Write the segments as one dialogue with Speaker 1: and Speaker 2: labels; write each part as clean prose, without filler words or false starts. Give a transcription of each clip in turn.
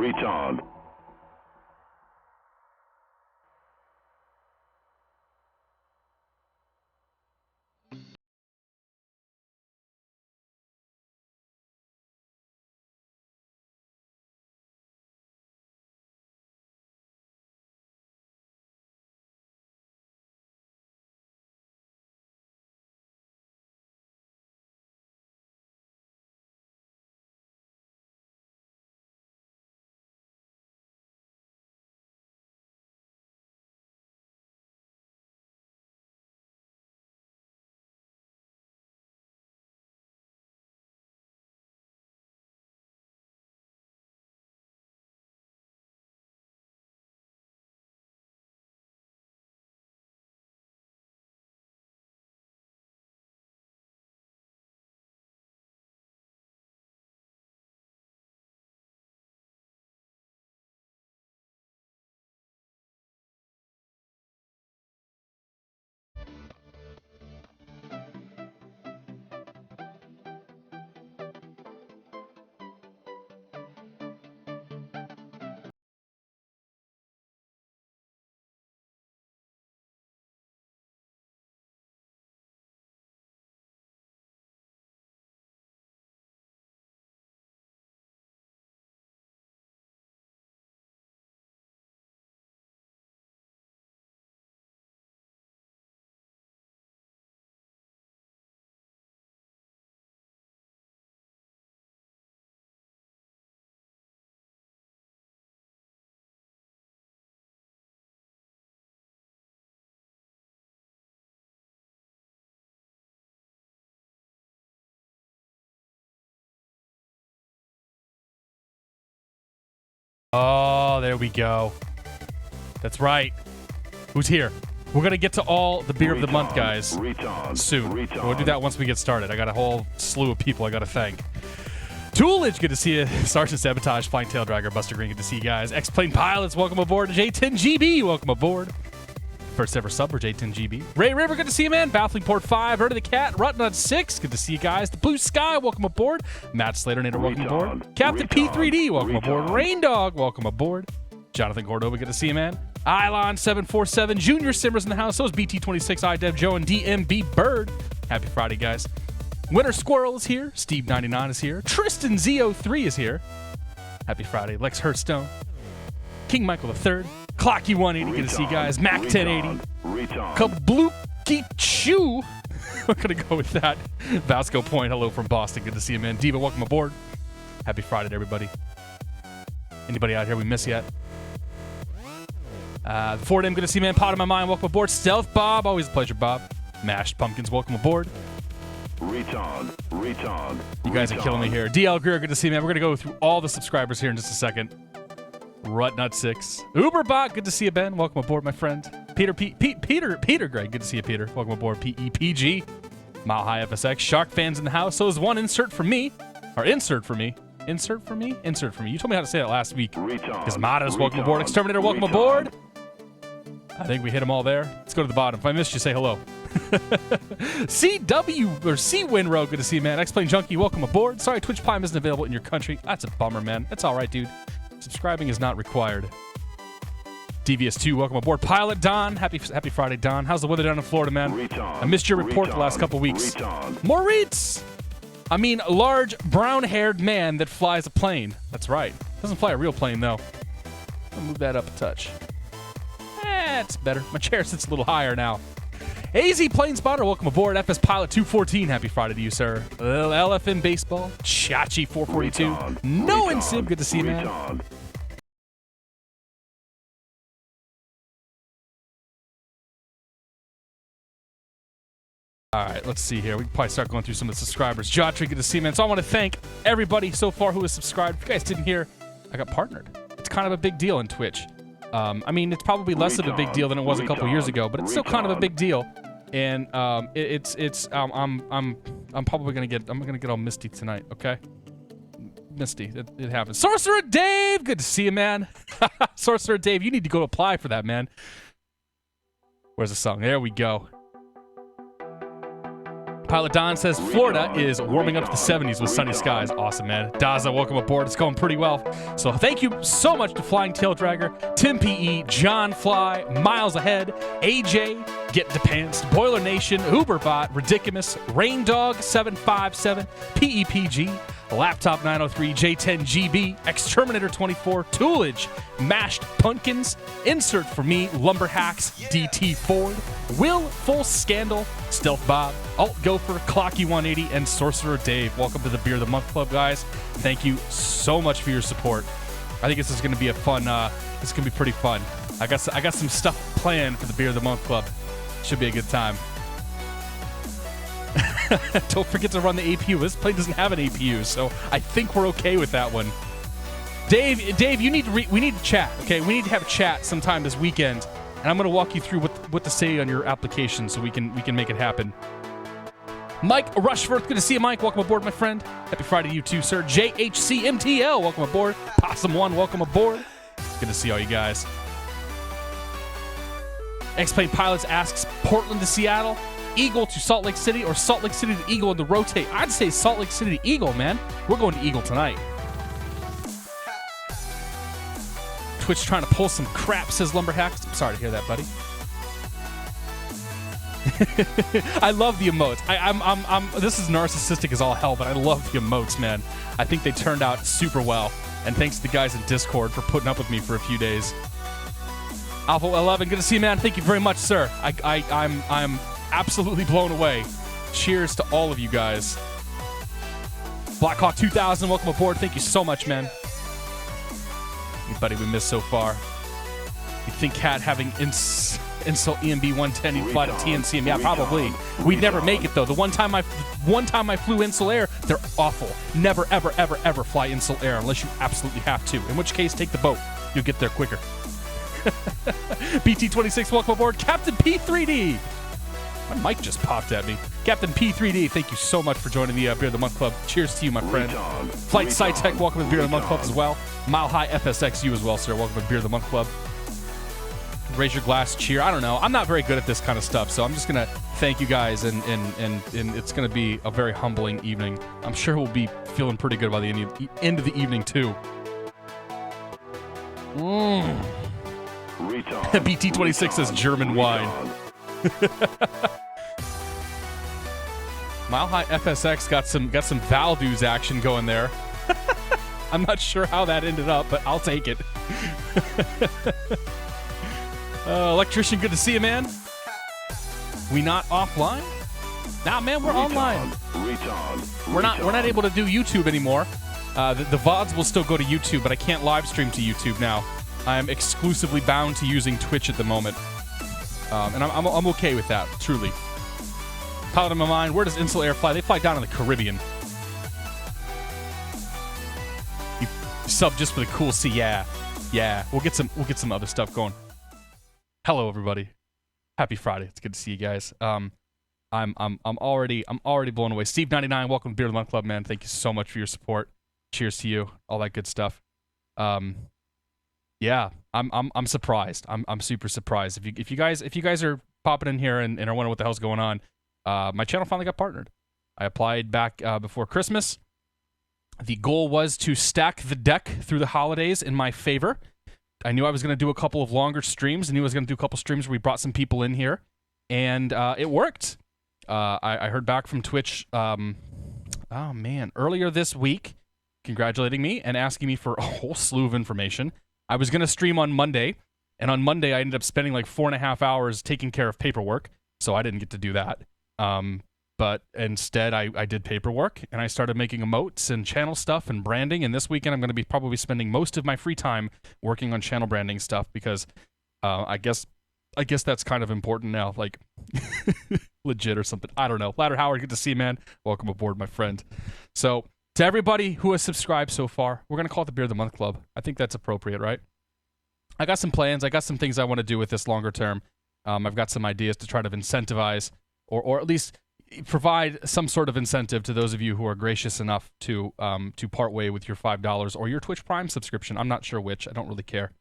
Speaker 1: Retard. Oh, there we go. That's right. Who's here? We're going to get to all the beer of the month, guys, soon. We'll do that once we get started. I got a whole slew of people I got to thank. Toolage, good to see you. Sergeant Sabotage, Flying Tail Dragger, Buster Green, good to see you guys. X-Plane Pilots, welcome aboard. J10GB, welcome aboard. First ever sub for J10GB. Ray River, good to see you, man. Baffling Port 5, Heard of the Cat, Rutnut 6, good to see you guys. The Blue Sky, welcome aboard. Matt Slater, Nader, welcome aboard. Captain P3D, welcome aboard. Rain Dog, welcome aboard. Jonathan Cordova, good to see you, man. Ilon 747, Junior Simmers in the house. So is BT26, iDev Joe, and DMB Bird. Happy Friday, guys. Winter Squirrel is here. Steve99 is here. Tristan Z03 is here. Happy Friday. Lex Hearthstone. King Michael III. Clocky 180, good to see you guys. Mac 1080. Kabluki Chew. We're going to go with that. Vasco Point, hello from Boston. Good to see you, man. Diva, welcome aboard. Happy Friday to everybody. Anybody out here we miss yet? Ford M, good to see you, man. Pot of my mind, welcome aboard. Stealth Bob, always a pleasure, Bob. Mashed Pumpkins, welcome aboard.
Speaker 2: Retard.
Speaker 1: You guys are killing me here. DL Greer, good to see you, man. We're going to go through all the subscribers here in just a second. Rutnut 6. Uberbot, good to see you, Ben. Welcome aboard, my friend. Peter Greg, good to see you, Peter. Welcome aboard. PEPG. Mile High FSX. Shark fans in the house. So is one insert for me. Or insert for me. Insert for me? Insert for me. You told me how to say that last week. Gizmados, welcome aboard. Exterminator, welcome aboard. I think we hit them all there. Let's go to the bottom. If I missed you, say hello. CW or C Winrow, good to see you, man. X-Plane Junkie, welcome aboard. Sorry, Twitch Prime isn't available in your country. That's a bummer, man. That's all right, dude. Subscribing is not required. DVS2, welcome aboard. Pilot Don, happy Friday, Don. How's the weather down in Florida, man? I missed your report the last couple weeks. Moritz! I mean, a large, brown-haired man that flies a plane. That's right. Doesn't fly a real plane, though. I'll move that up a touch. It's better. My chair sits a little higher now. AZ Plane Spotter, welcome aboard. FS Pilot 214, happy Friday to you, sir. LFN Baseball, Chachi 442. No and Sim, good to see you, man. All right, let's see here. We can probably start going through some of the subscribers. Jotri, good to see you, man. So I want to thank everybody so far who has subscribed. If you guys didn't hear, I got partnered. It's kind of a big deal in Twitch. I mean, it's probably less of a big deal than it was a couple years ago, but it's still kind of a big deal. And I'm probably gonna get all misty tonight. Okay, misty. It happens. Sorcerer Dave, good to see you, man. Sorcerer Dave, you need to go apply for that, man. Where's the song? There we go. Pilot Don says Florida is warming up to the 70s with sunny skies. Awesome, man. Daza, welcome aboard. It's going pretty well. So thank you so much to Flying Tail Dragger, Tim PE, John Fly, Miles Ahead, AJ, Get Depanced, Boiler Nation, Uberbot, Ridiculous, Rain Dog 757, PEPG, Laptop 903, J10GB, Exterminator 24, Toolage, Mashed Pumpkins, Insert for Me, Lumberhacks, DT Ford, Will Full Scandal, Stealth Bob, Alt Gopher, Clocky 180, and Sorcerer Dave. Welcome to the Beer of the Month Club, guys. Thank you so much for your support. I think this is going to be a fun. This is going to be pretty fun. I got some stuff planned for the Beer of the Month Club. Should be a good time. Don't forget to run the APU. This plane doesn't have an APU, so I think we're okay with that one. Dave, you need to we need to chat. Okay, we need to have a chat sometime this weekend, and I'm going to walk you through what to say on your application, so we can make it happen. Mike Rushforth, good to see you, Mike. Welcome aboard, my friend. Happy Friday to you too, sir. JHCMTL, welcome aboard. Possum1, welcome aboard. Good to see all you guys. X-Plane Pilots asks Portland to Seattle, Eagle to Salt Lake City, or Salt Lake City to Eagle in the rotate. I'd say Salt Lake City to Eagle, man. We're going to Eagle tonight. Twitch trying to pull some crap, says Lumberhacks. I'm sorry to hear that, buddy. I love the emotes. This is narcissistic as all hell, but I love the emotes, man. I think they turned out super well. And thanks to the guys in Discord for putting up with me for a few days. Alpha 11, good to see you, man. Thank you very much, sir. I'm absolutely blown away. Cheers to all of you guys. Blackhawk 2000, welcome aboard. Thank you so much, man. Anybody we missed so far? You think Cat having Insult EMB 110, he'd fly to TNCM. Yeah, probably. We'd never make it though. The one time I flew Insult Air, they're awful. Never, ever, ever, ever fly Insult Air unless you absolutely have to. In which case, take the boat. You'll get there quicker. BT26, welcome aboard. Captain P3D. My mic just popped at me. Captain P3D, thank you so much for joining the Beer of the Month Club. Cheers to you, my friend. Flight SciTech, welcome to the Beer of the Month Club as well. Mile High FSX, you as well, sir. Welcome to Beer of the Month Club. Raise your glass, cheer. I don't know. I'm not very good at this kind of stuff, so I'm just going to thank you guys, and it's going to be a very humbling evening. I'm sure we'll be feeling pretty good by the end of the evening, too. BT26 says German wine. Mile High FSX got some Valduz action going there. I'm not sure how that ended up, but I'll take it. Electrician, good to see you, man. We not offline? Nah, man, we're online. We're not able to do YouTube anymore. The VODs will still go to YouTube, but I can't live stream to YouTube now. I am exclusively bound to using Twitch at the moment. And I'm okay with that, truly. Pilot in my mind, where does Insult Air fly? They fly down in the Caribbean. You sub just for the cool C, yeah. We'll get some other stuff going. Hello, everybody. Happy Friday. It's good to see you guys. I'm already blown away. Steve99, welcome to Beer of the Month Club, man. Thank you so much for your support. Cheers to you. All that good stuff. Yeah, I'm surprised. I'm super surprised. If you guys are popping in here and are wondering what the hell's going on, my channel finally got partnered. I applied back before Christmas. The goal was to stack the deck through the holidays in my favor. I knew I was going to do a couple of longer streams. I knew I was going to do a couple streams where we brought some people in here, and it worked. I heard back from Twitch, earlier this week, congratulating me and asking me for a whole slew of information. I was going to stream on Monday, and on Monday I ended up spending like 4.5 hours taking care of paperwork, so I didn't get to do that. But instead I did paperwork, and I started making emotes and channel stuff and branding, and this weekend I'm going to be probably spending most of my free time working on channel branding stuff because I guess that's kind of important now, like legit or something. I don't know. Ladder Howard, good to see you, man. Welcome aboard, my friend. So to everybody who has subscribed so far, we're going to call it the Beer of the Month Club. I think that's appropriate, right? I got some plans. I got some things I want to do with this longer term. I've got some ideas to try to incentivize or at least provide some sort of incentive to those of you who are gracious enough to part way with your $5 or your Twitch Prime subscription. I'm not sure which. I don't really care.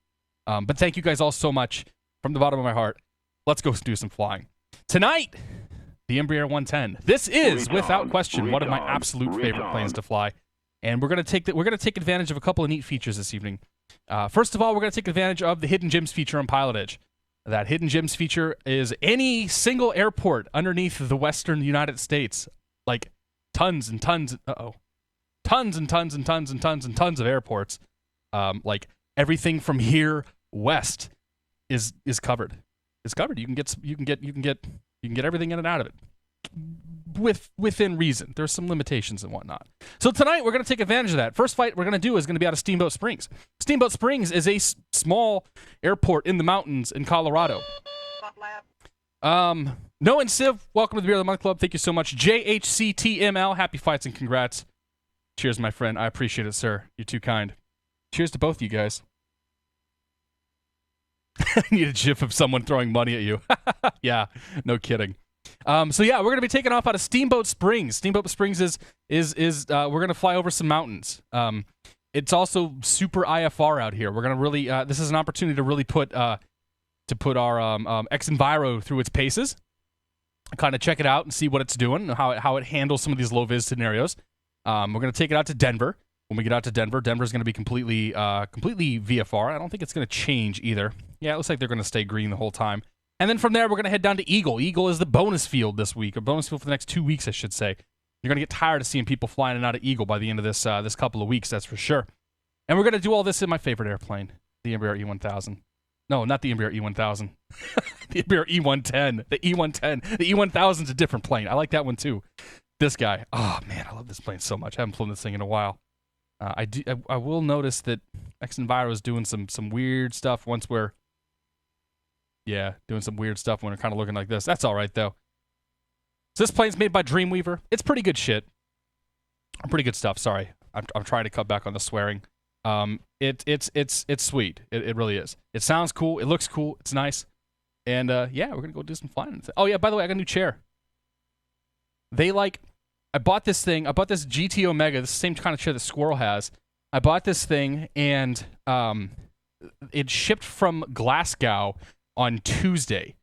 Speaker 1: But thank you guys all so much from the bottom of my heart. Let's go do some flying. Tonight, the Embraer 110. This is, without question, one of my absolute favorite planes to fly. And we're going to take advantage of a couple of neat features this evening. First of all, we're going to take advantage of the Hidden Gems feature on PilotEdge. That Hidden Gems feature is any single airport underneath the western United States. Like tons and tons and tons of airports. Like everything from here west is covered. It's covered. You can get everything in and out of it within reason. There's some limitations and whatnot. So tonight we're going to take advantage of that. First flight we're going to do is going to be out of Steamboat Springs. Steamboat Springs is a small airport in the mountains in Colorado. Noah and Civ, welcome to the Beer of the Month Club. Thank you so much. JHCTML, happy fights and congrats. Cheers, my friend. I appreciate it, sir. You're too kind. Cheers to both of you guys. I need a gif of someone throwing money at you. Yeah, no kidding. So yeah, we're gonna be taking off out of Steamboat Springs. Steamboat Springs is we're gonna fly over some mountains. It's also super IFR out here. We're gonna really this is an opportunity to really put our X-Enviro through its paces, kind of check it out and see what it's doing, how it handles some of these low vis scenarios. We're gonna take it out to Denver. When we get out to Denver, Denver's gonna be completely VFR. I don't think it's gonna change either. Yeah, it looks like they're gonna stay green the whole time. And then from there, we're going to head down to Eagle. Eagle is the bonus field this week, or bonus field for the next 2 weeks, I should say. You're going to get tired of seeing people flying in and out of Eagle by the end of this couple of weeks, that's for sure. And we're going to do all this in my favorite airplane, the Embraer E1000. No, not the Embraer E1000. The Embraer E110. The E110. The E1000's a different plane. I like that one too. This guy. Oh, man, I love this plane so much. I haven't flown this thing in a while. I will notice that X-Enviro is doing some weird stuff once we're Yeah, doing some weird stuff when we're kind of looking like this. That's all right, though. So this plane's made by Dreamweaver. It's pretty good shit. Pretty good stuff, sorry. I'm trying to cut back on the swearing. It's sweet. It really is. It sounds cool. It looks cool. It's nice. And, yeah, we're going to go do some flying. Oh, yeah, by the way, I got a new chair. I bought this thing. I bought this GT Omega, the same kind of chair that Squirrel has. I bought this thing, and it shipped from Glasgow on Tuesday,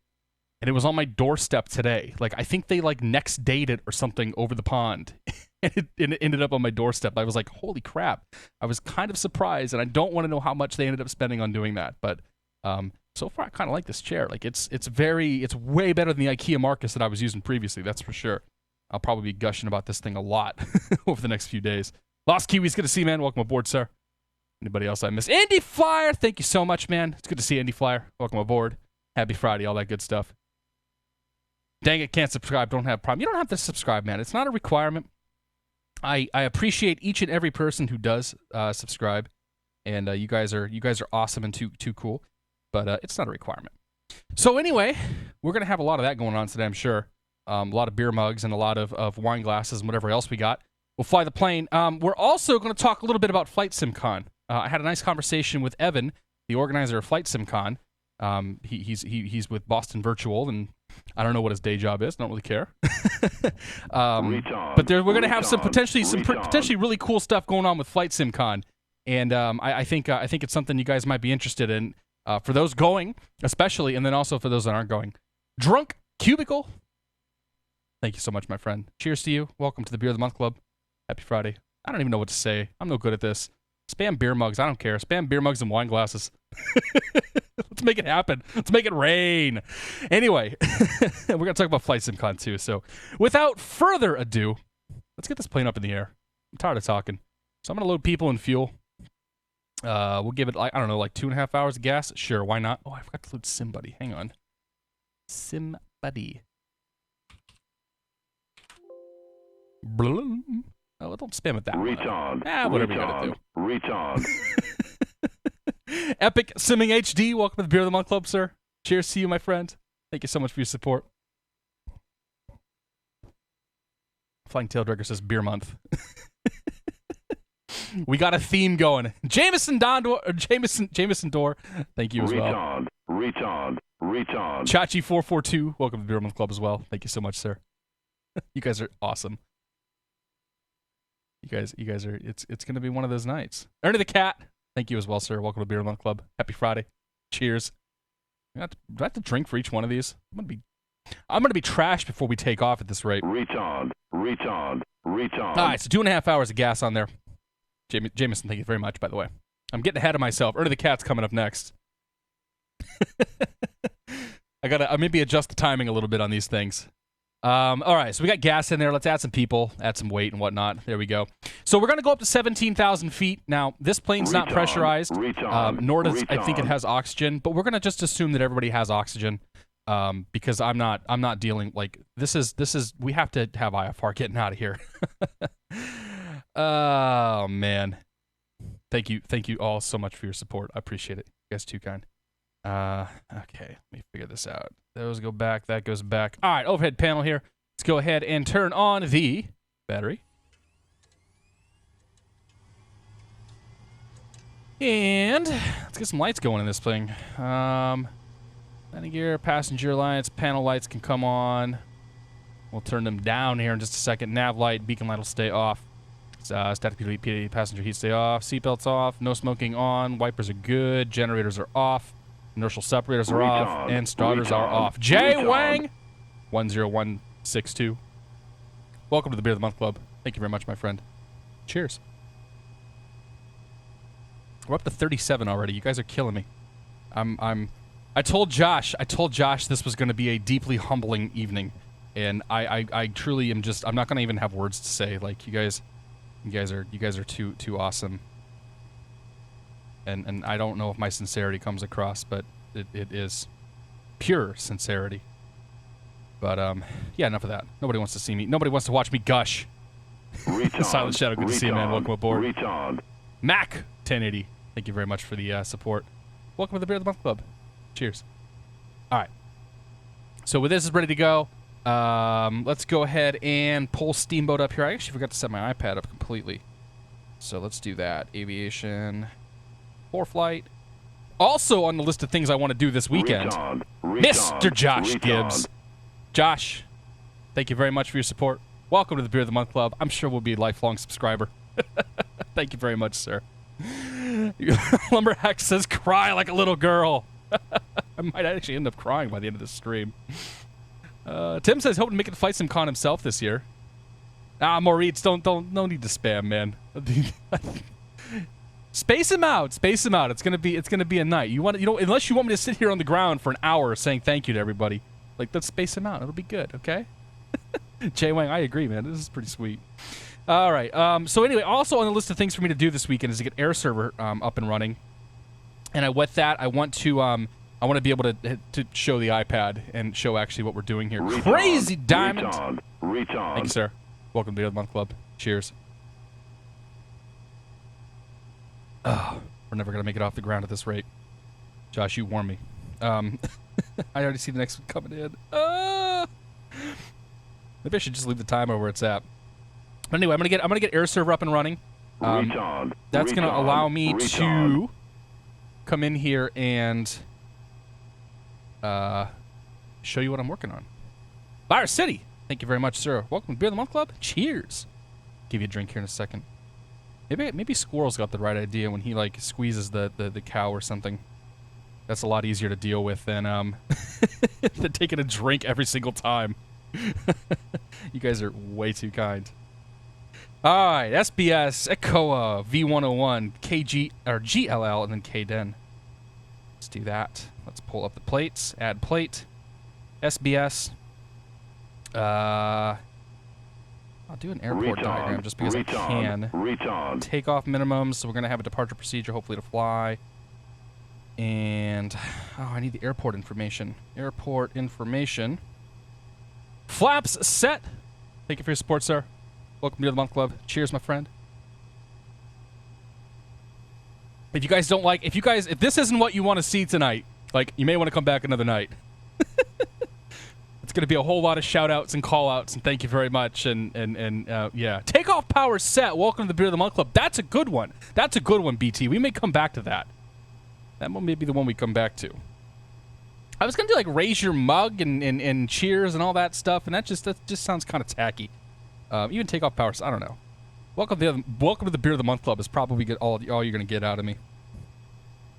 Speaker 1: and it was on my doorstep today. Like, I think they, like, next dayed it or something over the pond, and it ended up on my doorstep. I was like, holy crap. I was kind of surprised, and I don't want to know how much they ended up spending on doing that, but so far I kind of like this chair. Like, it's way better than the IKEA Marcus that I was using previously, that's for sure. I'll probably be gushing about this thing a lot over the next few days. Lost Kiwis, good to see you, man. Welcome aboard, sir. Anybody else I missed? Andy Flyer, thank you so much, man. It's good to see you, Andy Flyer. Welcome aboard. Happy Friday, all that good stuff. Dang it, can't subscribe, don't have a problem. You don't have to subscribe, man. It's not a requirement. I appreciate each and every person who does subscribe, and you guys are awesome and too cool, but it's not a requirement. So anyway, we're going to have a lot of that going on today, I'm sure. A lot of beer mugs and a lot of wine glasses and whatever else we got. We'll fly the plane. We're also going to talk a little bit about Flight SimCon. I had a nice conversation with Evan, the organizer of Flight SimCon. He's with Boston Virtual, and I don't know what his day job is. Don't really care. But we're going to have some potentially really cool stuff going on with Flight SimCon, and I think it's something you guys might be interested in. For those going, especially, and then also for those that aren't going. Drunk Cubicle. Thank you so much, my friend. Cheers to you. Welcome to the Beer of the Month Club. Happy Friday. I don't even know what to say. I'm no good at this. Spam beer mugs. I don't care. Spam beer mugs and wine glasses. Let's make it happen. Let's make it rain. Anyway, we're going to talk about Flight SimCon too. So without further ado, let's get this plane up in the air. I'm tired of talking. So I'm going to load people and fuel. We'll give it, I don't know, like 2.5 hours of gas. Sure, why not? Oh, I forgot to load SimBuddy. Hang on. SimBuddy. Oh, don't spam it that way. Whatever you gotta do.
Speaker 2: Retard.
Speaker 1: Epic Simming HD, welcome to the Beer of the Month Club, sir. Cheers to you, my friend. Thank you so much for your support. Flying Taildragger says Beer Month. We got a theme going. Jameson Door, thank you as well.
Speaker 2: Retard.
Speaker 1: Chachi442, welcome to the Beer of the Month Club as well. Thank you so much, sir. You guys are awesome. You guys are, it's going to be one of those nights. Ernie the Cat, thank you as well, sir. Welcome to Beer Month Club. Happy Friday. Cheers. Do I have to drink for each one of these? I'm going to be trashed before we take off at this rate.
Speaker 2: Retard.
Speaker 1: All right, so 2.5 hours of gas on there. Jameson, thank you very much, by the way. I'm getting ahead of myself. Ernie the Cat's coming up next. I gotta maybe adjust the timing a little bit on these things. All right, so we got gas in there. Let's add some people, add some weight and whatnot. There we go. So we're going to go up to 17,000 feet. Now, this plane's not pressurized, nor does I think it has oxygen, but we're going to just assume that everybody has oxygen because I'm not dealing, like, this is we have to have IFR getting out of here. Oh, man. Thank you all so much for your support. I appreciate it. You guys too kind. Okay, let me figure this out. Those go back, that goes back. All right, overhead panel here. Let's go ahead and turn on the battery. And let's get some lights going in this thing. Landing gear, passenger lights, panel lights can come on. We'll turn them down here in just a second. Nav light, beacon light will stay off. Static PD, passenger heat stay off. Seatbelts off. No smoking on. Wipers are good. Generators are off. Inertial separators are off, and starters are off. Jay Wang, 10162. Welcome to the Beer of the Month Club. Thank you very much, my friend. Cheers. We're up to 37 already. You guys are killing me. I told Josh this was going to be a deeply humbling evening, and I truly am just. I'm not going to even have words to say. Like you guys are too awesome. And I don't know if my sincerity comes across, but it is pure sincerity. But, yeah, enough of that. Nobody wants to see me. Nobody wants to watch me gush. Silent Shadow, good to see you, man. Welcome aboard. Mac, 1080, thank you very much for the support. Welcome to the Beer of the Month Club. Cheers. All right. So with this is ready to go, let's go ahead and pull Steamboat up here. I actually forgot to set my iPad up completely. So let's do that. Aviation, FlightXPX. Also on the list of things I want to do this weekend, Mr. Josh Gibbs. Josh, thank you very much for your support. Welcome to the Beer of the Month Club. I'm sure we'll be a lifelong subscriber. Thank you very much, sir. Lumberhack says, cry like a little girl. I might actually end up crying by the end of this stream. Tim says, hoping to make it to fight SimCon himself this year. Maurice, no need to spam, man. Space him out. Space him out. It's gonna be a night. Unless you want me to sit here on the ground for an hour saying thank you to everybody. Like, let's space him out. It'll be good, okay? Jay Wang, I agree, man. This is pretty sweet. All right. So anyway, also on the list of things for me to do this weekend is to get Air Server up and running. And with that, I want to be able to show the iPad and show actually what we're doing here. Crazy Diamond. Thank you, sir. Welcome to the Beer of the Month Club. Cheers. Oh, we're never gonna make it off the ground at this rate. Josh, you warn me. I already see the next one coming in. Maybe I should just leave the timer where it's at. But anyway, I'm gonna get Air Server up and running. That's gonna allow me to come in here and show you what I'm working on. Virus City, thank you very much, sir. Welcome to Beer of the Month Club. Cheers. Give you a drink here in a second. Maybe Squirrel's got the right idea when he like squeezes the cow or something. That's a lot easier to deal with than than taking a drink every single time. You guys are way too kind. All right, SBS, ECOA, V101, KG or GLL, and then KDEN. Let's do that. Let's pull up the plates. Add plate. SBS. I'll do an airport diagram just because I can. Takeoff minimums, so we're going to have a departure procedure, hopefully to fly. And, I need the airport information. Airport information. Flaps set. Thank you for your support, sir. Welcome to the Month Club. Cheers, my friend. If you guys don't like, if this isn't what you want to see tonight, like, you may want to come back another night. It's going to be a whole lot of shout-outs and call-outs, and thank you very much, and yeah. Takeoff power set. Welcome to the Beer of the Month Club. That's a good one. That's a good one, BT. We may come back to that. That one may be the one we come back to. I was going to do, like, raise your mug and cheers and all that stuff, and that just sounds kind of tacky. Even Takeoff power set, I don't know. Welcome to the Beer of the Month Club is probably all you're going to get out of me.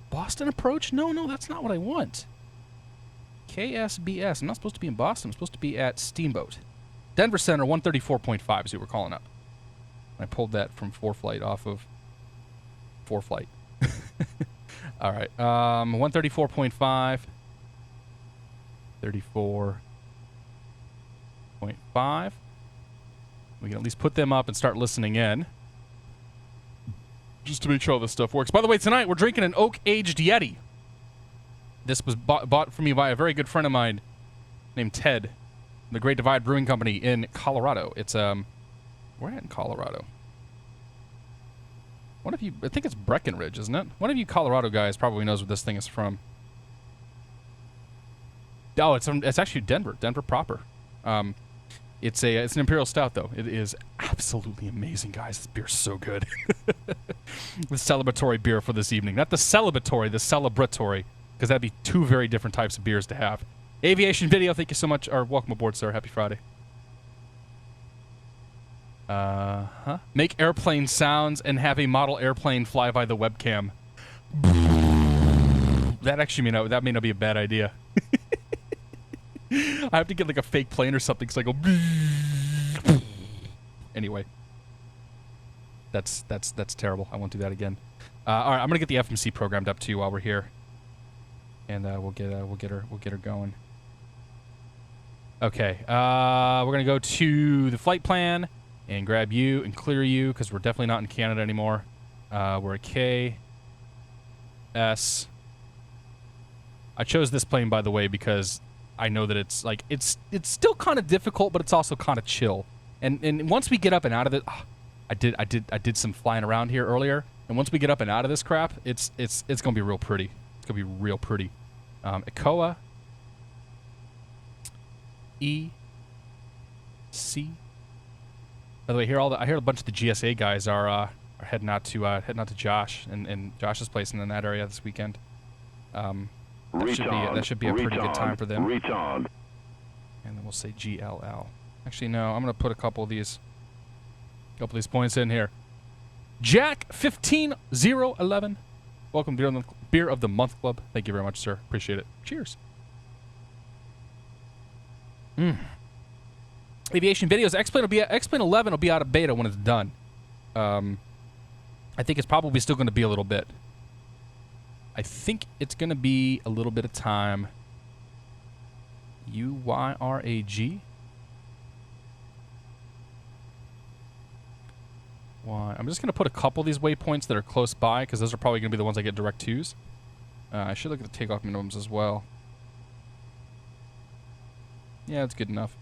Speaker 1: Boston approach? No, that's not what I want. KSBS. I'm not supposed to be in Boston. I'm supposed to be at Steamboat. Denver Center, 134.5 is who we're calling up. I pulled that from FlightXPX off of FlightXPX. All right. 134.5. 34.5. We can at least put them up and start listening in. Just to make sure all this stuff works. By the way, tonight we're drinking an oak-aged Yeti. This was bought for me by a very good friend of mine named Ted, the Great Divide Brewing Company in Colorado. It's, where at in Colorado? One of you, I think it's Breckenridge, isn't it? One of you Colorado guys probably knows where this thing is from. Oh, it's actually Denver proper. It's an Imperial Stout, though. It is absolutely amazing, guys. This beer's so good. The celebratory beer for this evening. Not the celebratory, the celebratory. Because that'd be two very different types of beers to have. Aviation Video, thank you so much. Or welcome aboard, sir. Happy Friday. Make airplane sounds and have a model airplane fly by the webcam. That actually that may not be a bad idea. I have to get like a fake plane or something because I go. Anyway, that's terrible. I won't do that again. All right, I'm gonna get the FMC programmed up too while we're here, and we'll get her going. Okay, we're gonna go to the flight plan and grab you and clear you because we're definitely not in Canada anymore. We're a KS. I chose this plane, by the way, because I know that it's like it's still kind of difficult, but it's also kind of chill. And once we get up and out of it, I did some flying around here earlier, and once we get up and out of this crap, it's gonna be real pretty. It's gonna be real pretty. ECOA, By the way, I hear a bunch of the GSA guys are heading out to Josh and Josh's place in that area this weekend. That should be a pretty good time for them. And then we'll say GLL. Actually, no, I'm gonna put a couple of these points in here. Jack 15011. Welcome to Beer of the Month Club. Thank you very much, sir. Appreciate it. Cheers. Aviation videos. X-Plane 11 will be out of beta when it's done. I think it's probably still going to be a little bit. I think it's going to be a little bit of time. UYRAG. Why? I'm just going to put a couple of these waypoints that are close by because those are probably going to be the ones I get direct twos. I should look at the takeoff minimums as well. Yeah, it's good enough.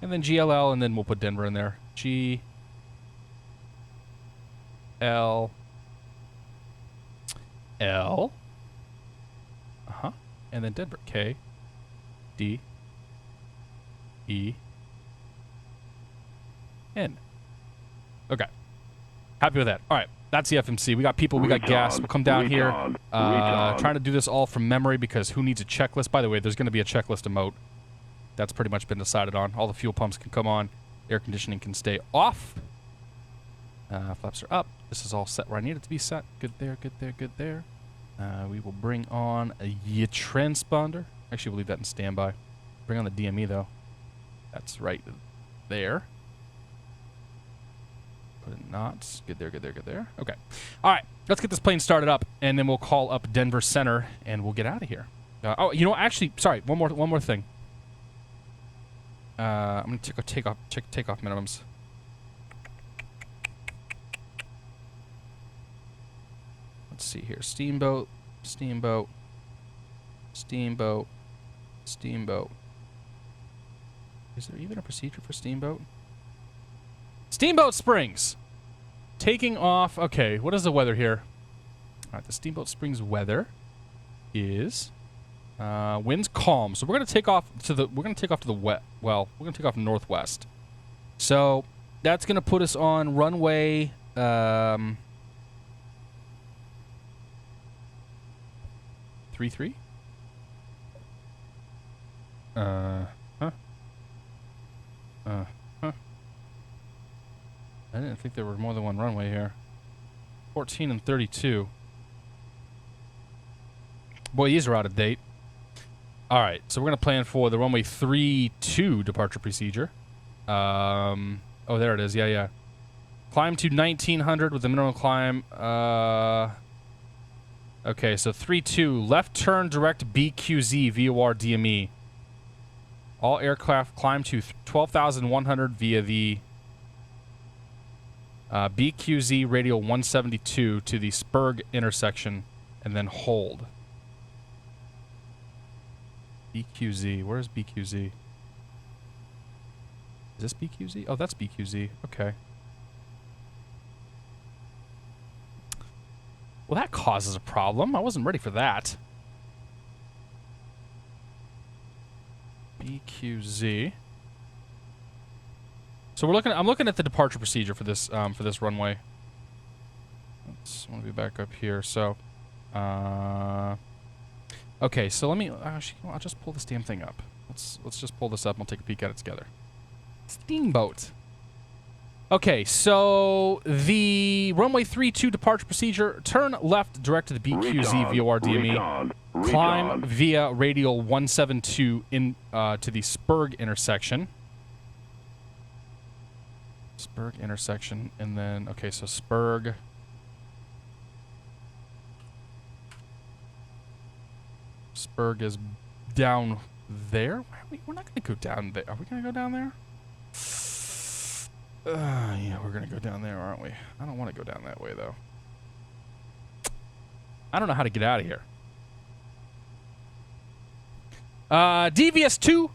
Speaker 1: And then GLL, and then we'll put Denver in there. GL. L. And then Denver. K. D. E. N. Okay. Happy with that. All right. That's the FMC. We got people. We got gas. We'll come down here. Trying to do this all from memory because who needs a checklist? By the way, there's going to be a checklist emote. That's pretty much been decided on. All the fuel pumps can come on. Air conditioning can stay off. Flaps are up. This is all set where I need it to be set. Good there, good there, good there. We will bring on a transponder. Actually, we'll leave that in standby. Bring on the DME, though. That's right there. Put in knots. Good there, good there, good there. Okay. All right. Let's get this plane started up, and then we'll call up Denver Center, and we'll get out of here. Oh, you know, actually, sorry. One more thing. I'm going to check takeoff minimums. Let's see here. Steamboat, steamboat, steamboat, steamboat. Is there even a procedure for steamboat? Steamboat Springs! Taking off. Okay, what is the weather here? All right, the Steamboat Springs weather is winds calm. So we're going to take off to the we're going to take off northwest. So that's going to put us on runway 33. I didn't think there were more than one runway here. 14 and 32. Boy, these are out of date. All right, so we're going to plan for the runway 32 departure procedure. Oh, there it is. Yeah. Climb to 1900 with the minimum climb. Okay, so 32. Left turn direct BQZ VOR DME. All aircraft climb to 12,100 via the BQZ radial 172 to the Spurg intersection and then hold. BQZ. Where is BQZ? Is this BQZ? Oh, that's BQZ. Okay. Well, that causes a problem. I wasn't ready for that. BQZ. So I'm looking at the departure procedure for this runway. I want to be back up here. So, okay. So I'll just pull this damn thing up. Let's just pull this up and we'll take a peek at it together. Steamboat. Okay, so the runway 32 departure procedure, turn left direct to the BQZ VOR DME, climb via radial 172 in to the Spurg intersection. Spurg intersection, and then, okay, so Spurg. Spurg is down there. We're not going to go down there. Are we going to go down there? Yeah, we're going to go down there, aren't we? I don't want to go down that way, though. I don't know how to get out of here. DVS2.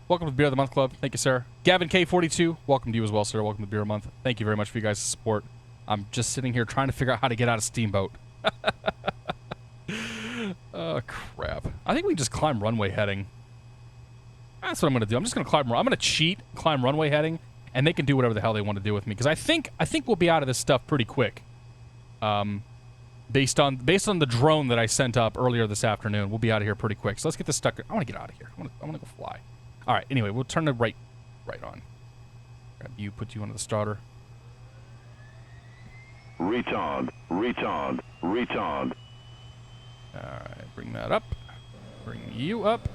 Speaker 1: Welcome to the Beer of the Month Club. Thank you, sir. Gavin K42. Welcome to you as well, sir. Welcome to the Beer of the Month. Thank you very much for you guys' support. I'm just sitting here trying to figure out how to get out of Steamboat. Oh, crap. I think we just climb runway heading. That's what I'm going to do. I'm just going to climb. I'm going to cheat, climb runway heading, and they can do whatever the hell they want to do with me. Because I think we'll be out of this stuff pretty quick. Based on the drone that I sent up earlier this afternoon, we'll be out of here pretty quick. So let's get this stuck. I want to get out of here. I want to go fly. All right. Anyway, we'll turn the right on. Grab you, put you onto the starter.
Speaker 2: Retard. Retard. Retard.
Speaker 1: All right. Bring that up. Bring you up.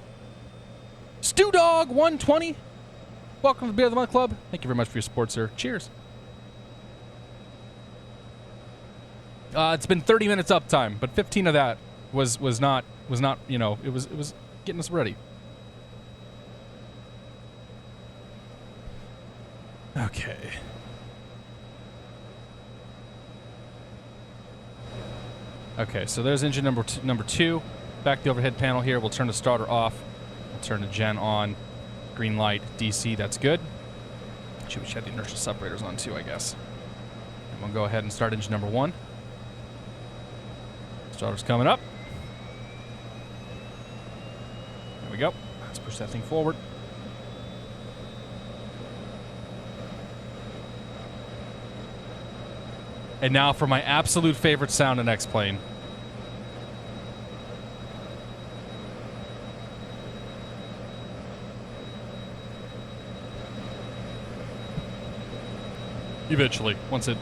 Speaker 1: Stew Dog 120. Welcome to the Beer of the Month Club. Thank you very much for your support, sir. Cheers. It's been 30 minutes uptime, but 15 of that was not, you know, it was getting us ready. Okay. Okay, so there's engine number two. Back to the overhead panel here. We'll turn the starter off. We'll turn the gen on. Green light, DC, that's good. We should have the inertial separators on too, I guess. And we'll go ahead and start engine number one. Starter's coming up. There we go. Let's push that thing forward. And now for my absolute favorite sound in X-Plane. Eventually, once it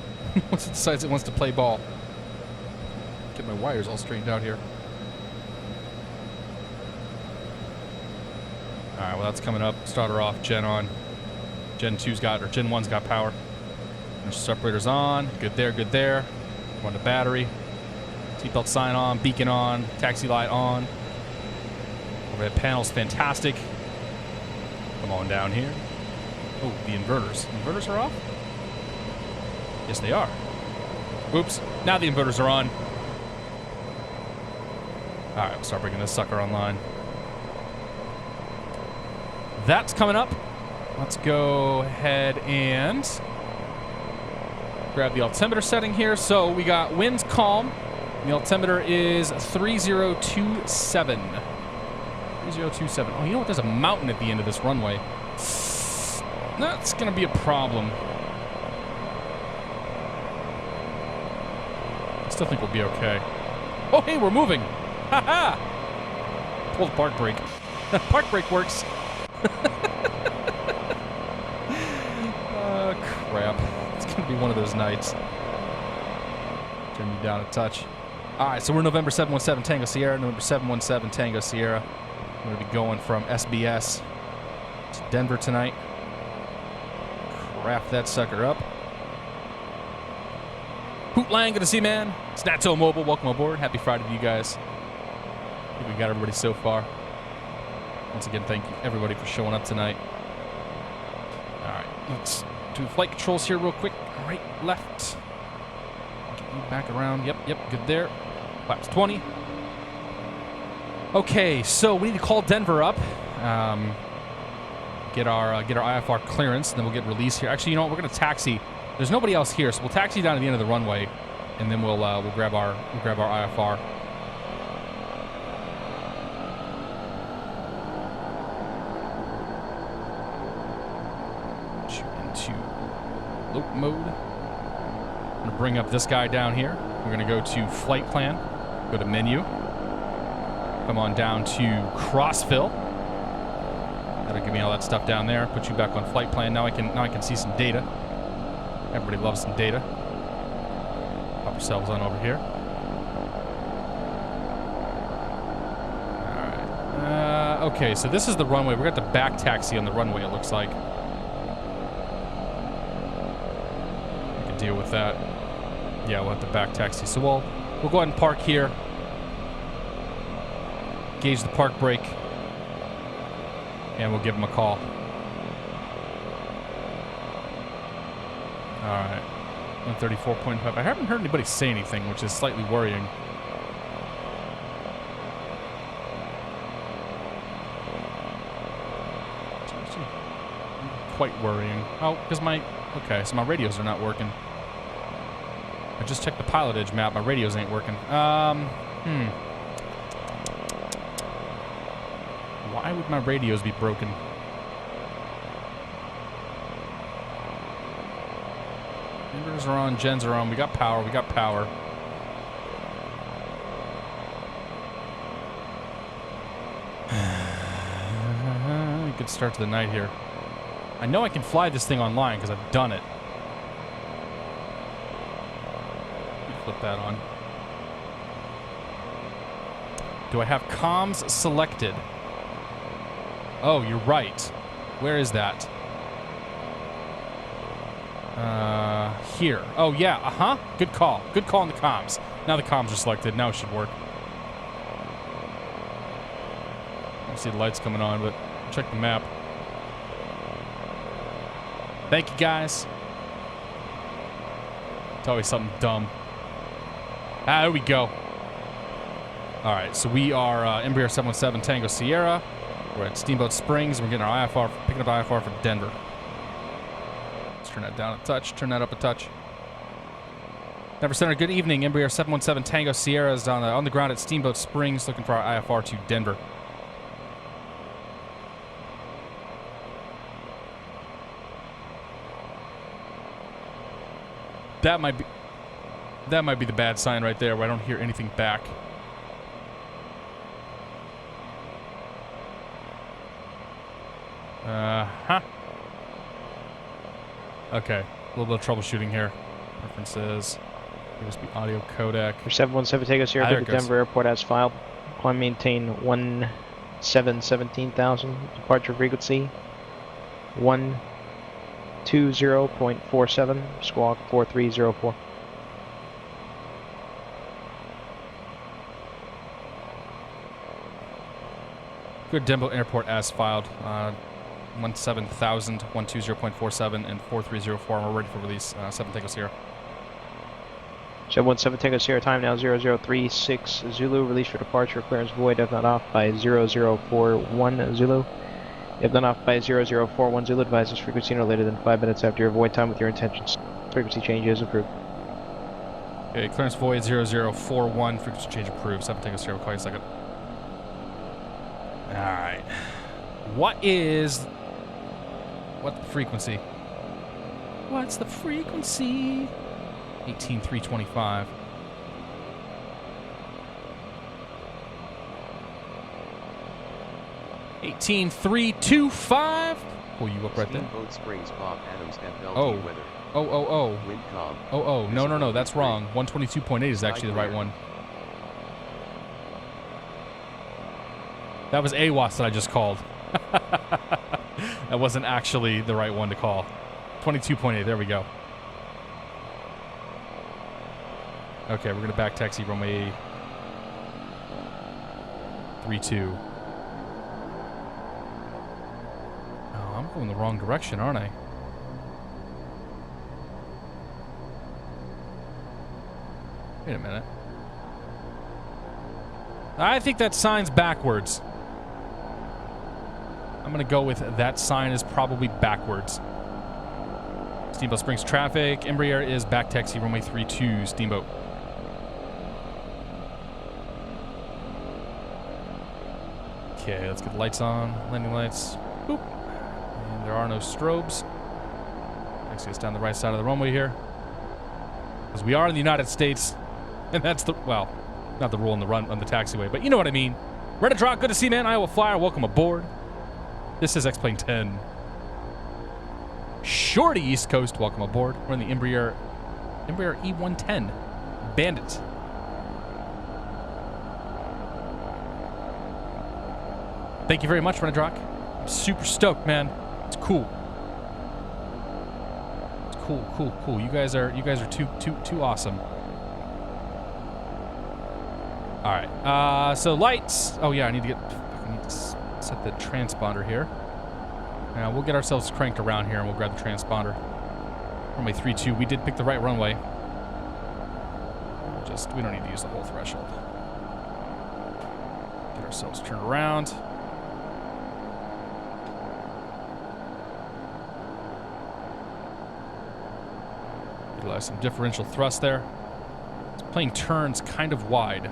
Speaker 1: decides it wants to play ball. Get my wires all straightened out here. All right, well that's coming up. Starter off, gen on. Gen 1's got power. Separator's on. Good there, good there. Run the battery. Seatbelt sign on, beacon on, taxi light on. Overhead panel's fantastic. Come on down here. Oh, the inverters. Inverters are off? Yes, they are. Oops. Now the inverters are on. All right, we'll start bringing this sucker online. That's coming up. Let's go ahead and grab the altimeter setting here. So we got winds calm. The altimeter is 3027. 3027. Oh, you know what? There's a mountain at the end of this runway. That's going to be a problem. I still think we'll be okay. Oh, hey, we're moving. Ha ha. Pull the park brake. Park brake works. Crap. It's going to be one of those nights. Turn you down a touch. All right, so we're November 717 Tango Sierra, November 717 Tango Sierra. We're going to be going from SBS to Denver tonight. Craft that sucker up. Hoot Lang, good to see you, man. Snato Mobile, welcome aboard. Happy Friday to you guys. I think we got everybody so far. Once again, thank you everybody for showing up tonight. All right, let's do flight controls here real quick. Right, left. Get you back around. Yep, good there. Flaps 20. Okay, so we need to call Denver up. Get our IFR clearance, and then we'll get released here. Actually, you know what? We're gonna taxi. There's nobody else here, so we'll taxi down to the end of the runway, and then we'll grab our IFR. Loop mode. I'm going to bring up this guy down here. We're going to go to flight plan, go to menu, come on down to crossfill. That'll give me all that stuff down there. Put you back on flight plan. Now I can see some data. Everybody loves some data. Pop ourselves on over here. All right. Okay, so this is the runway. We're at the back taxi on the runway. It looks like. Deal with that. Yeah, we'll have the back taxi. So we'll go ahead and park here. Gauge the park brake. And we'll give them a call. Alright. 134.5. I haven't heard anybody say anything, which is slightly worrying. It's actually quite worrying. Oh, because okay, so my radios are not working. I just checked the PilotEdge map. My radios ain't working. Why Why would my radios be broken? Inverters are on, gens are on. We got power, we got power. Good start to the night here. I know I can fly this thing online because I've done it. Flip that on. Do I have comms selected? Oh, you're right. Where is that? Here. Oh, yeah. Uh-huh. Good call. Good call on the comms. Now the comms are selected. Now it should work. I see the lights coming on, but check the map. Thank you, guys. It's always something dumb. Ah, there we go. All right, so we are Embraer 717 Tango Sierra. We're at Steamboat Springs. We're getting our IFR, picking up IFR for Denver. Let's turn that down a touch, turn that up a touch. Never Center, good evening. Embraer 717 Tango Sierra is on the ground at Steamboat Springs looking for our IFR to Denver. That might be the bad sign right there where I don't hear anything back. Huh. Okay, a little bit of troubleshooting here. Preferences. USB audio codec.
Speaker 3: 717 Tango Sierra to the
Speaker 1: goes.
Speaker 3: Denver airport as filed. Climb maintain 17,000. Departure frequency 120.47. Squawk 4304.
Speaker 1: Good Denver Airport as filed. 17,000, 120.47, and 4304. We're ready for release. 7 Tango Sierra.
Speaker 3: 717 Tango Sierra, time now 0036 Zulu. Release for departure. Clearance void if not off by 0041 Zulu. If not off by 0041 Zulu, advises frequency no later than 5 minutes after your void time with your intentions. Frequency change is approved.
Speaker 1: Okay, clearance void 0041. Frequency change approved. 7 Tango Sierra. We'll call you in a second. Alright. What's the frequency? What's the frequency? 18,325. $18,325. Pull you up right there.
Speaker 4: Steamboat Springs, Bob Addons, FLT
Speaker 1: Oh.
Speaker 4: weather.
Speaker 1: Oh.
Speaker 4: Wind calm.
Speaker 1: Oh. No. That's wrong. 122.8 is actually the right one. That was AWAS that I just called. That wasn't actually the right one to call. 22.8. There we go. Okay, we're going to back taxi runway 32. Oh, I'm going the wrong direction, aren't I? Wait a minute. I think that sign's backwards. I'm going to go with that sign is probably backwards. Steamboat Springs traffic. Embraer is back taxi runway 32, Steamboat. Okay, let's get the lights on. Landing lights. Boop. And there are no strobes. Taxi us down the right side of the runway here. Because we are in the United States. And that's the, well, not the rule on the taxiway, but you know what I mean. Reddit Rock, good to see you, man. Iowa Flyer, welcome aboard. This is X-Plane 10. Shorty East Coast, welcome aboard. We're in the Embraer E110 Bandit. Thank you very much, Reddit Rock. I'm super stoked, man. It's cool. It's cool. You guys are too awesome. All right. So lights. Oh yeah, I need to set the transponder here. Now we'll get ourselves cranked around here and we'll grab the transponder. Runway 32. We did pick the right runway. We don't need to use the whole threshold. Get ourselves turned around. Utilize some differential thrust there. This plane turns kind of wide.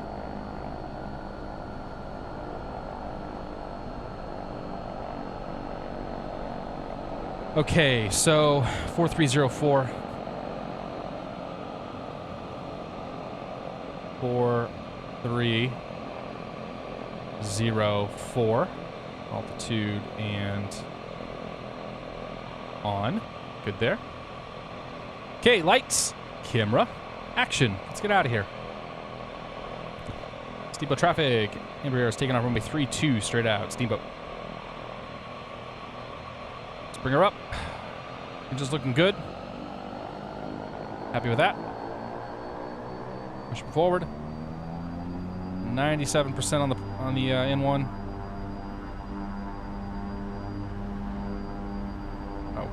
Speaker 1: Okay, so 4304. 4304. Altitude and on. Good there. Okay, lights, camera, action. Let's get out of here. Steamboat traffic. Embraer is taking off runway 32 straight out. Steamboat. Let's bring her up. Engine's looking good. Happy with that. Pushing forward. 97% on the N1. Oh.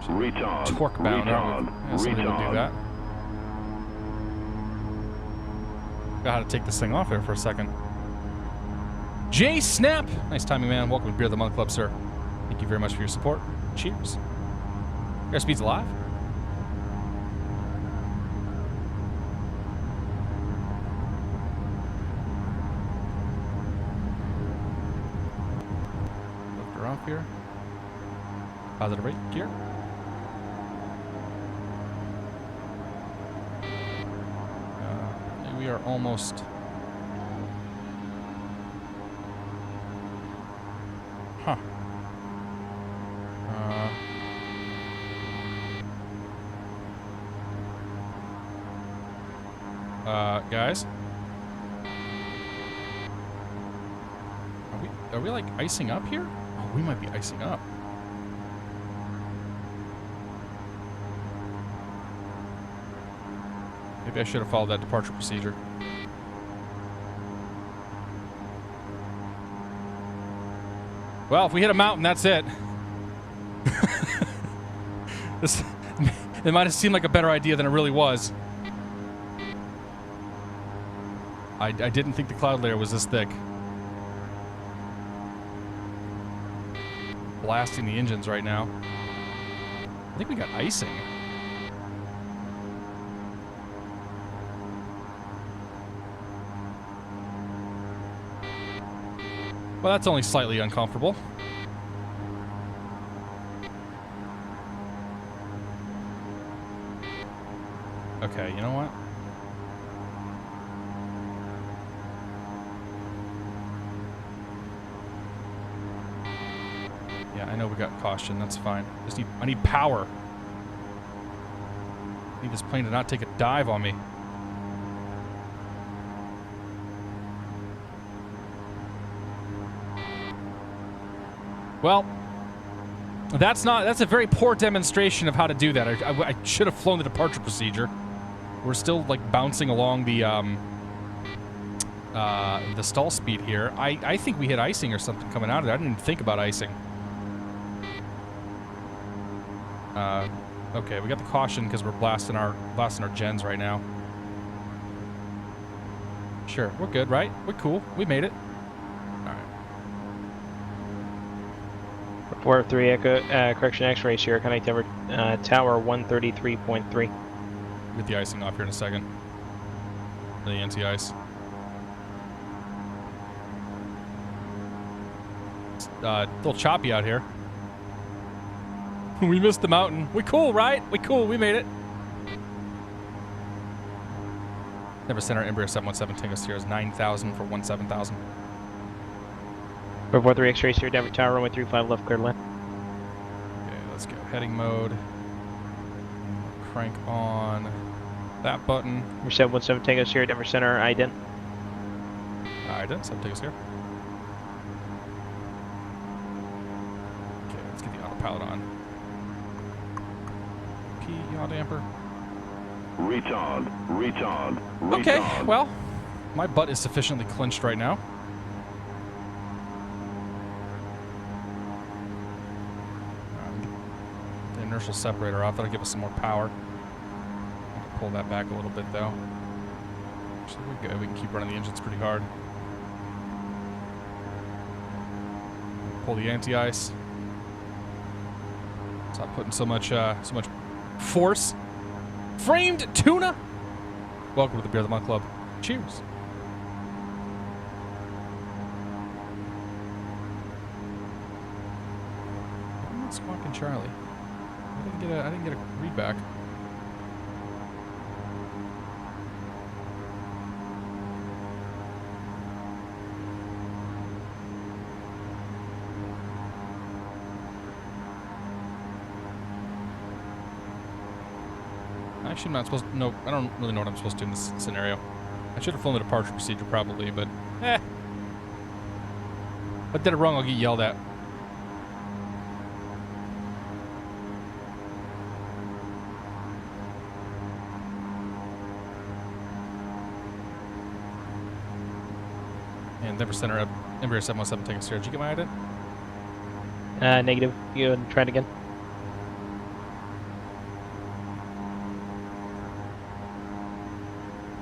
Speaker 2: Retard.
Speaker 1: Torque bound.
Speaker 2: Retard.
Speaker 1: Yeah, somebody will do that. Got how to take this thing off here for a second. Jay Snap. Nice timing, man. Welcome to Beer of the Month Club, sir. Thank you very much for your support. Cheers. Airspeed's alive. Lift her off here. Positive rate gear. We are almost. Huh. Guys, are we like icing up here? Oh, we might be icing up. Maybe I should have followed that departure procedure. Well, if we hit a mountain, that's it. It might have seemed like a better idea than it really was. I didn't think the cloud layer was this thick. Blasting the engines right now. I think we got icing. Well, that's only slightly uncomfortable. Okay, you know what? Yeah, I know we got caution. That's fine. I need power. I need this plane to not take a dive on me. Well, that's a very poor demonstration of how to do that. I should have flown the departure procedure. We're still like bouncing along the stall speed here. I think we hit icing or something coming out of there. I didn't even think about icing. Okay, we got the caution because we're blasting our gens right now. Sure, we're good, right? We're cool. We made it. All right.
Speaker 3: 403 Echo, correction X-ray here, connect tower 133.3.
Speaker 1: Get the icing off here in a second. The anti-ice. It's a little choppy out here. We missed the mountain. We cool, right? We cool. We made it. Never sent our Embraer 717 Tango Sierras 9,000 for 17,000.
Speaker 3: 443 X-ray here, Denver Tower, runway 35 left, cleared left.
Speaker 1: Okay, let's go. Heading mode. Crank on that button.
Speaker 3: 717 Tango Sierra, Denver Center, IDEN.
Speaker 1: IDEN, 7 Tango Sierra. Okay, let's get the autopilot on. Yaw damper.
Speaker 2: Retard. Retard. Retard.
Speaker 1: Okay, well, my butt is sufficiently clenched right now. The inertial separator off. That'll give us some more power. Pull that back a little bit, though. Actually, we're good. We can keep running the engines pretty hard. Pull the anti-ice. Stop putting so much force. Framed tuna. Welcome to the Beer of the Month Club. Cheers. I'm not squawking Charlie. I didn't get a read back. Actually, I'm not supposed to. No, I don't really know what I'm supposed to do in this scenario. I should have flown the departure procedure probably, but If I did it wrong, I'll get yelled at. And Denver Center, Embraer 717, take us here. Did you get my ident?
Speaker 3: Negative. You go ahead and try it again.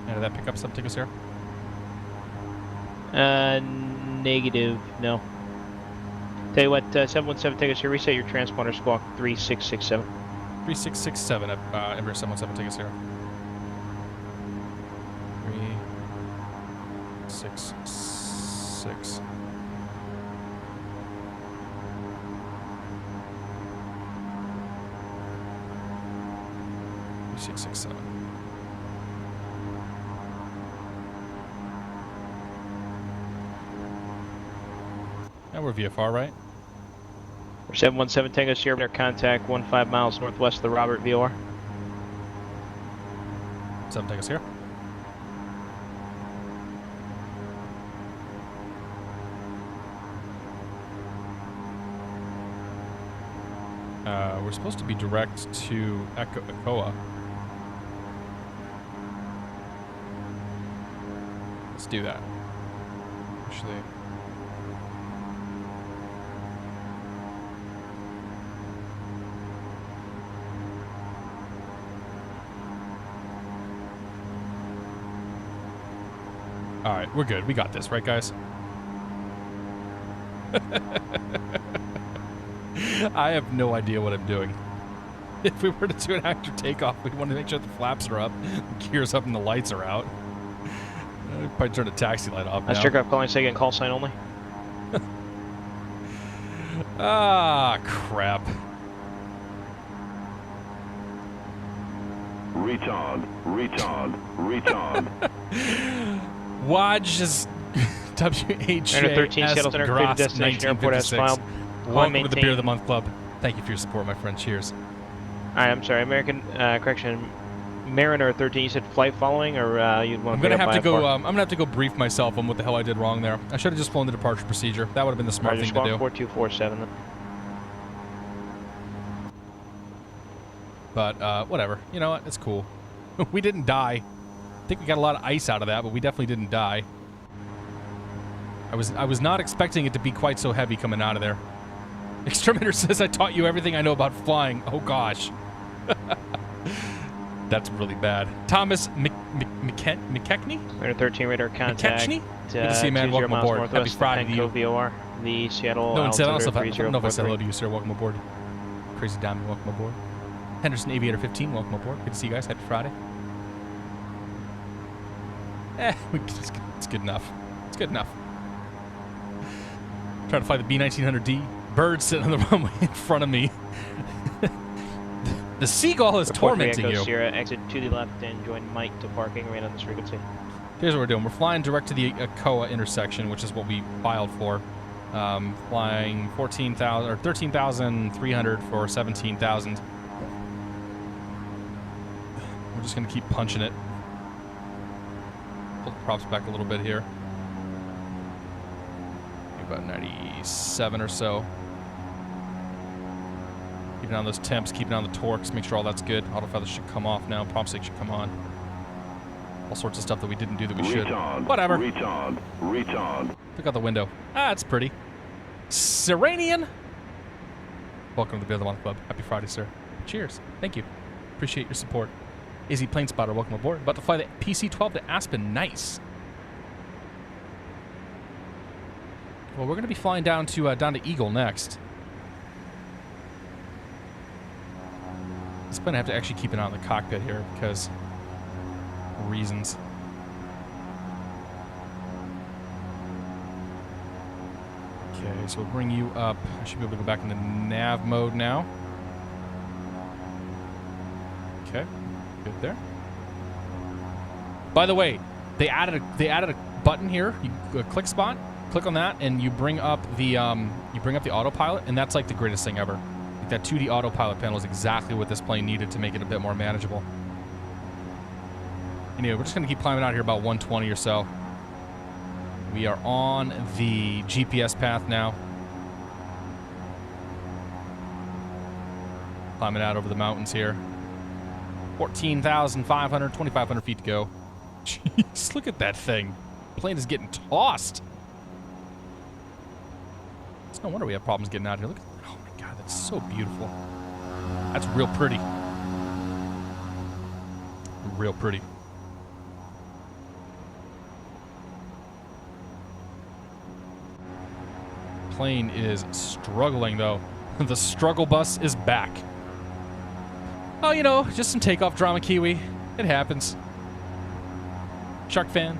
Speaker 1: And did that pick up some tickets here?
Speaker 3: Negative. No. Tell you what, 717 tickets here. Reset your transponder squawk 3667.
Speaker 1: 3667 at Embraer 717 tickets here. 3666. Six, six, seven. Now we're VFR, right?
Speaker 3: We're 717 Tango Sierra under contact 15 miles northwest of the Robert VOR.
Speaker 1: 7 take us here. We're supposed to be direct to Echoa. Let's do that. Actually. All right, we're good. We got this, right, guys? I have no idea what I'm doing. If we were to do an active takeoff, we'd want to make sure the flaps are up, the gears up, and the lights are out. I'd probably turn the taxi light off now.
Speaker 3: That's Takeoff calling second call sign only.
Speaker 1: Ah, crap.
Speaker 2: Retard, retard, retard.
Speaker 1: Waj is
Speaker 3: Under 13 Seattle Center, clear to destination airport as filed.
Speaker 1: Welcome to the Beer of the Month Club. Thank you for your support, my friend. Cheers.
Speaker 3: Alright, I'm sorry. Correction. Mariner 13, you said flight following, or you'd want to
Speaker 1: I'm gonna have to go brief myself on what the hell I did wrong there. I should have just flown the departure procedure. That would have been the smart thing to do.
Speaker 3: 4247 then.
Speaker 1: But whatever. You know what? It's cool. We didn't die. I think we got a lot of ice out of that, but we definitely didn't die. I was not expecting it to be quite so heavy coming out of there. Exterminator says I taught you everything I know about flying. Oh gosh. That's really bad. Thomas McKechnie?
Speaker 3: Under 13 radar contact.
Speaker 1: McKechnie? Good to see you, man. Welcome aboard. Happy Friday to you.
Speaker 3: VOR, the Seattle
Speaker 1: No one said, I don't know if I said hello
Speaker 3: 3043.
Speaker 1: to you, sir. Welcome aboard. Crazy Diamond, welcome aboard. Henderson Aviator 15, welcome aboard. Good to see you guys. Happy Friday. It's good enough. It's good enough. Trying to fly the B-1900D. Bird sitting on the runway in front of me. The seagull is tormenting you.
Speaker 3: Sierra, exit to the left and join Mike to parking right on this frequency.
Speaker 1: Here's what we're doing. We're flying direct to the Echoa intersection, which is what we filed for. Flying 14,000 or 13,300 for 17,000. We're just gonna keep punching it. Pull the props back a little bit here. About 97 or so. Keeping on those temps, keeping on the torques, make sure all that's good. Auto feathers should come off now. Prop stick should come on. All sorts of stuff that we didn't do that we should. Whatever.
Speaker 2: Retard.
Speaker 1: Look out the window. Ah, it's pretty. Serenian. Welcome to the Beer of the Month Club. Happy Friday, sir. Cheers. Thank you. Appreciate your support. Izzy Plane Spotter, welcome aboard. About to fly the PC-12 to Aspen. Nice. Well, we're going to be flying down to Eagle next. It's going to have to actually keep an eye on the cockpit here because reasons. Okay, so we'll bring you up. I should be able to go back into nav mode now. Okay, good there. By the way, they added a button here. You click spot, click on that, and you bring up the autopilot, and that's like the greatest thing ever. Like that 2D autopilot panel is exactly what this plane needed to make it a bit more manageable. Anyway, we're just gonna keep climbing out here about 120 or so. We are on the GPS path now. Climbing out over the mountains here. 14,500, 2,500 feet to go. Jeez, look at that thing. Plane is getting tossed. It's no wonder we have problems getting out here. Look at, oh my God, that's so beautiful. That's real pretty. Real pretty. Plane is struggling though. The struggle bus is back. Oh, you know, just some takeoff drama, Kiwi. It happens. Shark fan.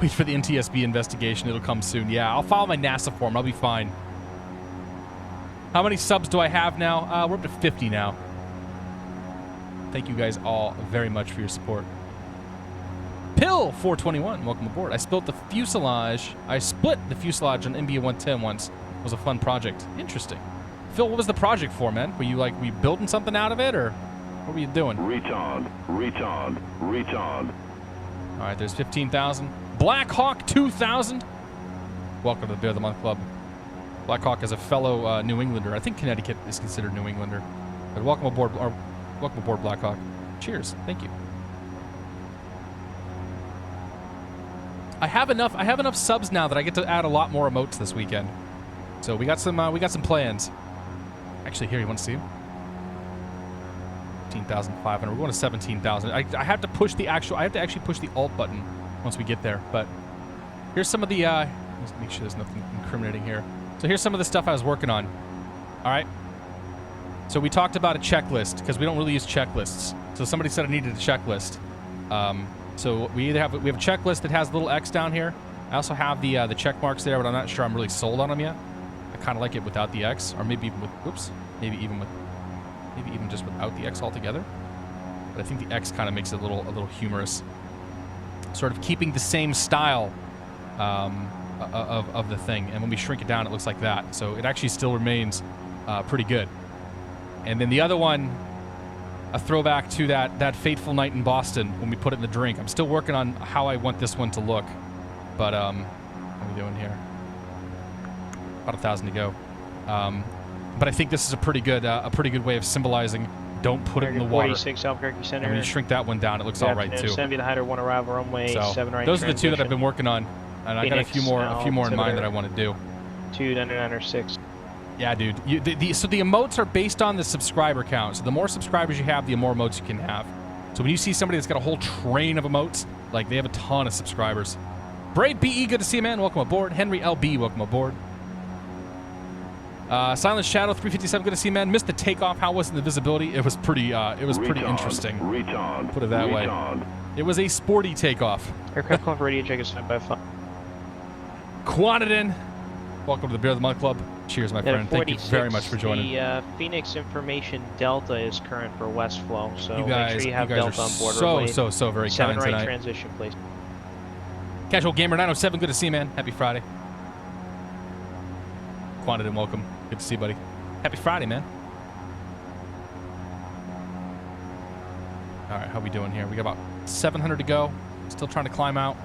Speaker 1: Wait for the NTSB investigation. It'll come soon. Yeah, I'll file my NASA form. I'll be fine. How many subs do I have now? We're up to 50 now. Thank you guys all very much for your support. Pill421, welcome aboard. I split the fuselage on MBA 110 once. It was a fun project. Interesting. Phil, what was the project for, man? Were you building something out of it, or what were you doing?
Speaker 2: Retard.
Speaker 1: All right, there's 15,000. Black Hawk 2,000. Welcome to the Bear of the Month Club. Black Hawk is a fellow New Englander. I think Connecticut is considered New Englander. But welcome aboard, Black Hawk. Cheers. Thank you. I have enough subs now that I get to add a lot more emotes this weekend. So we got some plans. Actually, here, you want to see them? 15,500. We're going to 17,000. I have to push the actual. I have to actually push the alt button once we get there. But here's some of the. Let's make sure there's nothing incriminating here. So here's some of the stuff I was working on. All right. So we talked about a checklist because we don't really use checklists. So somebody said I needed a checklist. So we have a checklist that has a little X down here. I also have the check marks there, but I'm not sure I'm really sold on them yet. I kind of like it without the X, or maybe even with, maybe even just without the X altogether. But I think the X kind of makes it a little humorous, sort of keeping the same style of the thing. And when we shrink it down, it looks like that. So it actually still remains pretty good. And then the other one, a throwback to that fateful night in Boston when we put it in the drink. I'm still working on how I want this one to look, but what are we doing here? About 1,000 to go. But I think this is a pretty good way of symbolizing. Don't put it in the water.
Speaker 3: 46 Albuquerque Center.
Speaker 1: And when you shrink that one down, it looks all right too.
Speaker 3: Send me the Hyder 1 arrival runway 7 right.
Speaker 1: Those are the two that I've been working on, and I got a few more in mind that I want to do.
Speaker 3: 299
Speaker 1: Yeah, dude. So the emotes are based on the subscriber count. So the more subscribers you have, the more emotes you can have. So when you see somebody that's got a whole train of emotes, like they have a ton of subscribers. Brave BE, good to see you, man. Welcome aboard. Henry LB, welcome aboard. Silent Shadow 357, good to see you, man. Missed the takeoff. How was the visibility? It was pretty interesting. Put it that way. It was a sporty takeoff.
Speaker 3: Aircraft call for radio check is 5x5.
Speaker 1: Quantidin, welcome to the Beer of the Month Club. Cheers, my friend. Thank you very much for joining.
Speaker 3: The Phoenix Information Delta is current for West Flow, so
Speaker 1: you guys,
Speaker 3: make sure you have Delta on board.
Speaker 1: So very kind
Speaker 3: 7 right
Speaker 1: tonight.
Speaker 3: Transition, please.
Speaker 1: Casual Gamer 907, good to see you, man. Happy Friday. Quantidin, welcome. Good to see you, buddy. Happy Friday, man. All right, how we doing here? We got about 700 to go. Still trying to climb out.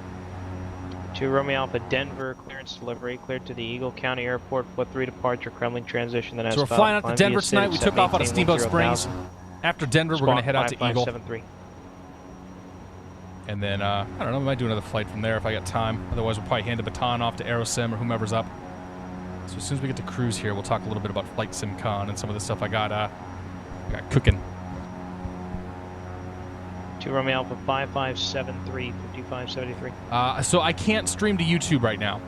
Speaker 3: 2 Romeo Alpha Denver, clearance delivery, cleared to the Eagle County Airport, foot 3 departure, Kremlin transition, then
Speaker 1: so we're flying out to Denver tonight. We took off out of Steamboat Springs. After Denver, we're going to head out to Eagle.
Speaker 3: 5573.
Speaker 1: And then, I don't know, we might do another flight from there if I got time. Otherwise, we'll probably hand the baton off to Aerosim or whomever's up. So as soon as we get to cruise here, we'll talk a little bit about Flight SimCon and some of the stuff I got cooking.
Speaker 3: 2 Romeo Alpha 5573, 5573.
Speaker 1: So I can't stream to YouTube right now.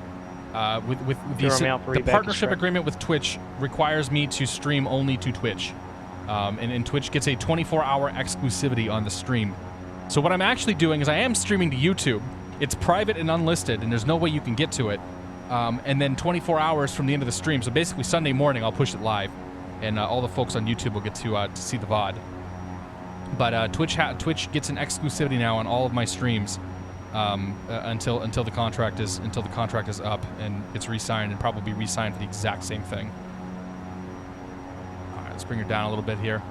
Speaker 1: With the partnership agreement with Twitch requires me to stream only to Twitch. And Twitch gets a 24-hour exclusivity on the stream. So what I'm actually doing is I am streaming to YouTube. It's private and unlisted, and there's no way you can get to it. And then 24 hours from the end of the stream. So basically Sunday morning, I'll push it live. And all the folks on YouTube will get to see the VOD. But Twitch gets an exclusivity now on all of my streams until the contract is up and it's re-signed, and probably re-signed for the exact same thing. All right, let's bring her down a little bit here.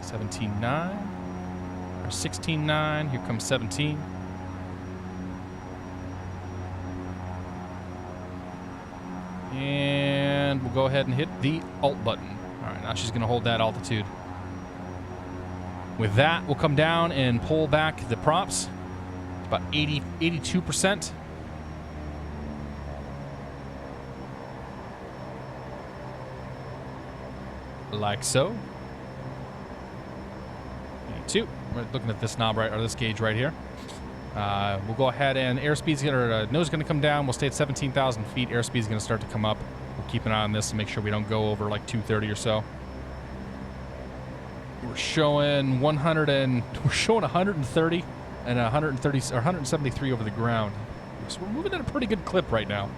Speaker 1: 17.9 or 16.9. Here comes 17. And we'll go ahead and hit the Alt button. All right, now she's going to hold that altitude. With that, we'll come down and pull back the props. It's about 82%. Like so. 82. We're looking at this knob right, or this gauge right here. We'll go ahead and airspeed's nose is going to come down. We'll stay at 17,000 feet. Airspeed's going to start to come up. We'll keep an eye on this to make sure we don't go over like 230 or so. We're showing 130 and 130 or 173 over the ground. So we're moving at a pretty good clip right now.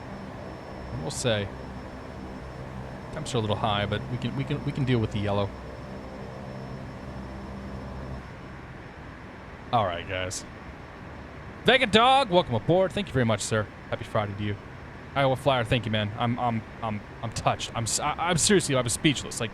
Speaker 1: We'll say. I'm sure a little high, but we can deal with the yellow. All right, guys. Vega Dog, welcome aboard. Thank you very much, sir. Happy Friday to you. Iowa Flyer, thank you, man. I'm touched. I'm seriously, I was speechless. Like,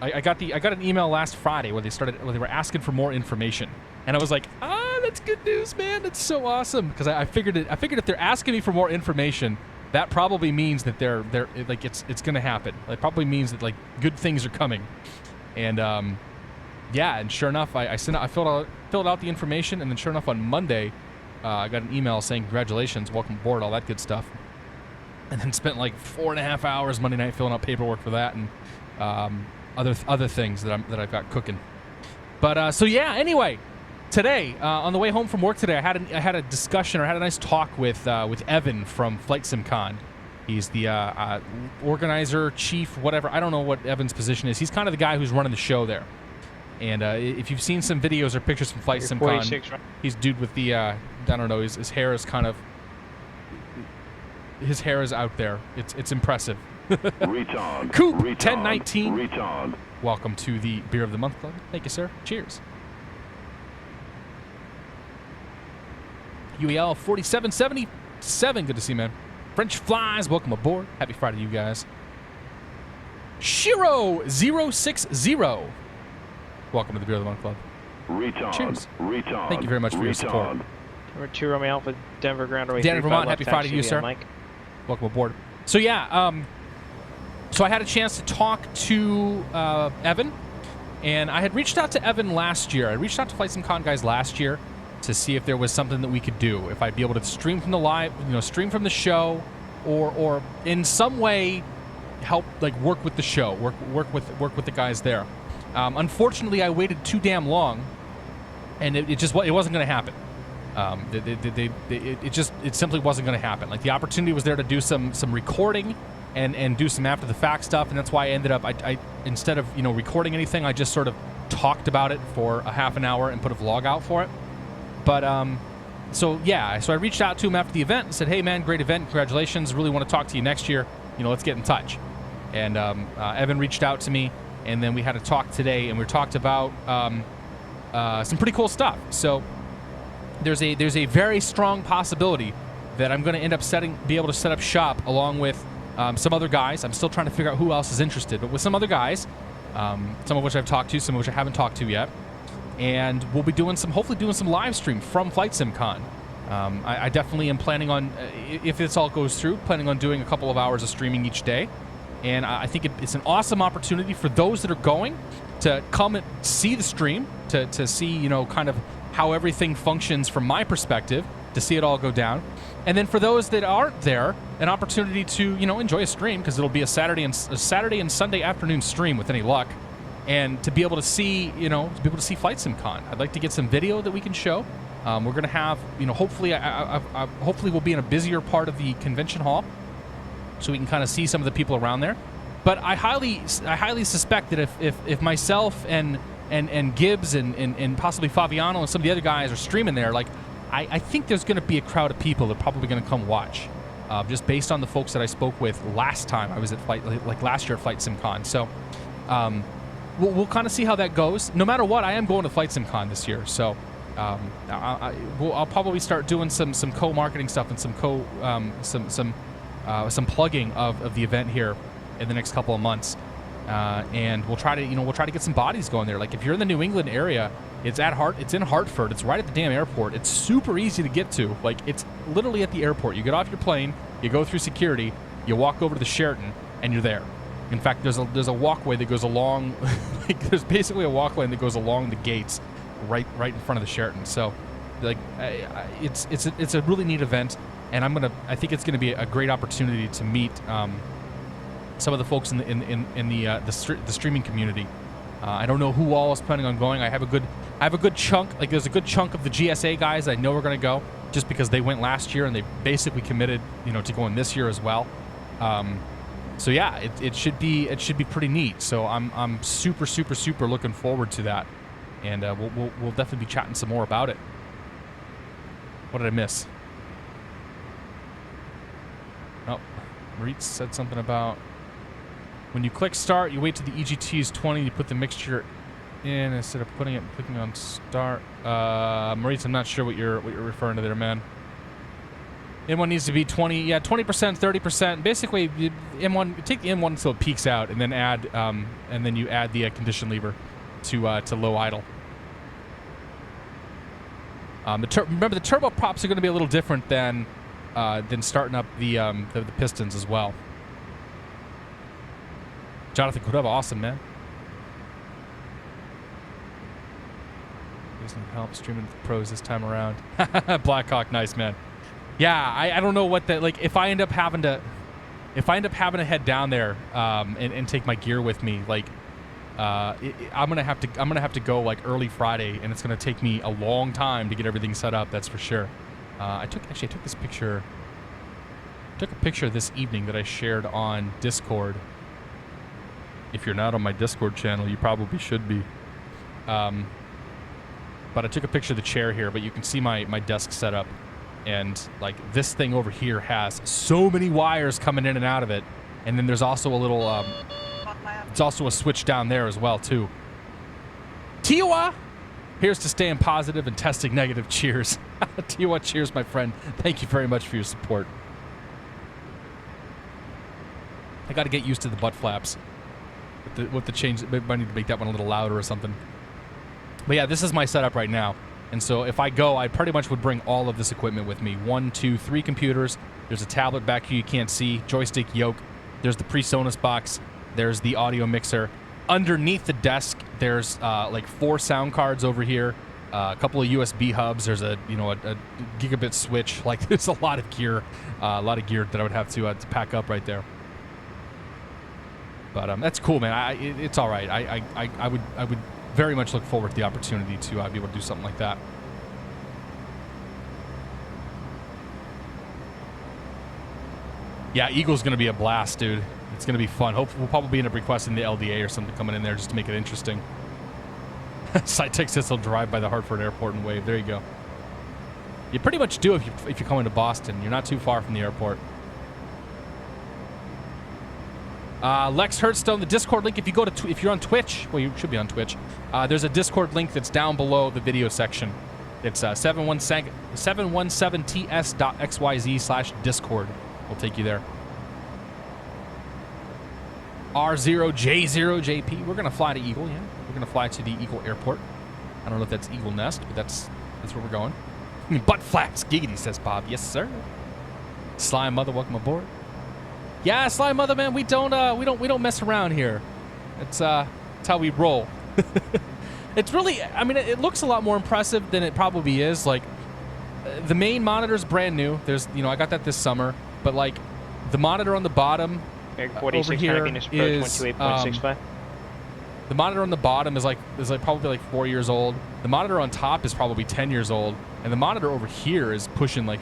Speaker 1: I got an email last Friday where they were asking for more information, and I was like, that's good news, man. That's so awesome. Because I figured if they're asking me for more information, that probably means that they're like it's gonna happen. It probably means that like good things are coming, and yeah, and sure enough, I filled out the information, and then sure enough on Monday, I got an email saying congratulations, welcome aboard, all that good stuff, and then spent like 4.5 hours Monday night filling out paperwork for that and other things that I've got cooking. But so yeah, anyway, today on the way home from work today, I had a discussion, or had a nice talk with Evan from SimCon. He's the organizer, chief, whatever. I don't know what Evan's position is. He's kind of the guy who's running the show there. And if you've seen some videos or pictures from SimCon, right? He's dude with the I don't know. His hair is kind of out there. It's impressive.
Speaker 2: Retard.
Speaker 1: Coop
Speaker 2: Retard.
Speaker 1: 1019.
Speaker 2: Retard.
Speaker 1: Welcome to the Beer of the Month Club. Thank you, sir. Cheers. UEL 4777. Good to see you, man. French Flies. Welcome aboard. Happy Friday to you guys. Shiro060. Welcome to the Beer of the Month Club.
Speaker 2: Retard.
Speaker 1: Cheers.
Speaker 2: Retard.
Speaker 1: Thank you very much for your support.
Speaker 3: Number 2 Romeo Alpha, Denver Ground Away.
Speaker 1: Denver, Vermont. Happy Friday to you, sir.
Speaker 3: Mike.
Speaker 1: Welcome aboard. So yeah, so I had a chance to talk to Evan, and I had reached out to Evan last year. I reached out to SimCon guys last year to see if there was something that we could do, if I'd be able to stream from the live, stream from the show, or in some way help like work with the show, work with the guys there. Unfortunately, I waited too damn long, and it wasn't going to happen. It simply wasn't going to happen. Like, the opportunity was there to do some recording and do some after the fact stuff, and that's why I ended up I instead of recording anything, I just sort of talked about it for a half an hour and put a vlog out for it. But so I reached out to him after the event and said, hey man, great event, congratulations, really want to talk to you next year, let's get in touch. And Evan reached out to me, and then we had a talk today, and we talked about some pretty cool stuff. So there's a very strong possibility that I'm going to end up be able to set up shop along with some other guys. I'm still trying to figure out who else is interested, but with some other guys, some of which I've talked to, some of which I haven't talked to yet. And we'll be hopefully doing some live stream from SimCon. I definitely am planning on, if this all goes through, planning on doing a couple of hours of streaming each day. And I think it's an awesome opportunity for those that are going to come and see the stream, to see, kind of how everything functions from my perspective, to see it all go down. And then for those that aren't there, an opportunity to, enjoy a stream, because it'll be a Saturday and Sunday afternoon stream with any luck. And to be able to see, SimCon. I'd like to get some video that we can show. We're going to have, hopefully, hopefully we'll be in a busier part of the convention hall, so we can kind of see some of the people around there. But I highly suspect that if myself and Gibbs and possibly Fabiano and some of the other guys are streaming there, like, I think there's going to be a crowd of people that are probably going to come watch, just based on the folks that I spoke with last time I was at last year at SimCon. So we'll kind of see how that goes. No matter what, I am going to Flight SimCon this year, so I'll probably start doing some co-marketing stuff and some plugging of the event here in the next couple of months, and we'll try to get some bodies going there. Like if you're in the New England area, it's in Hartford. It's right at the damn airport. It's super easy to get to. Like it's literally at the airport. You get off your plane, you go through security, you walk over to the Sheraton, and you're there. In fact, there's a walkway that goes along. Like, there's basically a walkway that goes along the gates, right in front of the Sheraton. So, like, it's a really neat event, and I think it's gonna be a great opportunity to meet some of the folks in the streaming community. I don't know who all is planning on going. I have a good chunk. Like, there's a good chunk of the GSA guys I know are gonna go, just because they went last year and they basically committed, to going this year as well. So yeah, it should be pretty neat. So I'm super looking forward to that, and we'll definitely be chatting some more about it. What did I miss? Oh, Maritz said something about when you click start, you wait till the EGT is 20, you put the mixture in instead of clicking on start. Maritz, I'm not sure what you're referring to there, man. M1 needs to be 20, 20%, 30%. Basically, M1, take the M1 until it peaks out, and then you add the condition lever to low idle. Remember, the turboprops are going to be a little different than starting up the pistons as well. Jonathan Kudava, awesome, man. Needs some help streaming with the pros this time around. Blackhawk, nice, man. Yeah, I don't know what that, like, if I end up having to head down there and take my gear with me, like I'm gonna have to go like early Friday, and it's gonna take me a long time to get everything set up. That's for sure. I took this picture. Took a picture this evening that I shared on Discord. If you're not on my Discord channel, you probably should be. But I took a picture of the chair here, but you can see my desk setup. And like this thing over here has so many wires coming in and out of it, and then there's also a little, it's also a switch down there as well too. Tiwa, here's to staying positive and testing negative. Cheers, Tiwa. Cheers, my friend. Thank you very much for your support. I got to get used to the butt flaps. With the change, I need to make that one a little louder or something. But yeah, this is my setup right now. And so if I go, I pretty much would bring all of this equipment with me. 1, 2, 3 computers. There's a tablet back here you can't see. Joystick yoke. There's the pre-Sonus box. There's the audio mixer. Underneath the desk, there's like 4 sound cards over here. A couple of USB hubs. There's a gigabit switch. Like there's a lot of gear. A lot of gear that I would have to pack up right there. But that's cool, man. It's all right. I would very much look forward to the opportunity to be able to do something like that. Yeah, Eagle's going to be a blast, dude. It's going to be fun. Hopefully, we'll probably end up requesting the LDA or something coming in there just to make it interesting. SciTech says he'll drive by the Hartford Airport and wave. There you go. You pretty much do if you're coming to Boston. You're not too far from the airport. Lex Hurtstone, the Discord link. If you go to if you're on Twitch, well, you should be on Twitch. There's a Discord link that's down below the video section. It's 717ts.xyz/Discord. We'll take you there. R0J0JP. We're gonna fly to Eagle. Yeah, we're gonna fly to the Eagle Airport. I don't know if that's Eagle Nest, but that's where we're going. Butt flaps, giggity, says Bob. Yes, sir. Sly Mother, welcome aboard. Yeah, Sly Mother, man, we don't mess around here. It's how we roll. It's really, I mean, it looks a lot more impressive than it probably is. Like, the main monitor's brand new. There's, I got that this summer, but like, the monitor on the bottom over here is the monitor on the bottom is probably like 4 years old. The monitor on top is probably 10 years old, and the monitor over here is pushing like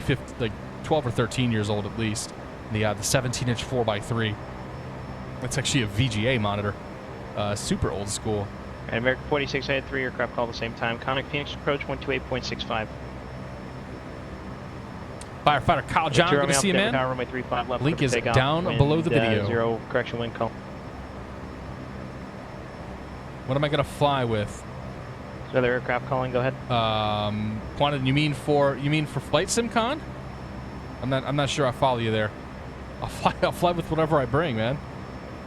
Speaker 1: 12 or 13 years old at least. The 17-inch 4x3. That's actually a VGA monitor. Super old school.
Speaker 3: And American 46, I had 3 aircraft call at the same time. Conic Phoenix approach 128.65.
Speaker 1: Firefighter Kyle John, good to see you, man. Link is down below the video.
Speaker 3: 0 correction wind call.
Speaker 1: What am I gonna fly with?
Speaker 3: Is there other aircraft calling? Go ahead.
Speaker 1: Quantum, you mean for flight SimCon? I'm not sure I follow you there. I'll fly with whatever I bring, man.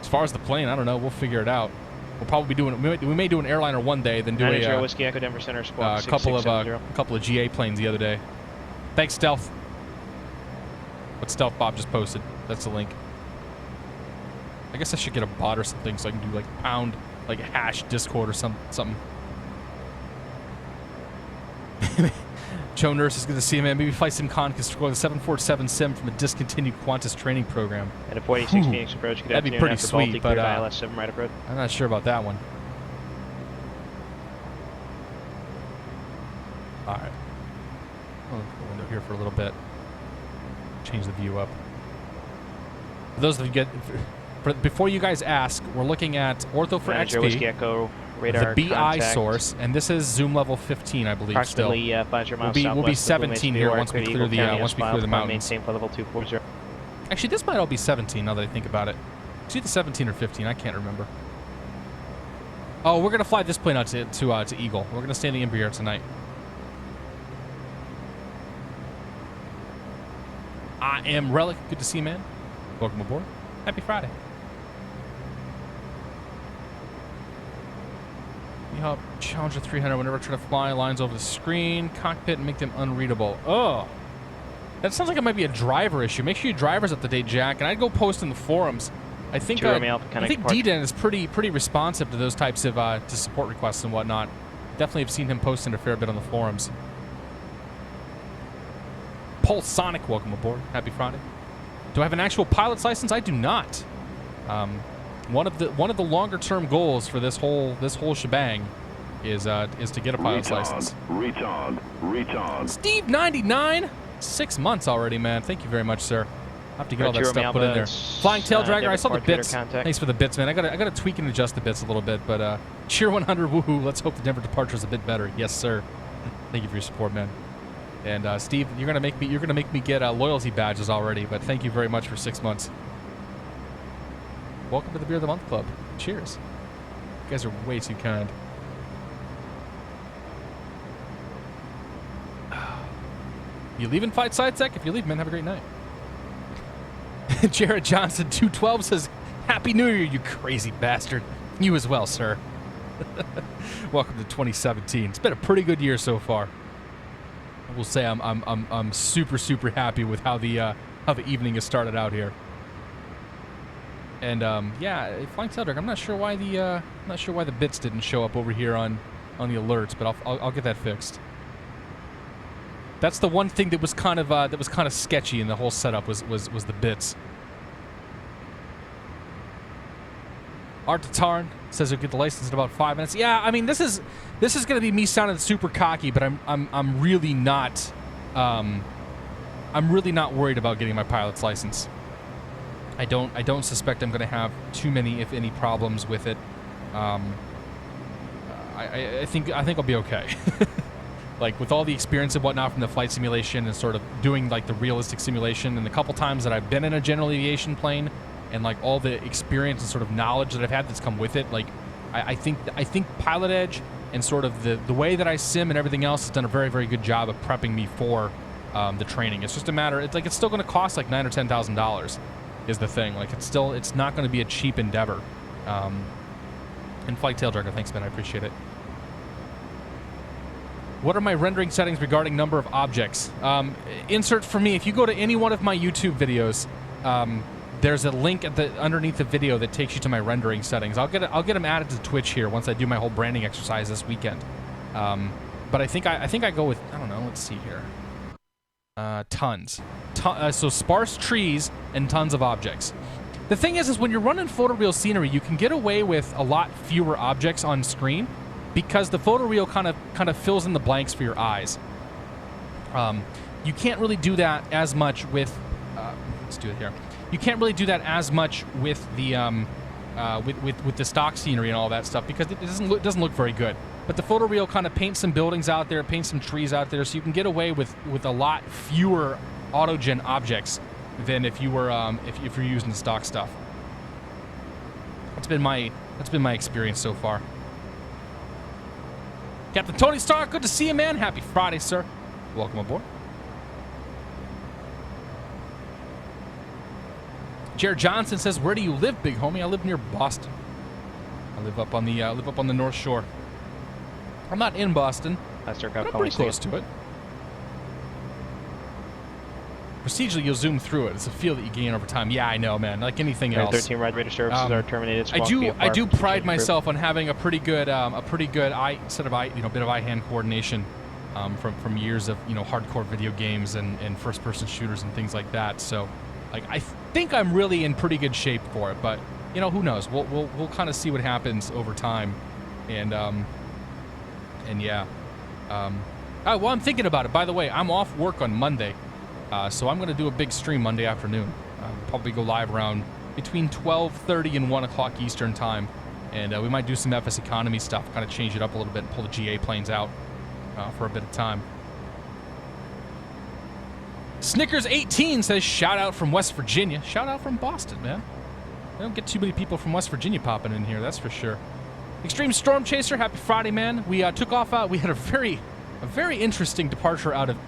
Speaker 1: As far as the plane, I don't know. We'll figure it out. We'll probably be doing. We may do an airliner one day, then do a
Speaker 3: Whiskey Echo Denver Center Squawk
Speaker 1: couple of GA planes the other day. Thanks, Stealth. What Stealth Bob just posted. That's the link. I guess I should get a bot or something so I can do like pound, like hash Discord or something. Joe Nurse is good to see you, man. Maybe Flight SimCon can score the 747 Sim from a discontinued Qantas training program.
Speaker 3: And a 46 Phoenix approach. Good
Speaker 1: That'd be pretty sweet,
Speaker 3: Baltic,
Speaker 1: but
Speaker 3: ILS 7 right approach.
Speaker 1: I'm not sure about that one. All right. I'll open the window here for a little bit. Change the view up. For those of you before you guys ask, we're looking at Ortho for XP.
Speaker 3: Whiskey Echo radar
Speaker 1: the BI
Speaker 3: contact.
Speaker 1: Source, and this is zoom level 15, I believe. Still, we'll be 17 here once we clear the mountains.
Speaker 3: Maintain flight level 240.
Speaker 1: Actually, this might all be 17 now that I think about it. It's either 17 or 15. I can't remember. Oh, we're gonna fly this plane out to Eagle. We're gonna stay in the Embraer tonight. I am Relic. Good to see you, man. Welcome aboard. Happy Friday. Challenger 300, whenever I try to fly lines over the screen, cockpit, and make them unreadable. Oh, that sounds like it might be a driver issue. Make sure your driver's up to date, Jack. And I'd go post in the forums. I think KDEN is pretty responsive to those types of to support requests and whatnot. Definitely have seen him posting a fair bit on the forums. Pulse Sonic, welcome aboard. Happy Friday. Do I have an actual pilot's license? I do not. One of the longer term goals for this whole shebang is to get a pilot's license.
Speaker 2: Retard.
Speaker 1: Steve 99, 6 months already, man. Thank you very much, sir. I'll have to get all that stuff put in there. Flying Tail Dragger, I saw the bits. Thanks for the bits, man. I gotta tweak and adjust the bits a little bit, but Cheer 100, woohoo. Let's hope the Denver departure is a bit better. Yes, sir. Thank you for your support, man. And Steve, you're gonna make me get loyalty badges already, but thank you very much for 6 months. Welcome to the Beer of the Month Club. Cheers. You guys are way too kind. You leaving Fight Side Tech? If you leave, man, have a great night. Jared Johnson 212 says, Happy New Year, you crazy bastard. You as well, sir. Welcome to 2017. It's been a pretty good year so far. I will say I'm super happy with how the evening has started out here. And yeah, Flying Tail Dragger, I'm not sure why the bits didn't show up over here on the alerts, but I'll get that fixed. That's the one thing that was kind of sketchy in the whole setup was the bits. Art Tatarn says he'll get the license in about 5 minutes. Yeah, I mean this is gonna be me sounding super cocky, but I'm really not worried about getting my pilot's license. I don't suspect I'm going to have too many, if any, problems with it. I think I'll be okay. Like with all the experience and whatnot from the flight simulation and sort of doing like the realistic simulation, and the couple times that I've been in a general aviation plane, and like all the experience and sort of knowledge that I've had that's come with it, like I think PilotEdge and sort of the way that I sim and everything else has done a very good job of prepping me for the training. It's just a matter. It's still going to cost like $9,000 or $10,000. Is the thing. Like it's not going to be a cheap endeavor. And Flight Tail Dragger, thanks, man. I appreciate it. What are my rendering settings regarding number of objects? Insert for me. If you go to any one of my YouTube videos, there's a link underneath the video that takes you to my rendering settings. I'll get them added to Twitch here once I do my whole branding exercise this weekend. But I think I go with, I don't know. Let's see here. Tons. So sparse trees and tons of objects. The thing is when you're running photoreal scenery, you can get away with a lot fewer objects on screen because the photoreal kind of fills in the blanks for your eyes. You can't really do that as much with. Let's do it here. You can't really do that as much with the with the stock scenery and all that stuff because it doesn't look very good. But the photoreal kind of paints some buildings out there, paints some trees out there, so you can get away with a lot fewer autogen objects than if you were if you're using stock stuff. That's been my experience so far. Captain Tony Stark, good to see you, man. Happy Friday, sir. Welcome aboard. Jared Johnson says, "Where do you live, big homie?" I live near Boston. I live up on the North Shore. I'm not in Boston, but I'm pretty close to it. Procedurally, you'll zoom through it. It's a feel that you gain over time. Yeah, I know, man. Like anything else.
Speaker 3: 13 ride radar services are terminated.
Speaker 1: I do pride myself on having a pretty good bit of eye-hand coordination from years of hardcore video games and first-person shooters and things like that. So, like, I think I'm really in pretty good shape for it. But who knows? We'll kind of see what happens over time, and yeah. Well, I'm thinking about it. By the way, I'm off work on Monday. So I'm going to do a big stream Monday afternoon. Probably go live around between 12:30 and 1 o'clock Eastern time. And we might do some FS economy stuff, kind of change it up a little bit and pull the GA planes out for a bit of time. Snickers18 says, shout out from West Virginia. Shout out from Boston, man. I don't get too many people from West Virginia popping in here, that's for sure. Extreme Storm Chaser, happy Friday, man. We took off we had a very interesting departure out of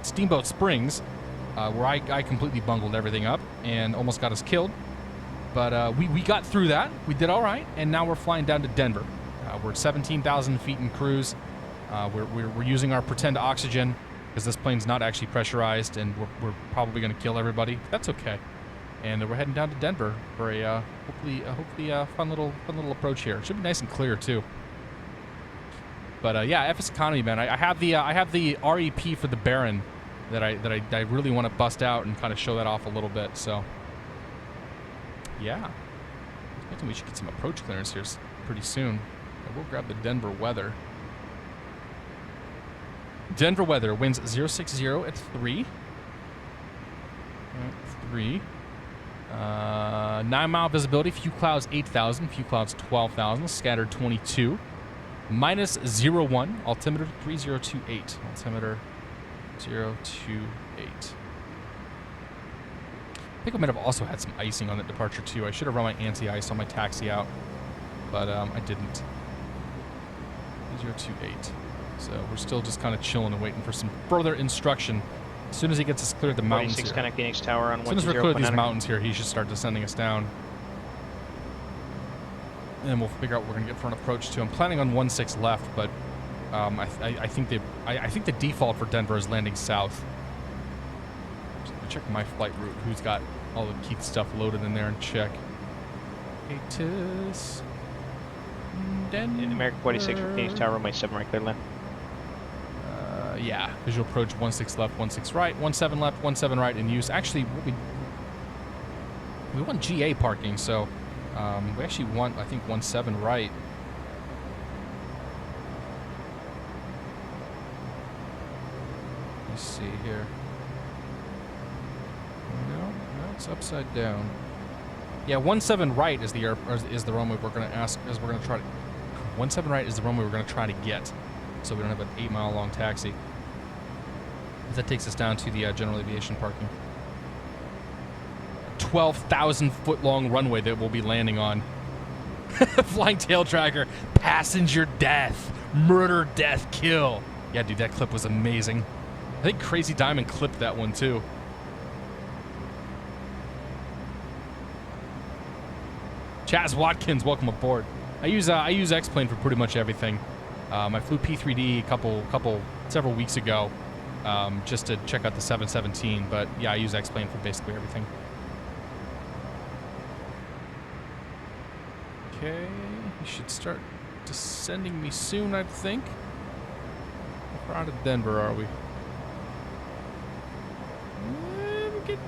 Speaker 1: Steamboat Springs, where I completely bungled everything up and almost got us killed. But we got through that. We did all right, and now we're flying down to Denver. We're at 17,000 feet in cruise. We're using our pretend oxygen because this plane's not actually pressurized, and we're probably going to kill everybody. That's okay. And we're heading down to Denver for a hopefully fun little approach here. It should be nice and clear too. But yeah, FS economy, man. I have the REP for the Baron that I really want to bust out and kind of show that off a little bit. So yeah, I think we should get some approach clearance here pretty soon. We'll grab the Denver weather. Denver weather, winds 060 at 3. 3. 9-mile visibility, few clouds 8,000, few clouds 12,000, scattered 22. Minus 01, altimeter 3028. Altimeter 028. I think I might have also had some icing on that departure too. I should have run my anti-ice on my taxi out, but I didn't. 028. So we're still just kind of chilling and waiting for some further instruction. As soon as he gets us clear of the mountains here.
Speaker 3: Connect Phoenix Tower on 120.
Speaker 1: As soon as we're clear of these mountains here, he should start descending us down. And then we'll figure out what we're going to get for an approach to. I'm planning on 16 left, but I think the default for Denver is landing south. Just gonna check my flight route. Who's got all the Keith stuff loaded in there and check. Atis. Denver.
Speaker 3: American 46 for Phoenix Tower, runway 7 right, clear land.
Speaker 1: Yeah, visual approach 16 left, 16 right, 17 left, 17 right in use. Actually, we want GA parking, so we actually want, I think, 17 right. Let's see here. No, it's upside down. Yeah, 17 right is the runway we're going to ask, as we're going to try to. 17 right is the runway we're going to try to get, so we don't have an 8-mile long taxi. That takes us down to the general aviation parking. 12,000 foot long runway that we'll be landing on. Flying tail tracker, passenger death, murder, death, kill. Yeah, dude, that clip was amazing. I think Crazy Diamond clipped that one too. Chaz Watkins, welcome aboard. I use X-Plane for pretty much everything. I flew P3D several weeks ago, just to check out the 717. But yeah, I use X-Plane for basically everything. Okay, he should start descending me soon, I think. How far out of Denver are we?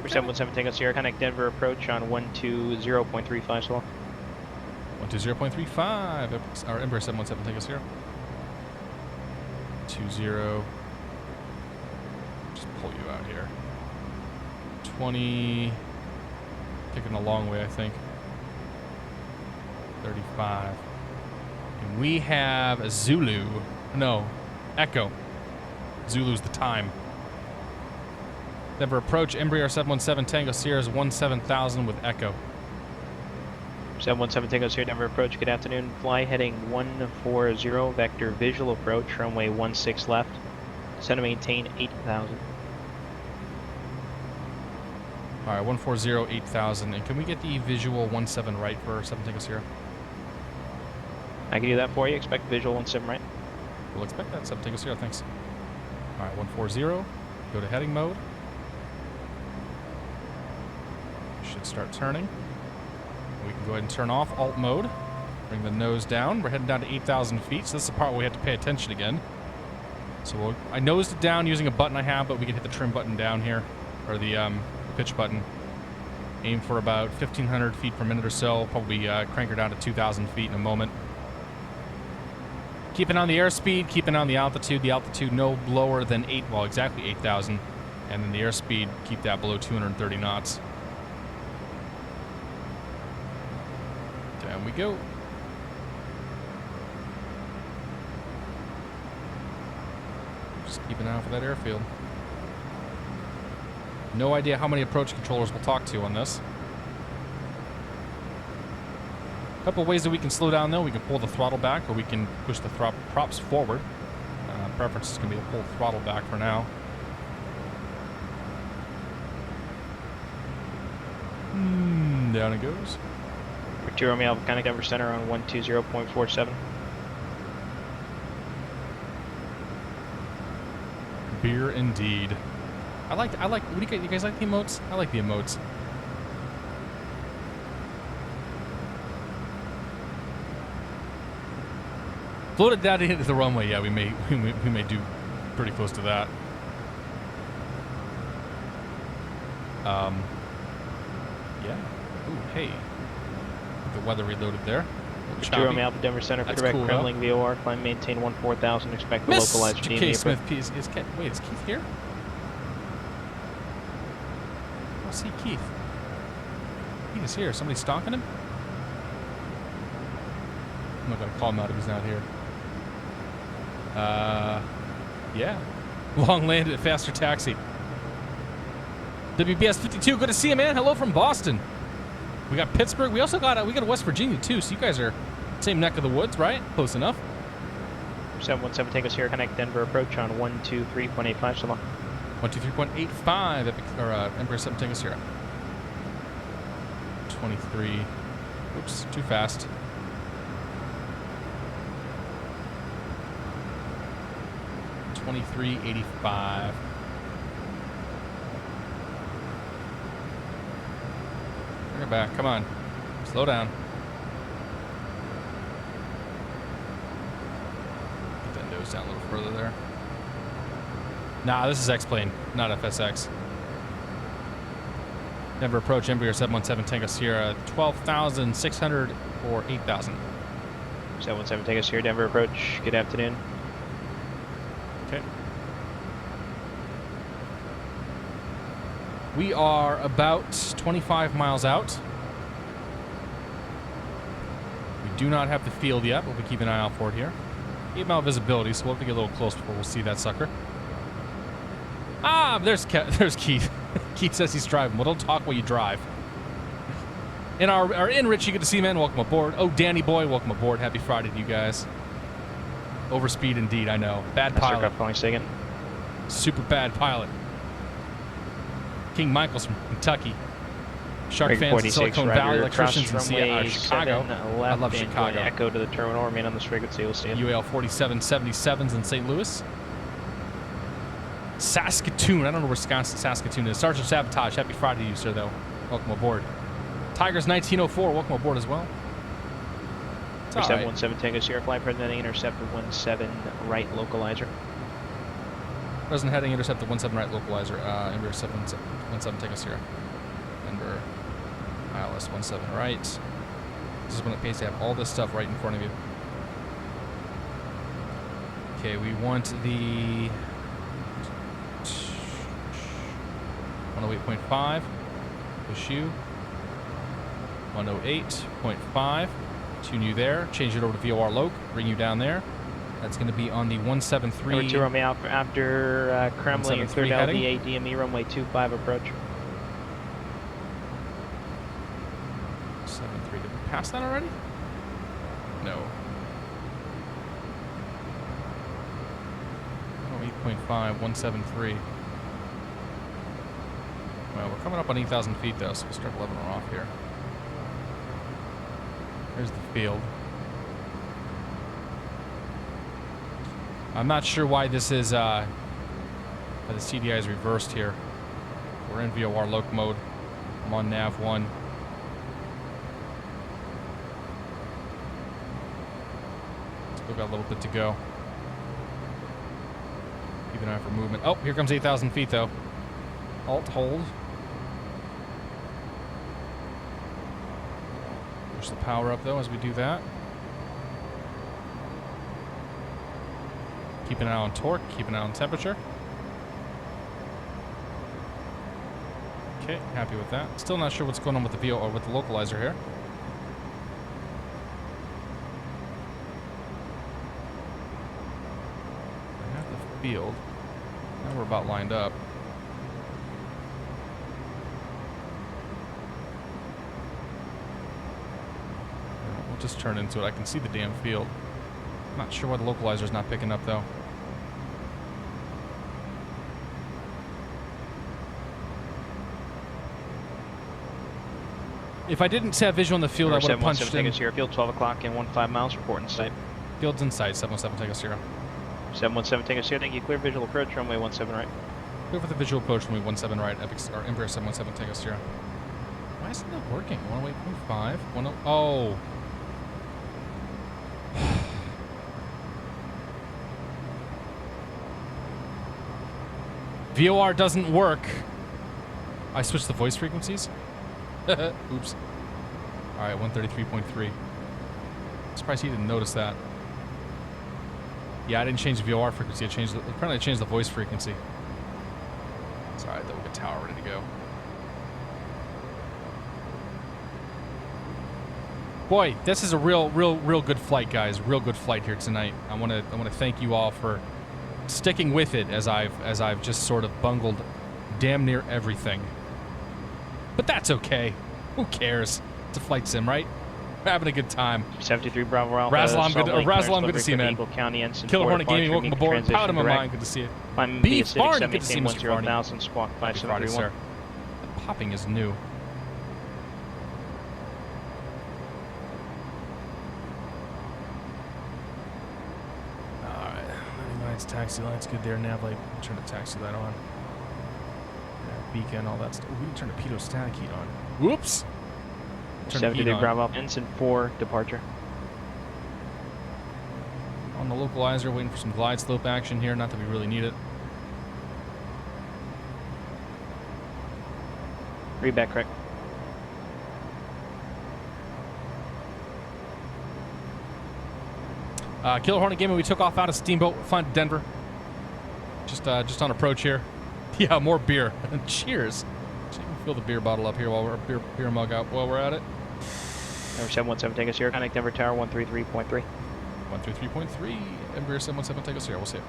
Speaker 3: For 717 Tango Sierra, connect Denver approach on 120.35 slow.
Speaker 1: 120.35, or Embraer 717 Tango Sierra. 20. Just pull you out here. 20. Taking a long way, I think. 35. And we have a Zulu. No, Echo. Zulu's the time. Denver approach, Embraer 717 Tango Sierra is 17,000 with Echo.
Speaker 3: 717 Tango here, Denver approach. Good afternoon. Fly heading 140, vector visual approach, runway 16 left. Center maintain 8,000.
Speaker 1: All right, 140, 8,000. And can we get the visual 17 right for 7 Tango Sierra?
Speaker 3: I can do that for you. Expect visual 17 right.
Speaker 1: We'll expect that. 7 Tango Sierra, thanks. All right, 140. Go to heading mode. Should start turning. We can go ahead and turn off alt mode. Bring the nose down. We're heading down to 8,000 feet, so this is the part where we have to pay attention again. So I nosed it down using a button I have, but we can hit the trim button down here, or the pitch button. Aim for about 1,500 feet per minute or so. Probably crank her down to 2,000 feet in a moment. Keeping on the airspeed, keeping on the altitude. The altitude no lower than exactly 8,000. And then the airspeed, keep that below 230 knots. Down we go. Just keep an eye out for that airfield. No idea how many approach controllers we'll talk to on this. A couple ways that we can slow down though. We can pull the throttle back, or we can push the props forward. Preference is going to be to pull the throttle back for now. Down it goes.
Speaker 3: Victor Romeo Alpha Contact Denver Center on 120.47.
Speaker 1: Beer indeed. I like. What do you guys like the emotes? I like the emotes. Floated down into the runway. Yeah, we may do pretty close to that. Yeah. Ooh, hey. The weather reloaded there.
Speaker 3: Victor Romeo Alpha Denver Center for
Speaker 1: That's
Speaker 3: direct
Speaker 1: cool,
Speaker 3: Kremling VOR. Climb maintain 14,000. Expect the localized
Speaker 1: Mr. K. Smith. Is Keith here? I see Keith. Keith is here. Somebody stalking him? I'm not going to call him out if he's not here. Yeah. Long landed, faster taxi. WBS 52, good to see you, man. Hello from Boston. We got Pittsburgh. We also got we got West Virginia too. So you guys are same neck of the woods, right? Close enough.
Speaker 3: 717 Tango Sierra Connect Denver approach on 123.85. So long.
Speaker 1: 123.85 or Embraer 7 Tango Sierra. 23. Oops, too fast. $23.85. Bring her back. Come on. Slow down. Get that nose down a little further there. Nah, this is X-Plane, not FSX. Denver approach, Embraer 717 Tango Sierra, 12,600 or 8,000.
Speaker 3: 717 Tango Sierra Denver approach. Good afternoon.
Speaker 1: Okay. We are about 25 miles out. We do not have the field yet, but we keep an eye out for it here. 8-mile visibility, so we'll have to get a little close before we'll see that sucker. Ah, there's Keith. Keith says he's driving. Well, don't talk while you drive. And our in Rich, you get to see, man. Welcome aboard. Oh, Danny boy, welcome aboard. Happy Friday to you guys. Overspeed indeed, I know. Bad pilot. Super bad pilot. King Michael's from Kentucky. Shark fans in Silicon Valley, electricians in Chicago. I love Chicago.
Speaker 3: Echo to the terminal. Remain on this frequency. We'll see you.
Speaker 1: UAL 4777s in St. Louis. Saskatoon. I don't know where Saskatoon is. Sergeant Sabotage. Happy Friday to you, sir, though. Welcome aboard. Tigers 1904. Welcome aboard as well.
Speaker 3: 717 Tango Sierra flight presenting interceptor 17 right localizer.
Speaker 1: Present heading interceptor 17 right localizer. Embraer 17 Tango Sierra. Embraer ILS 17 right. This is when it pays to have all this stuff right in front of you. Okay, we want the 108.5. Push you. 108.5. Tune you there. Change it over to VOR Loc. Bring you down there. That's going to be on the 173.
Speaker 3: Number 2 Romeo after Kremlin. You're cleared out the DME runway 25 approach.
Speaker 1: 73 to past that already? No. Oh, 8.5, 173. Well, we're coming up on 8,000 feet though, so we'll start leveling off here. There's the field. I'm not sure why this is, why the CDI is reversed here. We're in VOR loc mode. I'm on nav 1. Still got a little bit to go. Keep an eye for movement. Oh, here comes 8,000 feet though. Alt, hold. Push the power up though as we do that. Keep an eye on torque, keep an eye on temperature. Okay, happy with that. Still not sure what's going on with the VO or with the localizer here. I have the field. Now we're about lined up. We'll just turn into it. I can see the damn field. Not sure why the localizer's not picking up though. If I didn't have visual in the field, I would have punched in.
Speaker 3: 717 Tango Field, 12 o'clock and 15 miles, report in sight.
Speaker 1: Field's in sight, 717 Tango Sierra.
Speaker 3: 717 Tango Sierra, thank you. Clear visual approach, runway 17 right.
Speaker 1: Clear for the visual approach, runway 17 right, Embraer 717 Tango Sierra. Why isn't that working? 108.5? 10. Oh. VOR doesn't work. I switched the voice frequencies. Oops. Alright, 133.3. Surprised he didn't notice that. Yeah, I didn't change the VOR frequency. Apparently I changed the voice frequency. It's alright though, we got tower ready to go. Boy, this is a real good flight, guys. Real good flight here tonight. I want to thank you all for sticking with it as I've just sort of bungled damn near everything. But that's okay. Who cares? It's a flight sim, right? We're having a good time.
Speaker 3: 73 Bravo Alpha.
Speaker 1: Razzle, good to see you, man. Killer Hornet Gaming, welcome aboard. Powder my mind, good to see you. Beef Barney, good to see you, Mr. Barney.
Speaker 3: Squawk 5731.
Speaker 1: Sir. The popping is new. Alright, landing lights, taxi lights, good there. Nav light, turn the taxi light on. Beacon, all that stuff. We can turn the pitot static heat on. Whoops!
Speaker 3: 73 Bravo, ensign 4, departure.
Speaker 1: On the localizer, waiting for some glide slope action here. Not that we really need it.
Speaker 3: Read back, correct.
Speaker 1: Killer Hornet Gaming, we took off out of Steamboat, flying to Denver. Just on approach here. Yeah, more beer. Cheers. So you can fill the beer bottle up here while we're beer mug out while we're at it.
Speaker 3: Number 717 Tango Sierra, connect Denver Tower 133.3.
Speaker 1: 133.3, Embraer 717 Tango Sierra. We'll see it.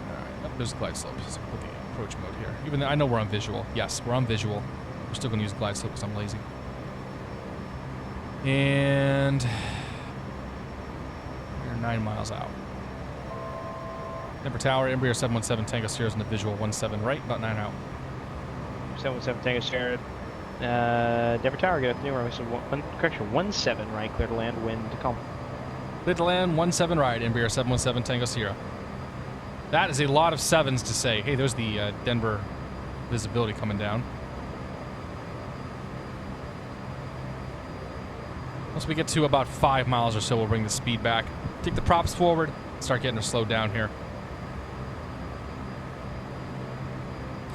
Speaker 1: Alright, oh, there's glide slope. Let's put the approach mode here. Even though I know we're on visual. Yes, we're on visual. We're still going to use glide slope because I'm lazy. And 9 miles out. Denver Tower, Embraer 717 Tango Sierra's in the visual 17 right, about 9 out.
Speaker 3: 717 Tango Sierra, Denver Tower, get up new runway, correction, 17 right, clear to land, wind to calm.
Speaker 1: Clear to land, 17 right, Embraer 717 Tango Sierra. That is a lot of sevens to say. Hey, there's the Denver visibility coming down. Once we get to about 5 miles or so, we'll bring the speed back. Take the props forward, start getting her slowed down here.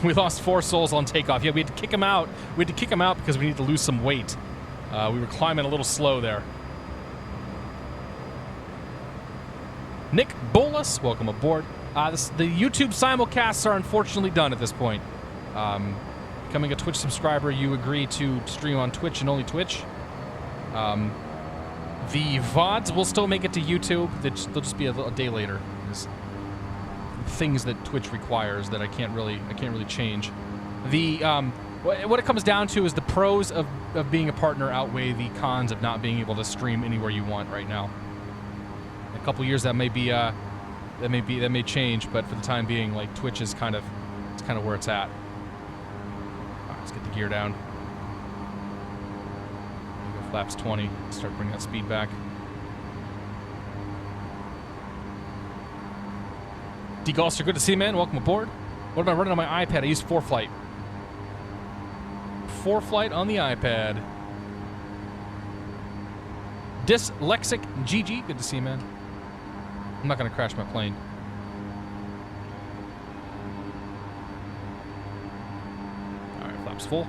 Speaker 1: We lost 4 souls on takeoff. Yeah, we had to kick him out. We had to kick him out because we need to lose some weight. We were climbing a little slow there. Nick Bolas, welcome aboard. The YouTube simulcasts are unfortunately done at this point. Becoming a Twitch subscriber, you agree to stream on Twitch and only Twitch. The VODs will still make it to YouTube. They'll just be a day later. There's things that Twitch requires that I can't really change. The what it comes down to is the pros of being a partner outweigh the cons of not being able to stream anywhere you want right now. In a couple years that may change, but for the time being, like Twitch is kind of where it's at. All right, let's get the gear down. Go flaps 20. Start bringing that speed back. D Galster, good to see you, man. Welcome aboard. What am I running on my iPad? I use 4Flight. 4Flight on the iPad. Dyslexic GG, good to see you, man. I'm not gonna crash my plane. All right, flaps full.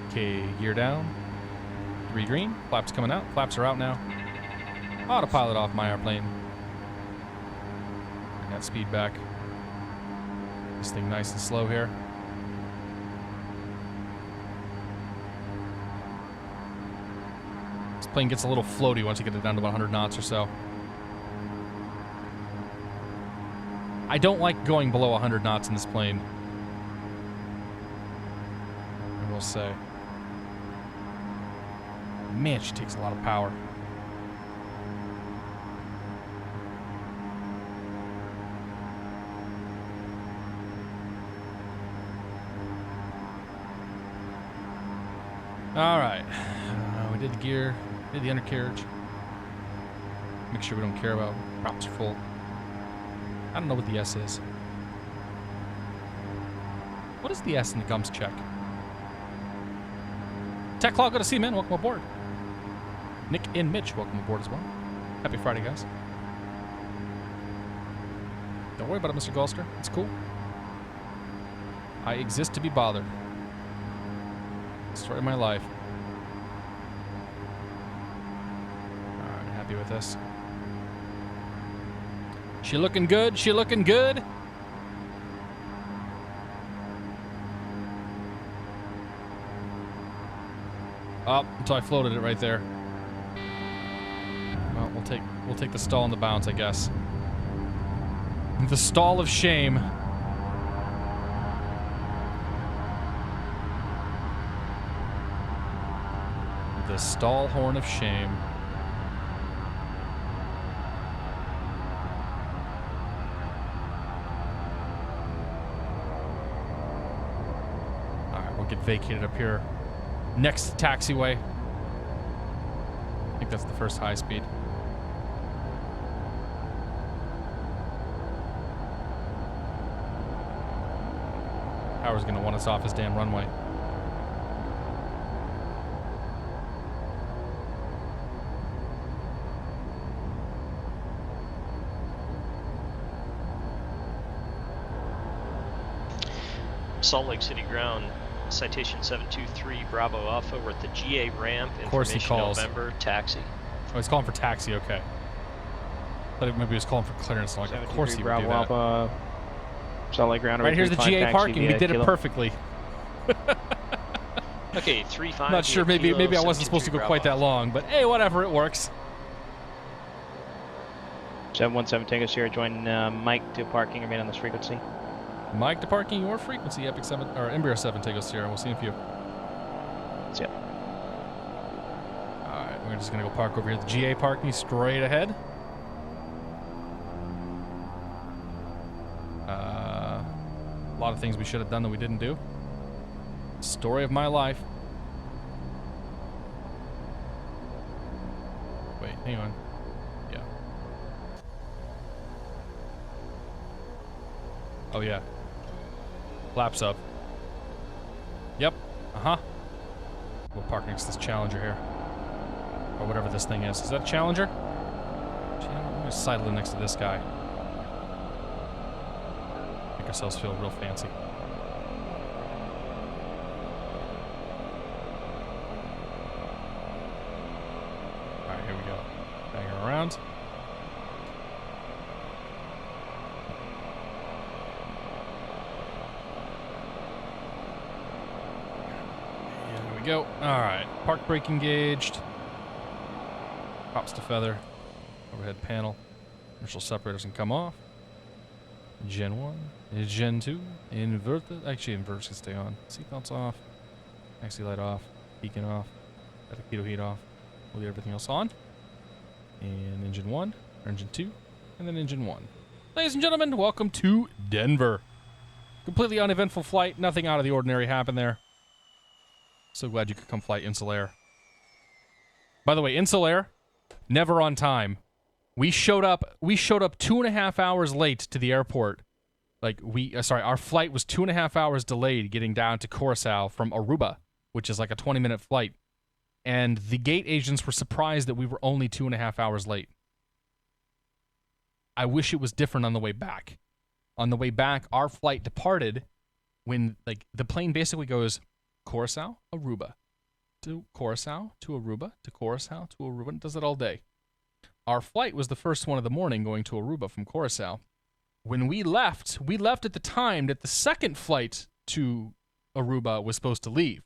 Speaker 1: Okay, gear down. 3 green. Flaps coming out. Flaps are out now. Autopilot off my airplane. I got speed back. This thing nice and slow here. This plane gets a little floaty once you get it down to about 100 knots or so. I don't like going below 100 knots in this plane, I will say. Man, she takes a lot of power. All right, we did the gear, did the undercarriage. Make sure we don't care about props are full. I don't know what the S is. What is the S in the gums check? Tech Claw, good to see you, man. Welcome aboard. Nick and Mitch, welcome aboard as well. Happy Friday, guys. Don't worry about it, Mr. Galster. It's cool. I exist to be bothered. Story of my life. Alright, happy with this. She looking good? She looking good? Oh, until I floated it right there. Well, we'll take the stall and the bounce, I guess. The stall of shame. The stall horn of shame. Alright, we'll get vacated up here. Next taxiway. I think that's the first high speed. Power's gonna want us off his damn runway.
Speaker 5: Salt Lake City ground, citation 723 Bravo Alpha. We're at the GA ramp.
Speaker 1: Of course he calls.
Speaker 5: November, taxi.
Speaker 1: Oh, he's calling for taxi, okay. Thought maybe he was calling for clearance. Like, of course he would do that.
Speaker 3: Alpha, Salt Lake ground.
Speaker 1: Right here's the GA parking. We did it perfectly.
Speaker 5: Okay, 35.
Speaker 1: I'm not sure. Maybe I wasn't supposed to go quite that long, but hey, whatever. It works.
Speaker 3: 717 Tango Sierra, join Mike to parking. Remain on this frequency.
Speaker 1: Mike to parking your frequency, Epic 7 or Embraer 7 Takeoff Sierra. We'll see you in a few.
Speaker 3: Yep.
Speaker 1: All right, we're just gonna go park over here at the GA parking straight ahead. A lot of things we should have done that we didn't do. Story of my life. Wait, hang on. Yeah. Oh yeah. Flaps up. Yep. Uh-huh. We'll park next to this Challenger here. Or whatever this thing is. Is that a Challenger? Let me sidle in next to this guy. Make ourselves feel real fancy. Alright, here we go. Bang her around. Here we go. Alright. Park brake engaged. Props to feather. Overhead panel. Initial separators can come off. Gen 1, Gen 2, inverted. Actually, inverters can stay on. Seatbelts off. Taxi light off. Beacon off. Keto heat off. We'll get everything else on. And engine 1, or engine 2, and then engine 1. Ladies and gentlemen, welcome to Denver. Completely uneventful flight. Nothing out of the ordinary happened there. So glad you could come fly Insulair. By the way, Insulair, never on time. We showed up 2.5 hours late to the airport. Like, our flight was 2.5 hours delayed getting down to Curacao from Aruba, which is like a 20-minute flight. And the gate agents were surprised that we were only 2.5 hours late. I wish it was different on the way back. On the way back, our flight departed when, like, the plane basically goes Curacao, Aruba, to Curacao, to Aruba, to Curacao, to Aruba, and does it all day. Our flight was the first one of the morning going to Aruba from Curacao. When we left at the time that the second flight to Aruba was supposed to leave.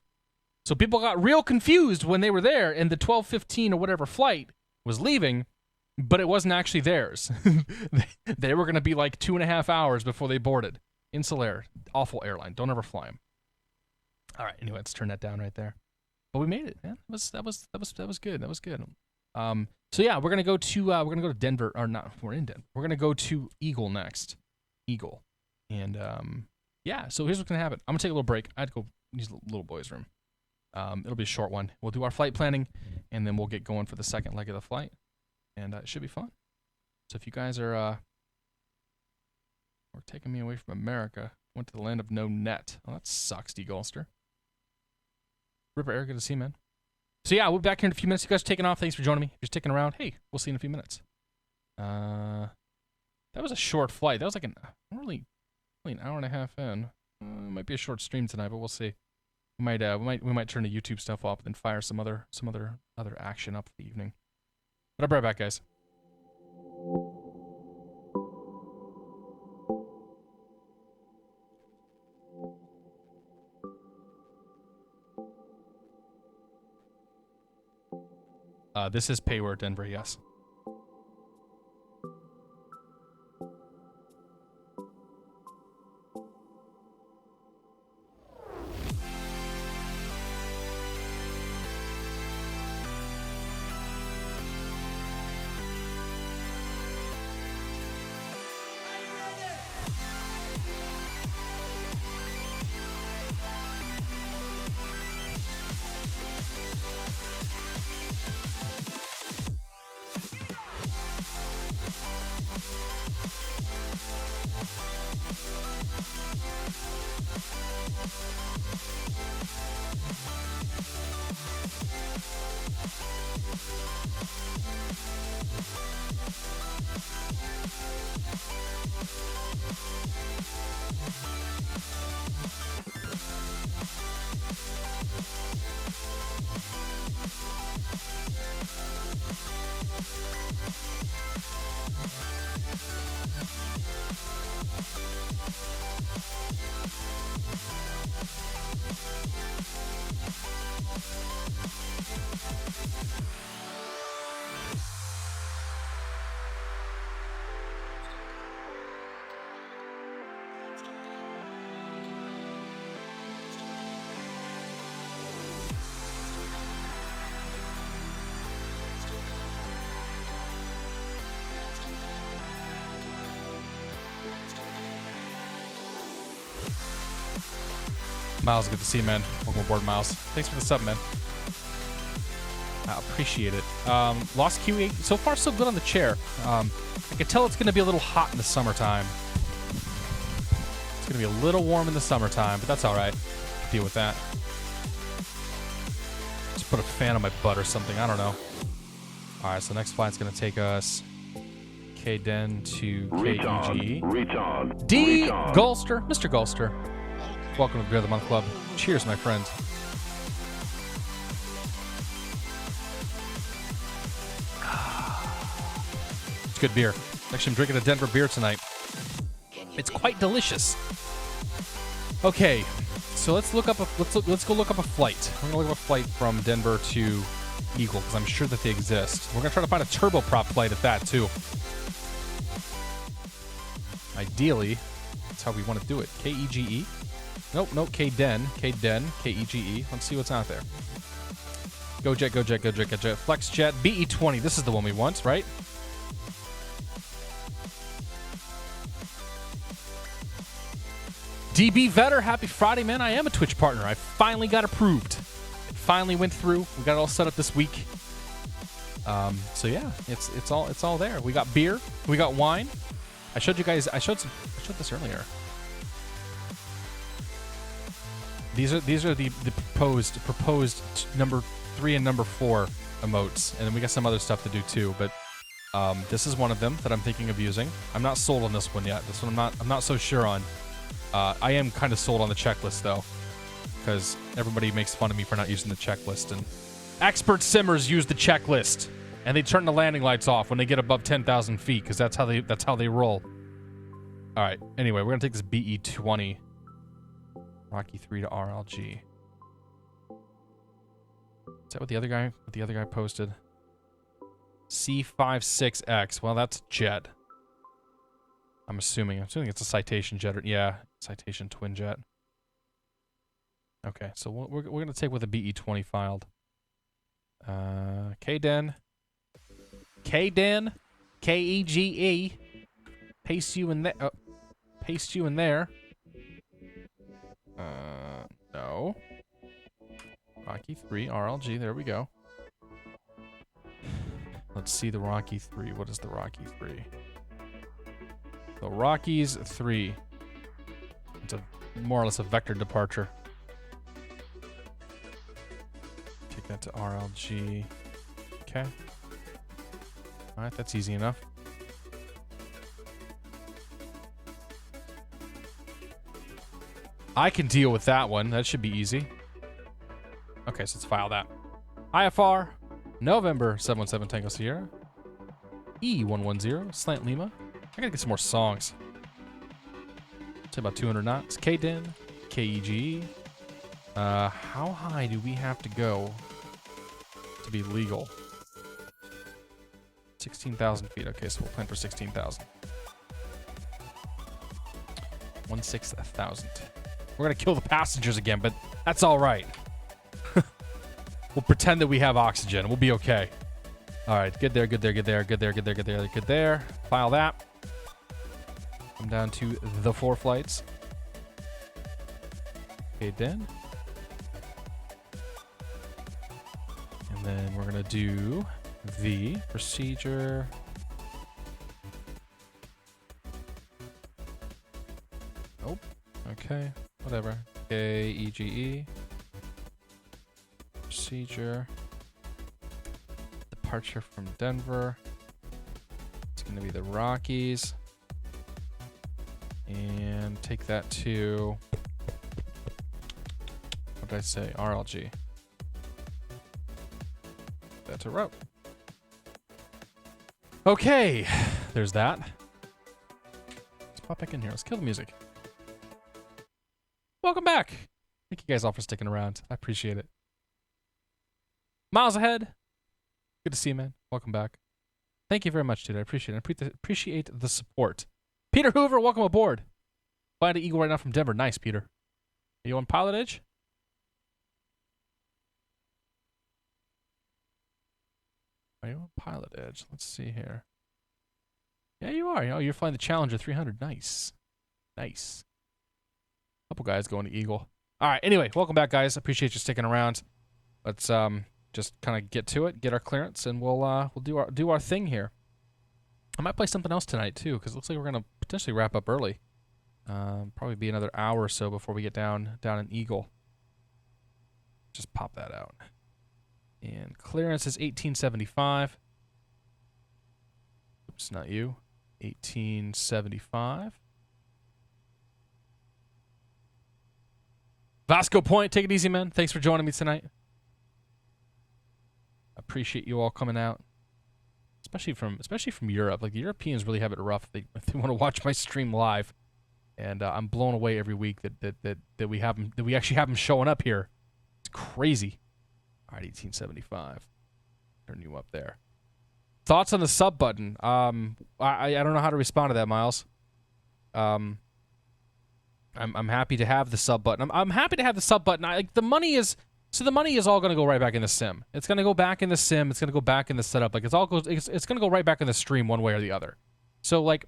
Speaker 1: So people got real confused when they were there and the 12:15 or whatever flight was leaving, but it wasn't actually theirs. They were going to be like 2.5 hours before they boarded. Insulair, awful airline. Don't ever fly them. All right, anyway, let's turn that down right there. But we made it, man. That was good. That was good. So yeah, we're gonna go to Denver, or not? We're in Denver. We're gonna go to Eagle next. Eagle, and yeah. So here's what's gonna happen. I'm gonna take a little break. I had to go use the little boy's room. It'll be a short one. We'll do our flight planning, and then we'll get going for the second leg of the flight, and it should be fun. So if you guys are taking me away from America, went to the land of no net. Oh, that sucks, D. Golster. Ripper Air, good to see you, man. So yeah, we'll be back here in a few minutes. You guys are taking off. Thanks for joining me. If you're sticking around, hey, we'll see you in a few minutes. That was a short flight. That was like only an hour and a half in. It might be a short stream tonight, but we'll see. We might turn the YouTube stuff off and then fire some other action up for the evening. But I'll be right back, guys. This is Payware Denver, yes. Miles, good to see you, man. Welcome aboard, Miles. Thanks for the sub, man. I appreciate it. Lost Q8. So far, so good on the chair. I can tell it's going to be a little hot in the summertime. It's going to be a little warm in the summertime, but that's all right. Deal with that. Just put a fan on my butt or something. I don't know. All right, so next flight's going to take us KDEN to KEGE. D. Golster. Mr. Golster. Welcome to the Beer of the Month Club. Cheers, my friend. It's good beer. Actually, I'm drinking a Denver beer tonight. It's quite delicious. Okay, so let's look up let's go look up a flight. We're gonna look up a flight from Denver to Eagle because I'm sure that they exist. We're gonna try to find a turboprop flight at that too. Ideally, that's how we want to do it. KEGE. Nope, KDEN. KDEN. KEGE. Let's see what's out there. Go jet, go jet, go jet, go jet. Flex jet. BE20. This is the one we want, right? DB Vetter, happy Friday, man. I am a Twitch partner. I finally got approved. It finally went through. We got it all set up this week. So yeah, it's all there. We got beer. We got wine. I showed you guys. I showed this earlier. These are the proposed number 3 and number 4 emotes, and then we got some other stuff to do too. But this is one of them that I'm thinking of using. I'm not sold on this one yet. This one I'm not so sure on. I am kind of sold on the checklist though, because everybody makes fun of me for not using the checklist, and expert simmers use the checklist, and they turn the landing lights off when they get above 10,000 feet, because that's how they roll. All right. Anyway, we're gonna take this BE20 Rocky 3 to RLG. Is that what the other guy posted? C56X. Well, that's jet. I'm assuming it's a Citation jet. Yeah, Citation twin jet. Okay, so we're gonna take with a BE20 filed. KDEN, KEGE. Paste you in there. Paste you in there. No. Rocky 3 RLG. There we go. Let's see the Rocky 3. What is the Rocky 3? The Rockies 3. It's more or less a vector departure. Take that to RLG. Okay. All right, that's easy enough. I can deal with that one. That should be easy. Okay, so let's file that. IFR, November 717 Tango Sierra, E110, Slant Lima. I gotta get some more songs. Say about 200 knots. KDEN, KEGE. How high do we have to go to be legal? 16,000 feet. Okay, so we'll plan for 16,000. 16,000. We're gonna kill the passengers again, but that's all right. We'll pretend that we have oxygen. We'll be okay. All right, good there, good there, good there, good there, good there, good there, good there. File that. I'm down to the 4 flights. Okay, then. And then we're gonna do the procedure. Nope. Okay, whatever. KEGE. Procedure. Departure from Denver. It's going to be the Rockies. And take that to... what did I say? RLG. That's a route. Okay. There's that. Let's pop back in here. Let's kill the music. Welcome back. Thank you guys all for sticking around. I appreciate it. Miles ahead. Good to see you, man. Welcome back. Thank you very much, dude. I appreciate it. I appreciate the support. Peter Hoover, welcome aboard. Flying to Eagle right now from Denver. Nice, Peter. Are you on PilotEdge? Are you on PilotEdge? Let's see here. Yeah, you are. Oh, you're flying the Challenger 300. Nice. Nice. Couple guys going to Eagle. All right. Anyway, welcome back, guys. Appreciate you sticking around. Let's just kind of get to it, get our clearance, and we'll do our thing here. I might play something else tonight too, because it looks like we're gonna potentially wrap up early. Probably be another hour or so before we get down in Eagle. Just pop that out. And clearance is 1875. Oops, not you. 1875. Vasco Point, take it easy, man. Thanks for joining me tonight. Appreciate you all coming out, especially from Europe. Like, the Europeans really have it rough. They want to watch my stream live, and I'm blown away every week that we actually have them showing up here. It's crazy. All right, 1875. Turn you up there. Thoughts on the sub button? I don't know how to respond to that, Miles. I'm happy to have the sub button. I'm happy to have the sub button. Like the money is all going to go right back in the sim. It's going to go back in the sim. It's going to go back in the setup. Like it's going to go right back in the stream one way or the other. So like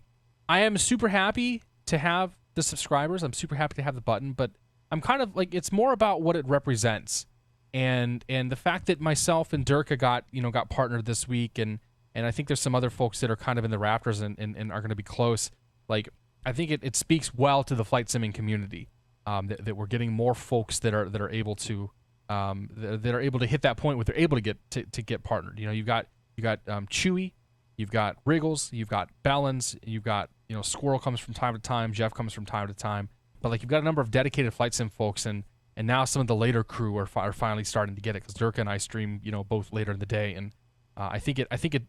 Speaker 1: I am super happy to have the subscribers. I'm super happy to have the button, but I'm kind of like it's more about what it represents. And the fact that myself and Durka got partnered this week and I think there's some other folks that are kind of in the rafters and are going to be close. Like I think it speaks well to the flight simming community that we're getting more folks that are able to hit that point where they're able to get partnered. You know, you've got Chewy, you've got Wriggles, you've got Bellins, you've got Squirrel comes from time to time, Jeff comes from time to time, but like you've got a number of dedicated flight sim folks and now some of the later crew are finally starting to get it because Durka and I stream both later in the day and I think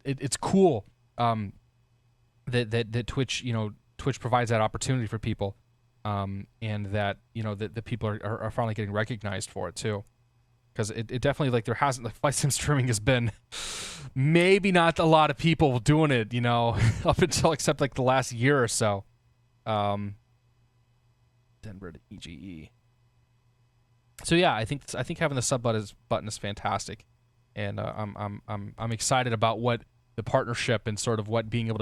Speaker 1: it's cool that Twitch provides that opportunity for people, and that that people are finally getting recognized for it too, because it definitely like there hasn't like flight sim streaming has been maybe not a lot of people doing it up until except like the last year or so. Denver to EGE. So yeah, I think having the sub button is fantastic, and I'm excited about what the partnership and sort of what being able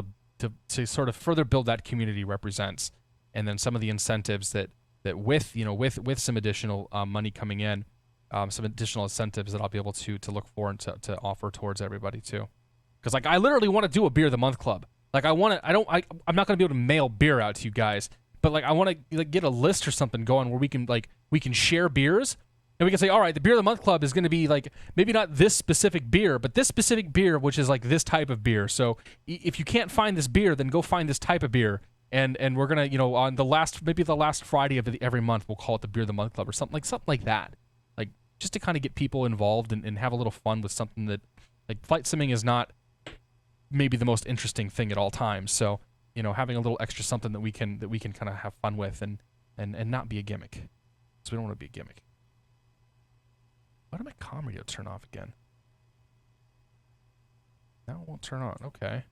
Speaker 1: to sort of further build that community represents, and then some of the incentives that with some additional money coming in, some additional incentives that I'll be able to look for and to offer towards everybody too, because like I literally want to do a beer of the month club. Like I'm not gonna be able to mail beer out to you guys, but like I want to like get a list or something going where we can share beers. And we can say, all right, the Beer of the Month Club is going to be like maybe not this specific beer, but this specific beer, which is like this type of beer. So if you can't find this beer, then go find this type of beer. And we're going to, on the last Friday of every month, we'll call it the Beer of the Month Club or something like that. Like just to kind of get people involved and have a little fun with something that like flight simming is not maybe the most interesting thing at all times. So, having a little extra something that we can kind of have fun with and not be a gimmick. So we don't want to be a gimmick. Why did my comm radio turn off again? Now it won't turn on. Okay.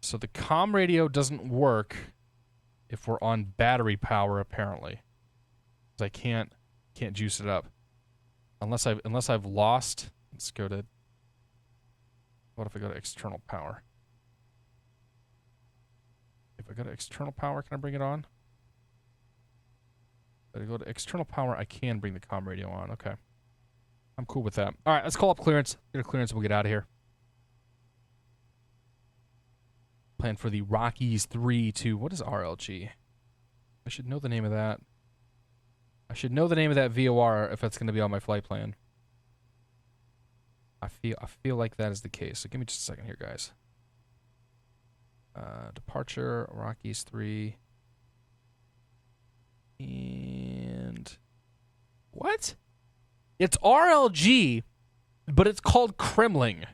Speaker 1: So the comm radio doesn't work if we're on battery power, apparently. 'Cause I can't juice it up. Unless I've lost. Let's go to. What if I go to external power? If I go to external power, can I bring it on? If I go to external power, I can bring the comm radio on. Okay. I'm cool with that. All right, let's call up clearance. Get a clearance and we'll get out of here. Plan for the Rockies 3 to... What is RLG? I should know the name of that. I should know the name of that VOR if that's going to be on my flight plan. I feel like that is the case. So give me just a second here, guys. Departure, Rockies 3... And what? It's RLG, but it's called Kremling.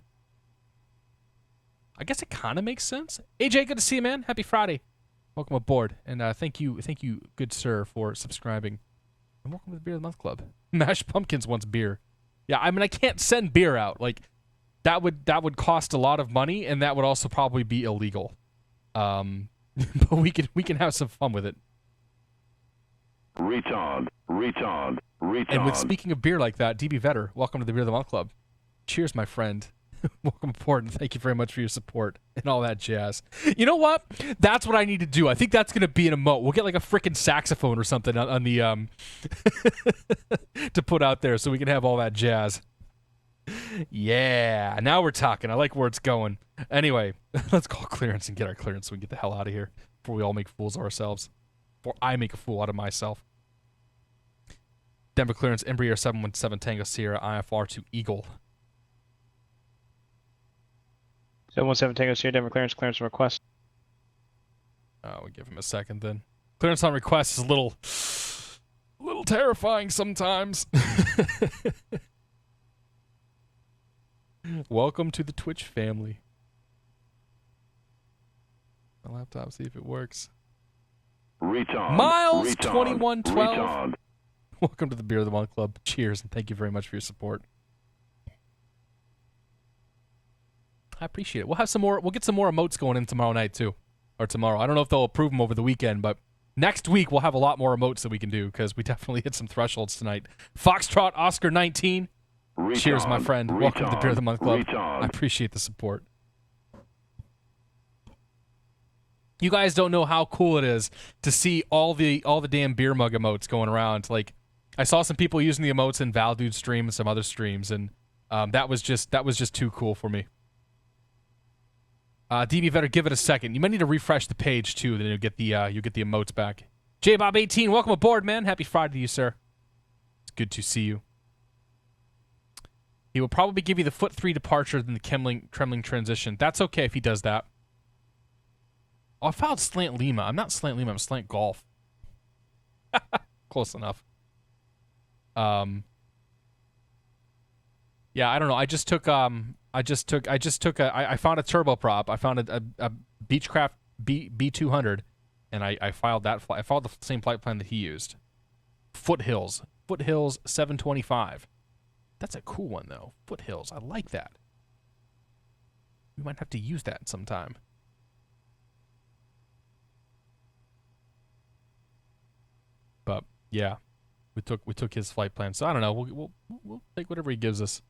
Speaker 1: I guess it kind of makes sense. AJ, good to see you, man. Happy Friday. Welcome aboard, and thank you, good sir, for subscribing. And welcome to the Beer of the Month Club. Mashed Pumpkins wants beer. Yeah, I mean I can't send beer out. Like that would cost a lot of money, and that would also probably be illegal. But we can have some fun with it.
Speaker 2: Retard.
Speaker 1: And with speaking of beer like that, DB Vetter, welcome to the Beer of the Month Club. Cheers, my friend. Welcome aboard, and thank you very much for your support and all that jazz. You know what? That's what I need to do. I think that's going to be an emote. We'll get like a freaking saxophone or something on the to put out there so we can have all that jazz. Yeah, now we're talking. I like where it's going. Anyway, let's call clearance and get our clearance so we can get the hell out of here before we all make fools of ourselves. Before I make a fool out of myself. Denver clearance, Embraer 717 Tango Sierra IFR to Eagle.
Speaker 3: 717 Tango Sierra, Denver clearance on request.
Speaker 1: We'll give him a second then. Clearance on request is a little terrifying sometimes. Welcome to the Twitch family. My laptop, see if it works.
Speaker 2: Retard.
Speaker 1: Miles
Speaker 2: Retard.
Speaker 1: 2112.
Speaker 2: Retard.
Speaker 1: Welcome to the Beer of the Month Club. Cheers, and thank you very much for your support. I appreciate it. We'll have some more. We'll get some more emotes going in tomorrow night too, or tomorrow. I don't know if they'll approve them over the weekend, but next week we'll have a lot more emotes that we can do because we definitely hit some thresholds tonight. Foxtrot Oscar 19. Cheers, my friend. Welcome to the Beer of the Month Club. I appreciate the support. You guys don't know how cool it is to see all the damn beer mug emotes going around. Like, I saw some people using the emotes in Valdude's stream and some other streams, and that was just too cool for me. DB, better give it a second. You might need to refresh the page too, then you'll get the emotes back. JBob18, welcome aboard, man. Happy Friday to you, sir. It's good to see you. He will probably give you the foot 3 departure than the Kremling transition. That's okay if he does that. Oh, I filed Slant Lima. I'm not Slant Lima. I'm Slant Golf. Close enough. Yeah, I don't know. I found a turboprop. I found a Beechcraft B200, and I filed that. I filed the same flight plan that he used. Foothills 725. That's a cool one though. Foothills. I like that. We might have to use that sometime. But yeah, we took his flight plan. So I don't know. We'll take whatever he gives us.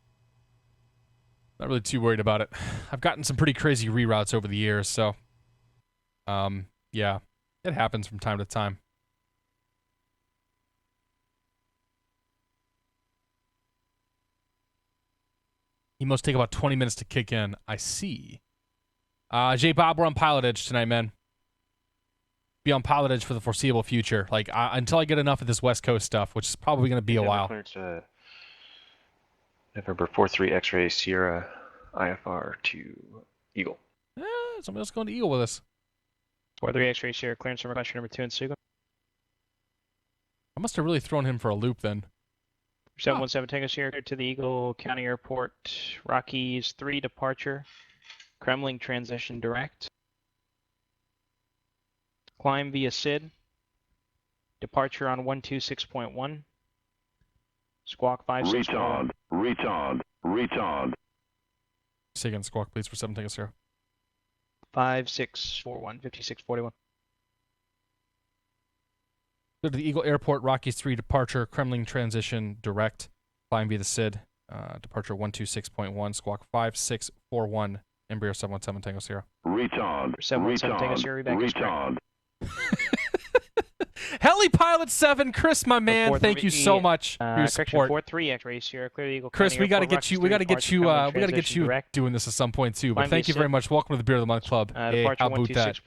Speaker 1: Not really too worried about it. I've gotten some pretty crazy reroutes over the years, so yeah, it happens from time to time. He must take about 20 minutes to kick in. I see. J Bob, we're on PilotEdge tonight, man. Be on PilotEdge for the foreseeable future. Like until I get enough of this West Coast stuff, which is probably going to be a while.
Speaker 6: November 43 X-ray Sierra IFR to Eagle.
Speaker 1: Somebody else going to Eagle with us.
Speaker 3: 43 X-ray Sierra clearance from question number 2 in Sugo.
Speaker 1: I must have really thrown him for a loop then.
Speaker 3: 717 Tango Sierra to the Eagle County Airport. Rockies 3 departure. Kremling transition direct. Climb via SID. Departure on 126.1. Squawk 5641.
Speaker 2: Retard.
Speaker 1: Say again, squawk please for 7 Tango Sierra.
Speaker 3: 5641, 5641.
Speaker 1: Go to the Eagle Airport, Rockies 3 departure, Kremling transition direct. Climb via the SID. Departure 126.1, squawk 5641, Embraer 717 Tango Sierra.
Speaker 2: Retard.
Speaker 3: 717 Tango Sierra, back is correct.
Speaker 1: Heli Pilot 7, Chris, my man, thank you so much for your support.
Speaker 3: 43 X-ray Sierra, clear the Eagle.
Speaker 1: Chris, we got to get you doing this at some point too. But thank you very much. Welcome to the Beer of the Month Club. Hey, how about that?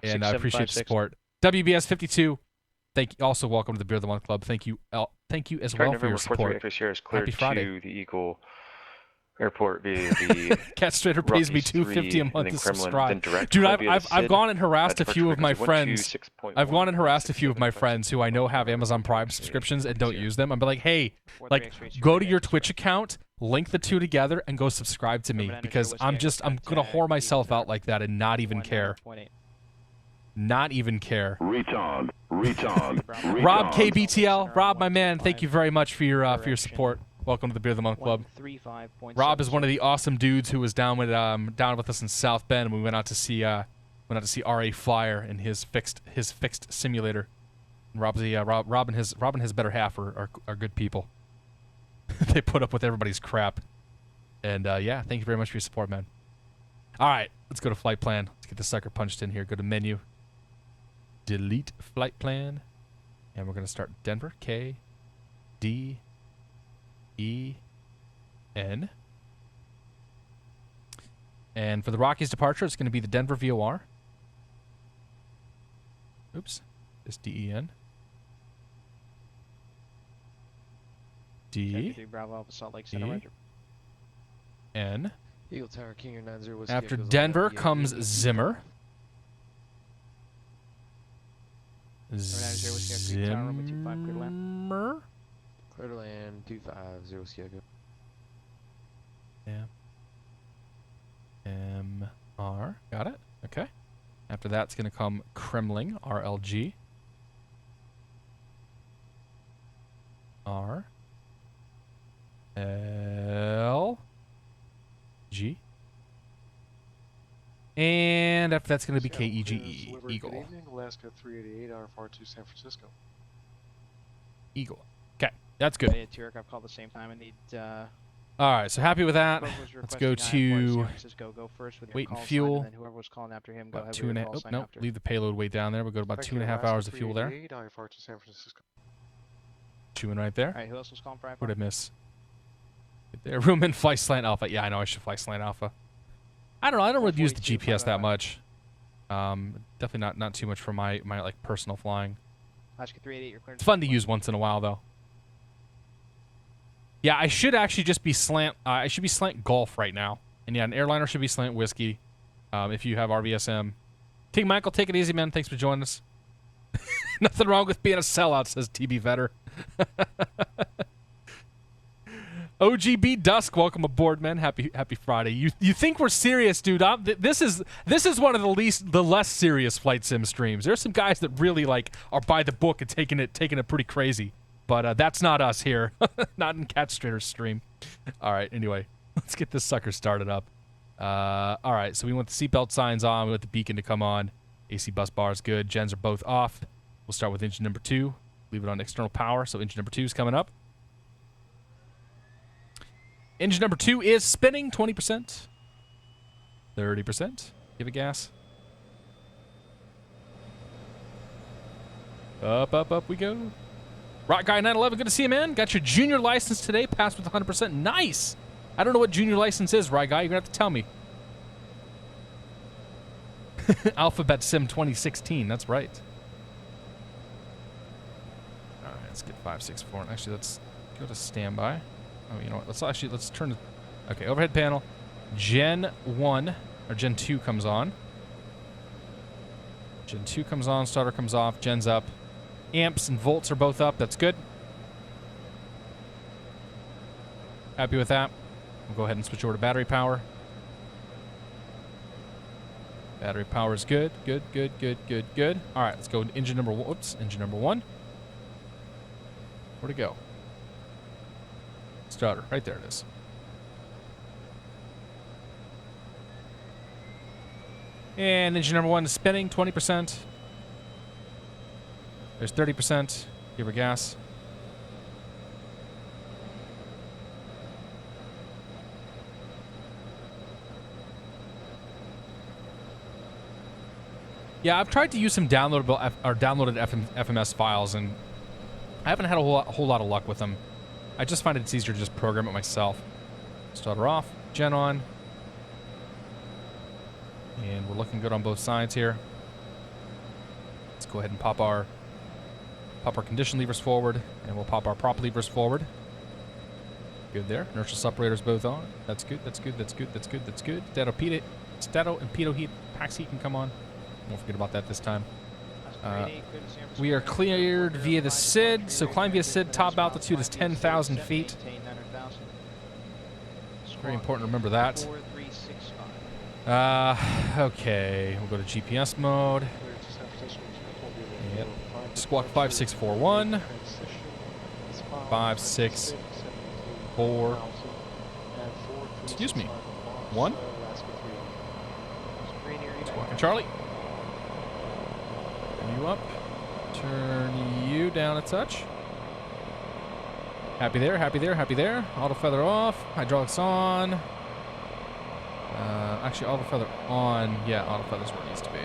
Speaker 1: And I appreciate the support. WBS 52. Thank you. Also, welcome to the Beer of the Month Club. Thank you as well for your support.
Speaker 6: X-ray Sierra is cleared
Speaker 1: Happy Friday.
Speaker 6: to the Eagle Airport via the
Speaker 1: Catstrator pays me $250 a month to subscribe. Dude, I've gone and harassed a few of my friends. I've gone and harassed a few of my friends who I know have Amazon Prime subscriptions and don't use them. I'm like, hey, like, go to your Twitch account, link the two together, and go subscribe to me because I'm gonna whore myself out like that and not even care. Not even care.
Speaker 2: Retard.
Speaker 1: Rob KBTL, Rob, my man, thank you very much for your support. Welcome to the Beer of the Month Club. Rob is one of the awesome dudes who was down with us in South Bend, and we went out to see RA Flyer in his fixed simulator. And Rob and his better half are good people. They put up with everybody's crap, and yeah, thank you very much for your support, man. All right, let's go to flight plan. Let's get the sucker punched in here. Go to menu, delete flight plan, and we're gonna start Denver. KDEN. And for the Rockies departure, it's going to be the Denver VOR. Oops, it's DEN. N.
Speaker 4: Eagle Tower King 90 Whiskey
Speaker 1: After
Speaker 4: goes on
Speaker 1: Denver
Speaker 4: down,
Speaker 1: comes
Speaker 4: Eagle.
Speaker 1: Zimmer. Zimmer.
Speaker 4: Clear to land 250 Whiskey Echo.
Speaker 1: Yeah. MR. Got it. Okay. After that's going to come Kremling, RLG. R. L. G. And after that's going to be KEGE,
Speaker 7: Good
Speaker 1: Eagle.
Speaker 7: evening, Alaska 388, RFR to San Francisco.
Speaker 1: Eagle. Okay, that's good.
Speaker 3: Yeah, Turek, I've called the same time. I need.
Speaker 1: All right, so happy with that.
Speaker 3: whoever was
Speaker 1: Let's go
Speaker 3: requesting I-4
Speaker 1: to
Speaker 3: San Francisco, go first with your
Speaker 1: weight and
Speaker 3: call sign,
Speaker 1: fuel.
Speaker 3: and then whoever was calling after him, go
Speaker 1: About
Speaker 3: ahead with your call
Speaker 1: oh,
Speaker 3: sign
Speaker 1: no,
Speaker 3: after.
Speaker 1: leave the payload way down there. We'll go to about
Speaker 7: Thank you,
Speaker 1: 2.5
Speaker 7: Alaska
Speaker 1: hours of fuel there.
Speaker 7: 388, RFR to San Francisco.
Speaker 1: Chewing right there.
Speaker 3: All right, who else was calling for
Speaker 1: What
Speaker 3: I-4?
Speaker 1: did I miss? Right there. Room in fly slant alpha. Yeah, I know I should fly slant alpha. I don't know. I don't really use the
Speaker 3: 442,
Speaker 1: GPS that much. Definitely not too much for my like personal flying.
Speaker 3: Alaska 388, you're cleared.
Speaker 1: It's fun to use once in a while though. Yeah, I should actually just be slant. I should be slant golf right now. And yeah, an airliner should be slant whiskey. If you have RVSM. King Michael, take it easy, man. Thanks for joining us. Nothing wrong with being a sellout, says TB Vetter. OGB Dusk, welcome aboard, man. Happy Friday. You think we're serious, dude? This is one of the less serious flight sim streams. There's some guys that really like are by the book and taking it pretty crazy. But that's not us here. Not in Catstrator's stream. All right, anyway, let's get this sucker started up. All right, so we want the seatbelt signs on. We want the beacon to come on. AC bus bar is good. Gens are both off. We'll start with engine number 2. Leave it on external power, so engine number 2 is coming up. Engine number 2 is spinning 20%. 30%. Give it gas. Up we go. Rock Guy 911, good to see you, man. Got your junior license today, passed with 100%. Nice. I don't know what junior license is, Rock Guy. You're going to have to tell me. Alphabet Sim 2016, that's right. All right, let's get 564. Actually, let's go to standby. Oh, you know what? Let's turn to... Okay, overhead panel. Gen 1, or Gen 2 comes on. Gen 2 comes on, starter comes off, Gen's up. Amps and volts are both up. That's good. Happy with that. We'll go ahead and switch over to battery power. Battery power is good. Good. All right, let's go to engine number 1. Oops, engine number 1. Where'd it go? Starter. Right there it is. And engine number 1 is spinning 20%. There's 30%. Give her gas. Yeah, I've tried to use some downloaded FMS files, and I haven't had a whole lot of luck with them. I just find it's easier to just program it myself. Start her off. Gen on. And we're looking good on both sides here. Let's go ahead and pop our condition levers forward, and we'll pop our prop levers forward. Good there. Inertial separators both on. That's good. Stato and pitot heat. Pax heat can come on. Don't forget about that this time. We are cleared via the SID, so climb via SID. Top altitude is 10,000 feet. It's very important to remember that. Okay, we'll go to GPS mode. Yep. Squawk 5641. 564. Excuse me. 1. Squawking Charlie. Turn you up. Turn you down a touch. Happy there. Auto feather off. Hydraulics on. Actually, auto feather on. Yeah, auto feather's where it needs to be.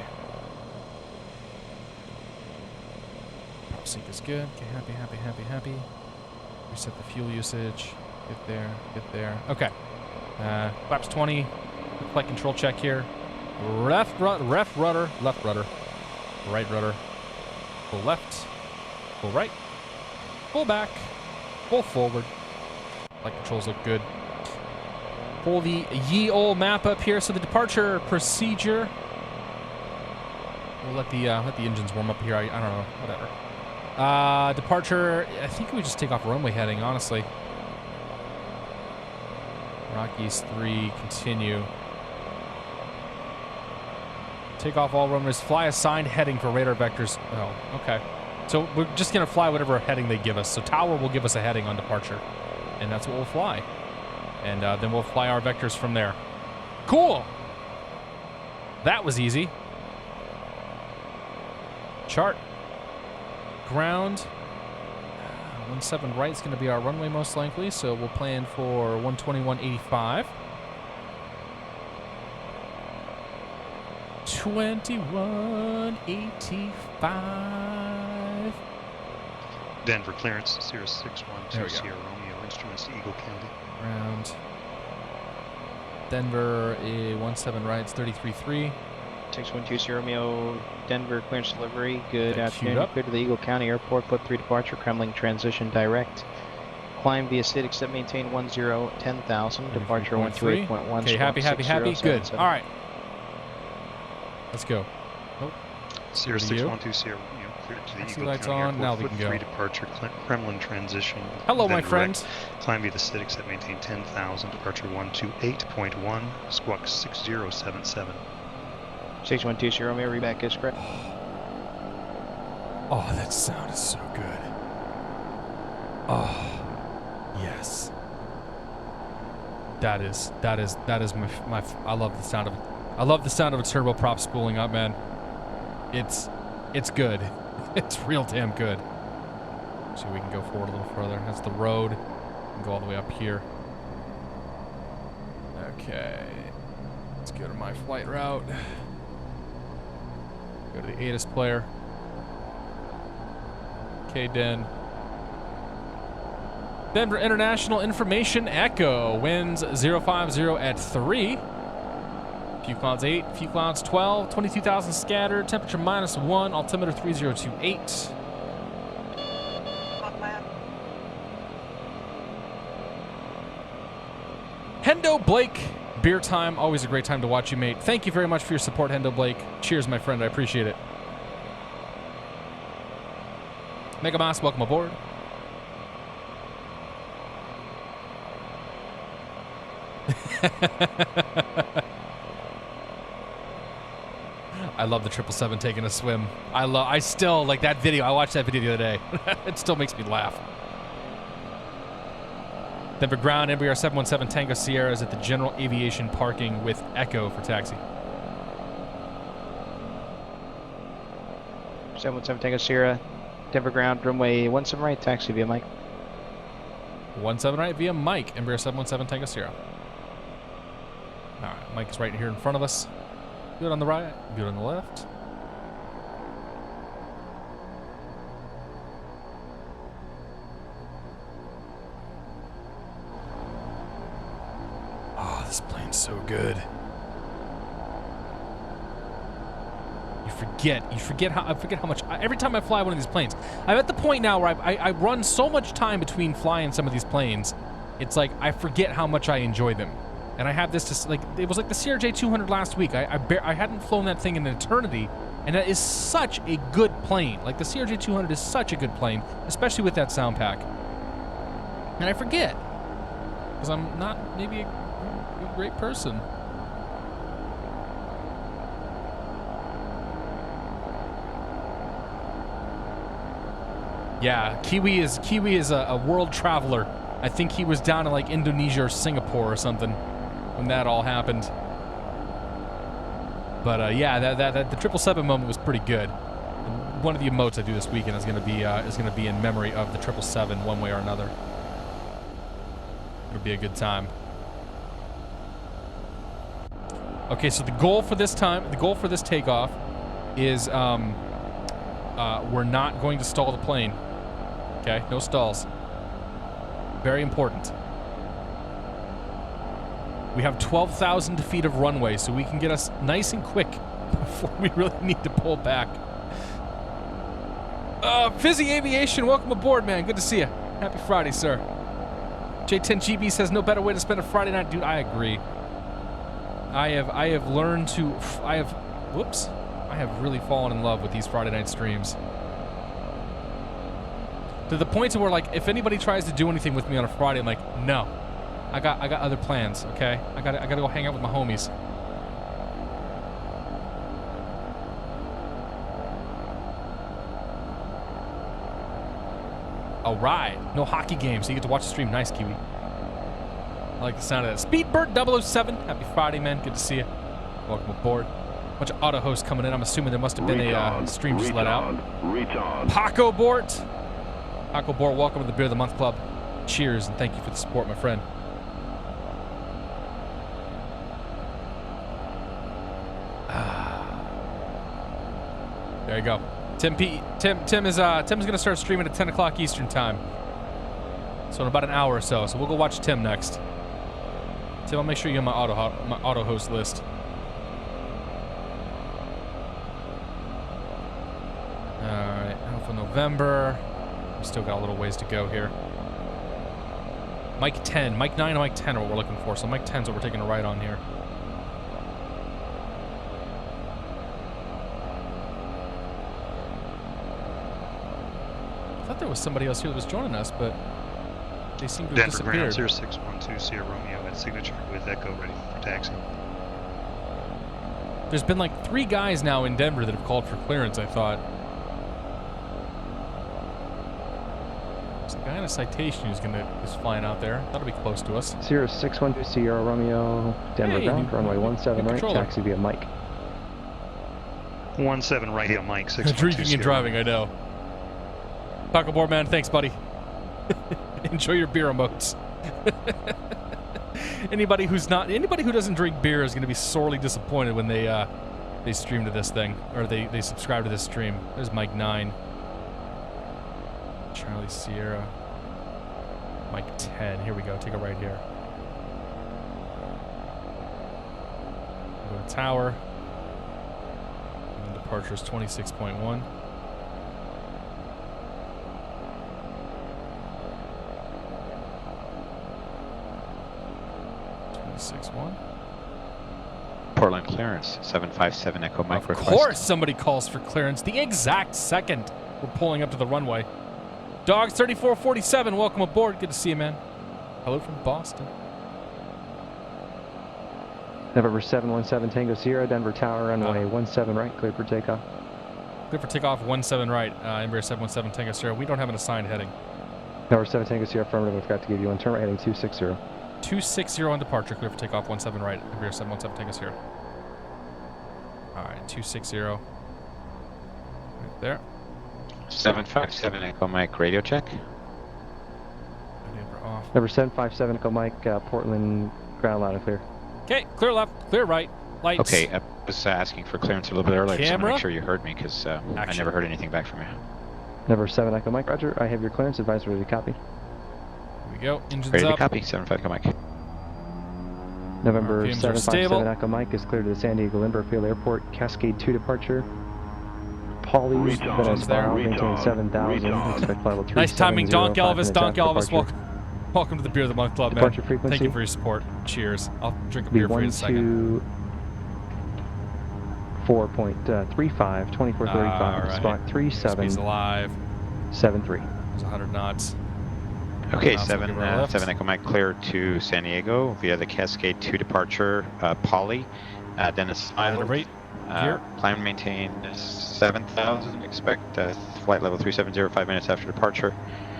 Speaker 1: Prop sync is good. Okay, happy. Reset the fuel usage. Get there. Okay. Flaps 20. Quick flight control check here. Left rudder. Right rudder. Full left. Full right. Full back. Full forward. Flight controls look good. Pull the ye ol' map up here. So the departure procedure. We'll let the engines warm up here. I don't know. Whatever. Departure. I think we just take off runway heading, honestly. Rockies 3. Continue. Take off all runways. Fly assigned heading for radar vectors. Oh, okay. So we're just going to fly whatever heading they give us. So tower will give us a heading on departure. And that's what we'll fly. And then we'll fly our vectors from there. Cool! That was easy. Chart. Ground. 17 right is going to be our runway most likely, so we'll plan for 121.85. 21.85.
Speaker 8: Denver clearance 0612 Sierra Romeo, instruments to Eagle County.
Speaker 1: Ground. Denver, 17 right, it's 33.3.
Speaker 3: 612 Sierra Romeo, Denver clearance delivery. Good
Speaker 1: Got
Speaker 3: afternoon.
Speaker 1: queued up.
Speaker 3: Clear to the Eagle County Airport. Flip 3 departure. Kremlin transition direct. Climb via SID, except maintain 10,000. Departure 128.1.
Speaker 1: Okay, happy. Good. All right. Let's go.
Speaker 8: Sierra 612 Sierra Romeo, clear to the
Speaker 1: Taxi
Speaker 8: Eagle
Speaker 1: lights
Speaker 8: County
Speaker 1: on,
Speaker 8: Airport.
Speaker 1: now we
Speaker 8: Flip
Speaker 1: can go.
Speaker 8: 3 departure, Kremlin transition.
Speaker 1: Hello,
Speaker 8: then
Speaker 1: my friend.
Speaker 8: direct. Climb via the SID, except maintain 10,000. Departure 128.1. Squawk 6077.
Speaker 3: 612 Sierra Romeo, reback is correct.
Speaker 1: Oh, that sound is so good. Oh, yes. That is my I love the sound of it. I love the sound of a turboprop spooling up, man. It's good. It's real damn good. See, we can go forward a little further. That's the road. We can go all the way up here. Okay. Let's go to my flight route. Go to the Addons player. KDEN. Denver International Information Echo. Winds 050 at 3. Few clouds 8, few clouds 12, 22,000 scattered, temperature -1, altimeter 3028. Hendo Blake, beer time. Always a great time to watch you, mate. Thank you very much for your support, Hendo Blake. Cheers, my friend. I appreciate it. Mega Moss, welcome aboard. I love the 777 taking a swim. I still like that video. I watched that video the other day. It still makes me laugh. Denver ground, Embraer 717 Tango Sierra is at the General Aviation parking with Echo for taxi.
Speaker 3: 717 Tango Sierra, Denver ground, runway 17 right, taxi via Mike.
Speaker 1: 17 right via Mike, Embraer 717 Tango Sierra. All right, Mike is right here in front of us. Good on the right, good on the left. Oh, this plane's so good. I forget how much, every time I fly one of these planes, I'm at the point now where I run so much time between flying some of these planes, it's like I forget how much I enjoy them. And I have this, it was like the CRJ 200 last week. I hadn't flown that thing in an eternity, and that is such a good plane. Like the CRJ 200 is such a good plane, especially with that sound pack. And I forget, because I'm not maybe a great person. Yeah, Kiwi is a world traveler. I think he was down in like Indonesia or Singapore or something when that all happened. But yeah, the 777 moment was pretty good. And one of the emotes I do this weekend is gonna be in memory of the 777 one way or another. It'll be a good time. Okay, so the goal for this takeoff is we're not going to stall the plane. Okay, no stalls. Very important. We have 12,000 feet of runway, so we can get us nice and quick before we really need to pull back. Fizzy Aviation, welcome aboard, man. Good to see you. Happy Friday, sir. J10GB says no better way to spend a Friday night. Dude, I agree. I have learned to... I have really fallen in love with these Friday night streams. To the point to where, like, if anybody tries to do anything with me on a Friday, I'm like, no. I got other plans, okay? I gotta go hang out with my homies. All right. No hockey games, so you get to watch the stream. Nice, Kiwi. I like the sound of that. Speedbird 007. Happy Friday, man. Good to see you. Welcome aboard. Bunch of auto hosts coming in. I'm assuming there must have been a stream just let out.
Speaker 2: Retard.
Speaker 1: Paco Bort. Paco Bort, welcome to the Beer of the Month Club. Cheers, and thank you for the support, my friend. There you go. Tim is Tim's gonna start streaming at 10 o'clock Eastern time. So in about an hour or so. So we'll go watch Tim next. Tim, I'll make sure you're on my auto host list. Alright, Alpha November. We still got a little ways to go here. Mike 10. Mike 9 and Mike 10 are what we're looking for. So Mike 10's what we're taking a right on here. I thought there was somebody else here that was joining us, but they seem to have
Speaker 8: Denver Ground
Speaker 1: disappeared.
Speaker 8: 0612 Sierra Romeo at signature with Echo ready for taxi.
Speaker 1: There's been like 3 guys now in Denver that have called for clearance, I thought. There's a guy in a citation who's flying out there. That'll be close to us.
Speaker 9: 0612 Sierra Romeo, Denver
Speaker 1: Hey,
Speaker 9: ground, runway 17 right,
Speaker 1: controller.
Speaker 9: taxi via Mike.
Speaker 8: 17 right heel Mike, 612
Speaker 1: Drinking
Speaker 8: Sierra.
Speaker 1: and driving, I know. Paco Board Man, thanks, buddy. Enjoy your beer emotes. Anybody who doesn't drink beer is going to be sorely disappointed when they stream to this thing, or they subscribe to this stream. There's Mike 9, Charlie Sierra, Mike 10. Here we go. Take a right here. Go to tower. And departure is 26.1.
Speaker 10: Portland clearance, 757 Echo Mike
Speaker 1: Of
Speaker 10: request.
Speaker 1: course somebody calls for clearance the exact second we're pulling up to the runway. Dogs 3447, welcome aboard. Good to see you, man. Hello from Boston.
Speaker 9: November 717 Tango Sierra, Denver Tower, runway 17 right, clear for takeoff.
Speaker 1: Clear for takeoff, 17 right. Embraer 717 Tango Sierra. We don't have an assigned heading.
Speaker 9: November 7 Tango Sierra, affirmative, I forgot to give you one. Turn right heading 260.
Speaker 1: 260 on departure, clear for takeoff, 17 right. Embraer 717 Tango Sierra. Alright, 260. Right there.
Speaker 10: 757 Echo Mike radio check.
Speaker 1: Off.
Speaker 9: Number 757 Echo Mike, Portland ground loud and clear.
Speaker 1: Okay, clear left, clear right. Lights.
Speaker 10: Okay, I was asking for clearance a little bit earlier, so I want to
Speaker 1: Camera.
Speaker 10: make sure you heard me, because I never heard anything back from you.
Speaker 9: Number 7 Echo Mike, roger. I have your clearance. Advise ready to copy.
Speaker 1: Here we go. Engines
Speaker 10: Ready
Speaker 1: up.
Speaker 10: to copy, 75 Echo Mike.
Speaker 9: November
Speaker 1: RPMs are stable.
Speaker 9: 757 Echo Mike is clear to the San Diego Lindbergh Field Airport. Cascade 2 departure. Pauly's Venice Spiral, maintain 7,000. Expect level 370.
Speaker 1: Nice timing, Donk
Speaker 9: 5
Speaker 1: Elvis.
Speaker 9: minutes
Speaker 1: Donk
Speaker 9: after
Speaker 1: Elvis,
Speaker 9: departure.
Speaker 1: welcome to the Beer of the Month Club, man.
Speaker 9: Departure frequency.
Speaker 1: Thank you for your support. Cheers. I'll drink a
Speaker 9: Be
Speaker 1: beer for you in a second.
Speaker 9: 4.35, 2435,
Speaker 1: Alright.
Speaker 9: spot
Speaker 1: He's
Speaker 9: 3773.
Speaker 1: alive. There's 100 knots.
Speaker 10: Okay,
Speaker 1: Now, so give her a
Speaker 10: 7
Speaker 1: lift.
Speaker 10: 7 Echo Mike clear to San Diego via the Cascade 2 departure. Pauly, Dennis Island.
Speaker 1: Rate. Here.
Speaker 10: Plan maintain 7,000. Expect flight level 370 5 minutes after departure.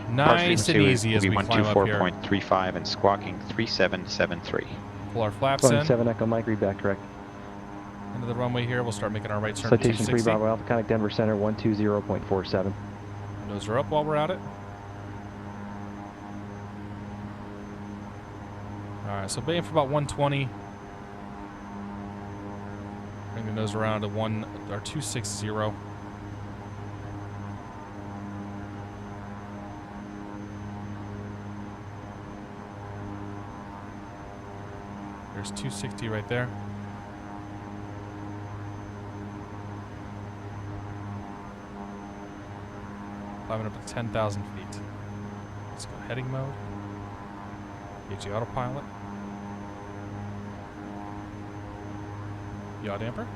Speaker 1: Nice and easy as we climb up here.
Speaker 10: 124.35 and squawking 3773.
Speaker 1: Pull our flaps in.
Speaker 9: 7 Echo Mike, read back correct.
Speaker 1: Into the runway here. We'll start making our right turn to
Speaker 9: Citation 3
Speaker 1: 260.
Speaker 9: Bravo Alpha, contact Denver Center 120.47.
Speaker 1: Windows are up while we're at it. Alright, so baying for about 120. Bring the nose around to 260. There's 260 right there. Climbing up to 10,000 feet. Let's go heading mode. KEGE autopilot. Yaw damper.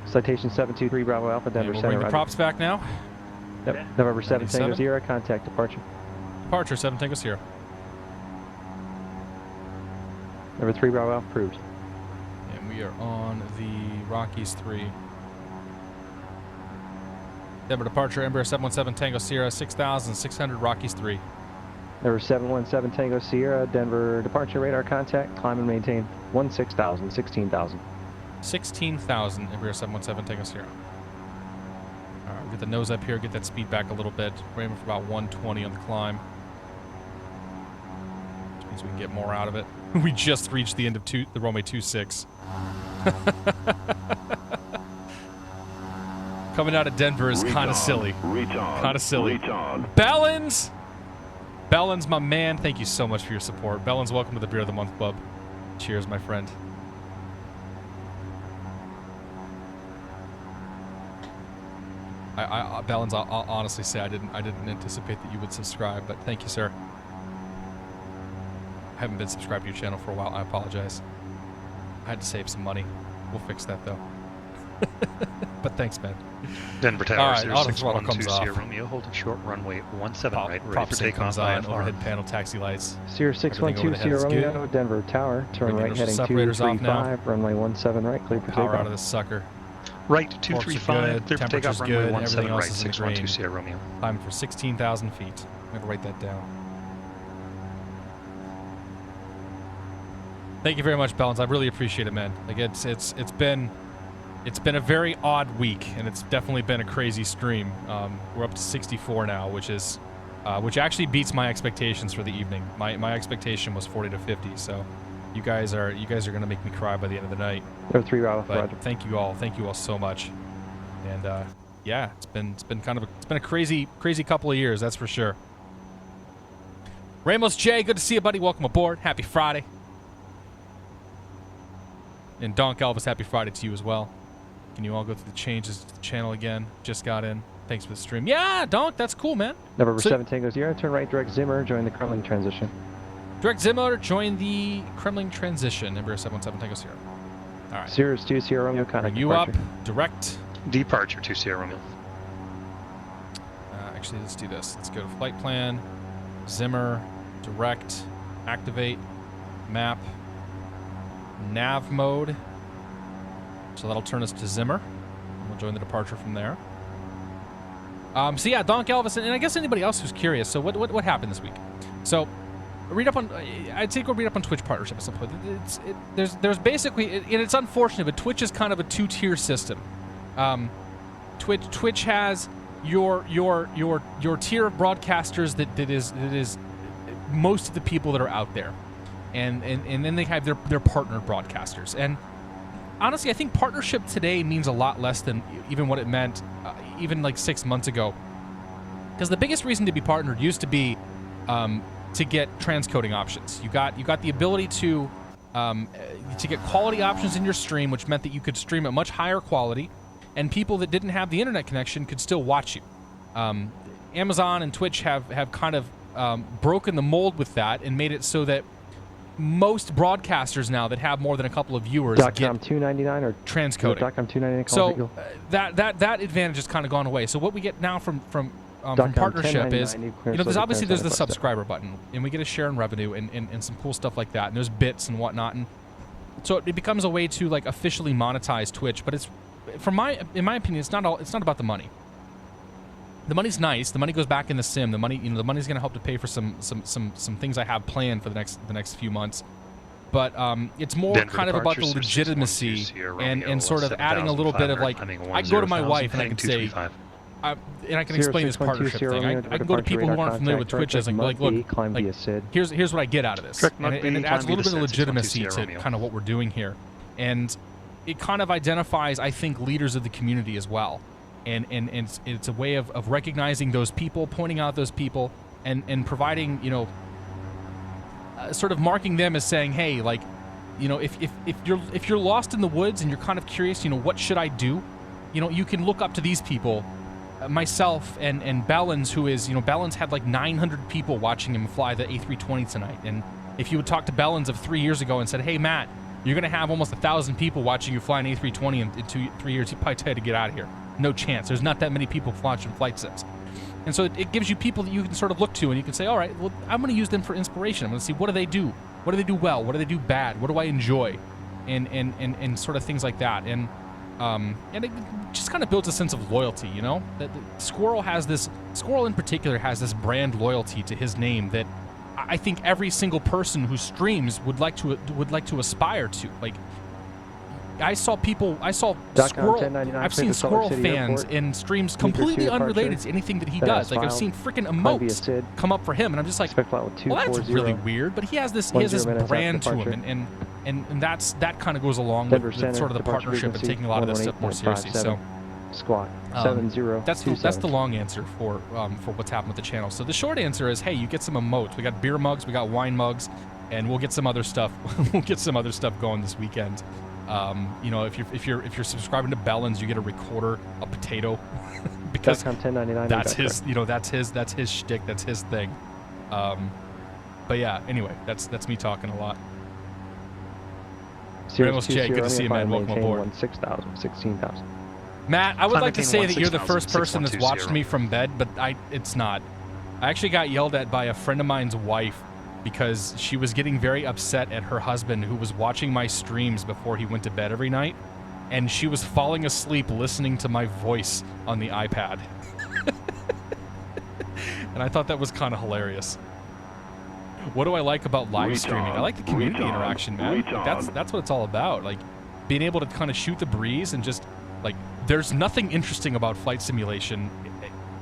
Speaker 9: Citation 723 Bravo Alpha,
Speaker 1: And
Speaker 9: Denver
Speaker 1: we'll
Speaker 9: Center.
Speaker 1: bring the
Speaker 9: roger.
Speaker 1: props back now.
Speaker 9: Yep. November 7 Tango
Speaker 1: 97.
Speaker 9: Sierra, contact departure.
Speaker 1: Departure 7 Tango Sierra.
Speaker 9: Number 3 Bravo Alpha, approved.
Speaker 1: And we are on the Rockies 3. Denver departure, Embraer 717 Tango Sierra, 6,600 Rockies 3.
Speaker 9: Number 717 Tango Sierra, Denver departure radar contact, climb and maintain 16,000, 16,000.
Speaker 1: 16,000. Embraer 717, take us here. All right, get the nose up here, get that speed back a little bit. We're aiming for about 120 on the climb. Which means we can get more out of it. We just reached the end of the runway 26. Coming out of Denver is kind of silly. Kind of silly. Bellins! Bellins, my man, thank you so much for your support. Bellins, welcome to the Beer of the Month Club. Cheers, my friend. Bellins, I'll honestly say I didn't anticipate that you would subscribe, but thank you, sir. I haven't been subscribed to your channel for a while. I apologize. I had to save some money. We'll fix that though. But thanks, man.
Speaker 8: Denver Tower,
Speaker 1: all right, auto throttle comes
Speaker 8: 0612
Speaker 1: off.
Speaker 8: Romeo, holding short runway 17 right, ready
Speaker 1: Prop
Speaker 8: for
Speaker 1: sync
Speaker 8: takeoff
Speaker 1: comes on.
Speaker 8: IFR.
Speaker 1: Overhead panel, taxi lights.
Speaker 9: Sierra 612 Romeo, Denver Tower, turn
Speaker 1: Bring
Speaker 9: right
Speaker 1: the
Speaker 9: heading
Speaker 1: separators off now.
Speaker 9: 235, runway 17 right, clear for
Speaker 1: Power out
Speaker 9: takeoff.
Speaker 1: of this sucker.
Speaker 8: Right,
Speaker 1: Torques are
Speaker 8: 235, clear for
Speaker 1: temperature's
Speaker 8: takeoff,
Speaker 1: good,
Speaker 8: runway
Speaker 1: everything
Speaker 8: 17
Speaker 1: else
Speaker 8: right,
Speaker 1: is in the
Speaker 8: 612
Speaker 1: green.
Speaker 8: Sierra Romeo.
Speaker 1: Climbing for 16,000 feet. I'm gonna write that down. Thank you very much, Balance. I really appreciate it, man. Like it's been a very odd week, and it's definitely been a crazy stream. We're up to 64 now, which actually beats my expectations for the evening. My expectation was 40 to 50, so you guys are gonna make me cry by the end of the night.
Speaker 9: There are 3 Bravo,
Speaker 1: But
Speaker 9: Roger.
Speaker 1: thank you all so much. And yeah, it's been a crazy couple of years, that's for sure. Ramos J, good to see you, buddy. Welcome aboard. Happy Friday. And Donk Elvis, happy Friday to you as well. Can you all go through the changes to the channel again? Just got in. Thanks for the stream. Yeah, Donk, that's cool, man.
Speaker 9: November 7 Tango 0, turn right direct Zimmer, join the Kremlin transition.
Speaker 1: Direct Zimmer, join the Kremlin transition. Embraer 717 Tango 0. All right.
Speaker 9: Sierra 2 Sierra Romeo, contact
Speaker 1: You
Speaker 9: departure.
Speaker 1: up, direct.
Speaker 8: Departure to Sierra Romeo.
Speaker 1: Actually, let's do this. Let's go to flight plan, Zimmer, direct, activate, map, nav mode. So that'll turn us to Zimmer. And we'll join the departure from there. So yeah, Donk Elvis, and I guess anybody else who's curious. So what happened this week? So read up on. I'd say go read up on Twitch partnership at some point. There's basically, and it's unfortunate, but Twitch is kind of a 2-tier system. Twitch has your tier of broadcasters that is most of the people that are out there, and then they have their partner broadcasters. And honestly, I think partnership today means a lot less than even what it meant even like 6 months ago, because the biggest reason to be partnered used to be to get transcoding options. You got the ability to get quality options in your stream, which meant that you could stream at much higher quality, and people that didn't have the internet connection could still watch you. Amazon and Twitch have kind of broken the mold with that and made it so that most broadcasters now that have more than a couple of viewers get
Speaker 9: .com299 or
Speaker 1: transcoding.
Speaker 9: .com299.
Speaker 1: So that advantage has kind of gone away. So what we get now from partnership is, there's obviously the subscriber button, and we get a share in revenue and some cool stuff like that, and there's bits and whatnot, and so it becomes a way to like officially monetize Twitch. But it's, in my opinion, it's not about the money. The money's nice. The money goes back in the sim. The money's going to help to pay for some things I have planned for the next few months. But it's more
Speaker 8: Denver
Speaker 1: kind of about the
Speaker 8: departure,
Speaker 1: legitimacy
Speaker 8: 612
Speaker 1: and
Speaker 8: Romeo,
Speaker 1: sort of adding a little bit of like, I can go to my wife and I can say, and I can explain this partnership thing. I can go to people who aren't familiar with Twitch as like look, here's what I get out of this, and it adds a little bit of legitimacy to kind of what we're doing here, and it kind of identifies, I think, leaders of the community as well. And it's a way of recognizing those people, pointing out those people, and providing, sort of marking them as saying, hey, like, if you're lost in the woods and you're kind of curious, what should I do? You can look up to these people, myself and Bellins, who is, Bellins had like 900 people watching him fly the A320 tonight. And if you would talk to Bellins of 3 years ago and said, hey, Matt, you're going to have almost 1,000 people watching you fly an A320 in 2-3 years, he'd probably tell you to get out of here. No chance. There's not that many people watching flight sims. And so it gives you people that you can sort of look to, and you can say, all right, well, I'm going to use them for inspiration. I'm going to see, what do they do? What do they do well? What do they do bad? What do I enjoy? And sort of things like that. And it just kind of builds a sense of loyalty, That Squirrel in particular has this brand loyalty to his name that I think every single person who streams would like to aspire to. Like, I saw people. I saw
Speaker 9: .com
Speaker 1: squirrel.
Speaker 9: 1099
Speaker 1: I've seen
Speaker 9: to Salt Lake
Speaker 1: squirrel
Speaker 9: City
Speaker 1: fans
Speaker 9: Airport.
Speaker 1: in streams
Speaker 9: Meeker
Speaker 1: completely
Speaker 9: 2
Speaker 1: unrelated
Speaker 9: departure.
Speaker 1: to anything that he
Speaker 9: That
Speaker 1: does.
Speaker 9: is
Speaker 1: Like I've
Speaker 9: filed.
Speaker 1: seen freaking
Speaker 9: Columbia
Speaker 1: emotes
Speaker 9: Sid.
Speaker 1: come up for him, and I'm just like,
Speaker 9: Expect flight with
Speaker 1: well, that's
Speaker 9: 240.
Speaker 1: really weird. But he has this
Speaker 9: 10
Speaker 1: this
Speaker 9: minutes after
Speaker 1: brand to
Speaker 9: departure.
Speaker 1: him, and that kind of goes along
Speaker 9: Denver
Speaker 1: with
Speaker 9: Center,
Speaker 1: sort of the
Speaker 9: departure
Speaker 1: partnership and
Speaker 9: frequency,
Speaker 1: taking a lot of this stuff more seriously. So.
Speaker 9: 118.57. Squawk
Speaker 1: That's the
Speaker 9: 7027.
Speaker 1: long answer for what's happened with the channel. So the short answer is, hey, you get some emotes. We got beer mugs, we got wine mugs, and we'll get some other stuff. We'll get some other stuff going this weekend. You know, if you're subscribing to Bellins, you get a recorder, a potato, because
Speaker 9: .com 1099.
Speaker 1: that's his. You know, that's his shtick. That's his thing. But yeah. Anyway, that's me talking a lot. Ramos J, good to see you, man. Welcome aboard.
Speaker 9: 16,000.
Speaker 1: Matt, I would like to say that you're the
Speaker 8: 116,000,
Speaker 1: first person that's watched me from bed, but it's not. I actually got yelled at by a friend of mine's wife because she was getting very upset at her husband who was watching my streams before he went to bed every night, and she was falling asleep listening to my voice on the iPad. And I thought that was kind of hilarious. What do I like about live streaming? I like the community interaction, man. Like, that's what it's all about. Like being able to kind of shoot the breeze and just like there's nothing interesting about flight simulation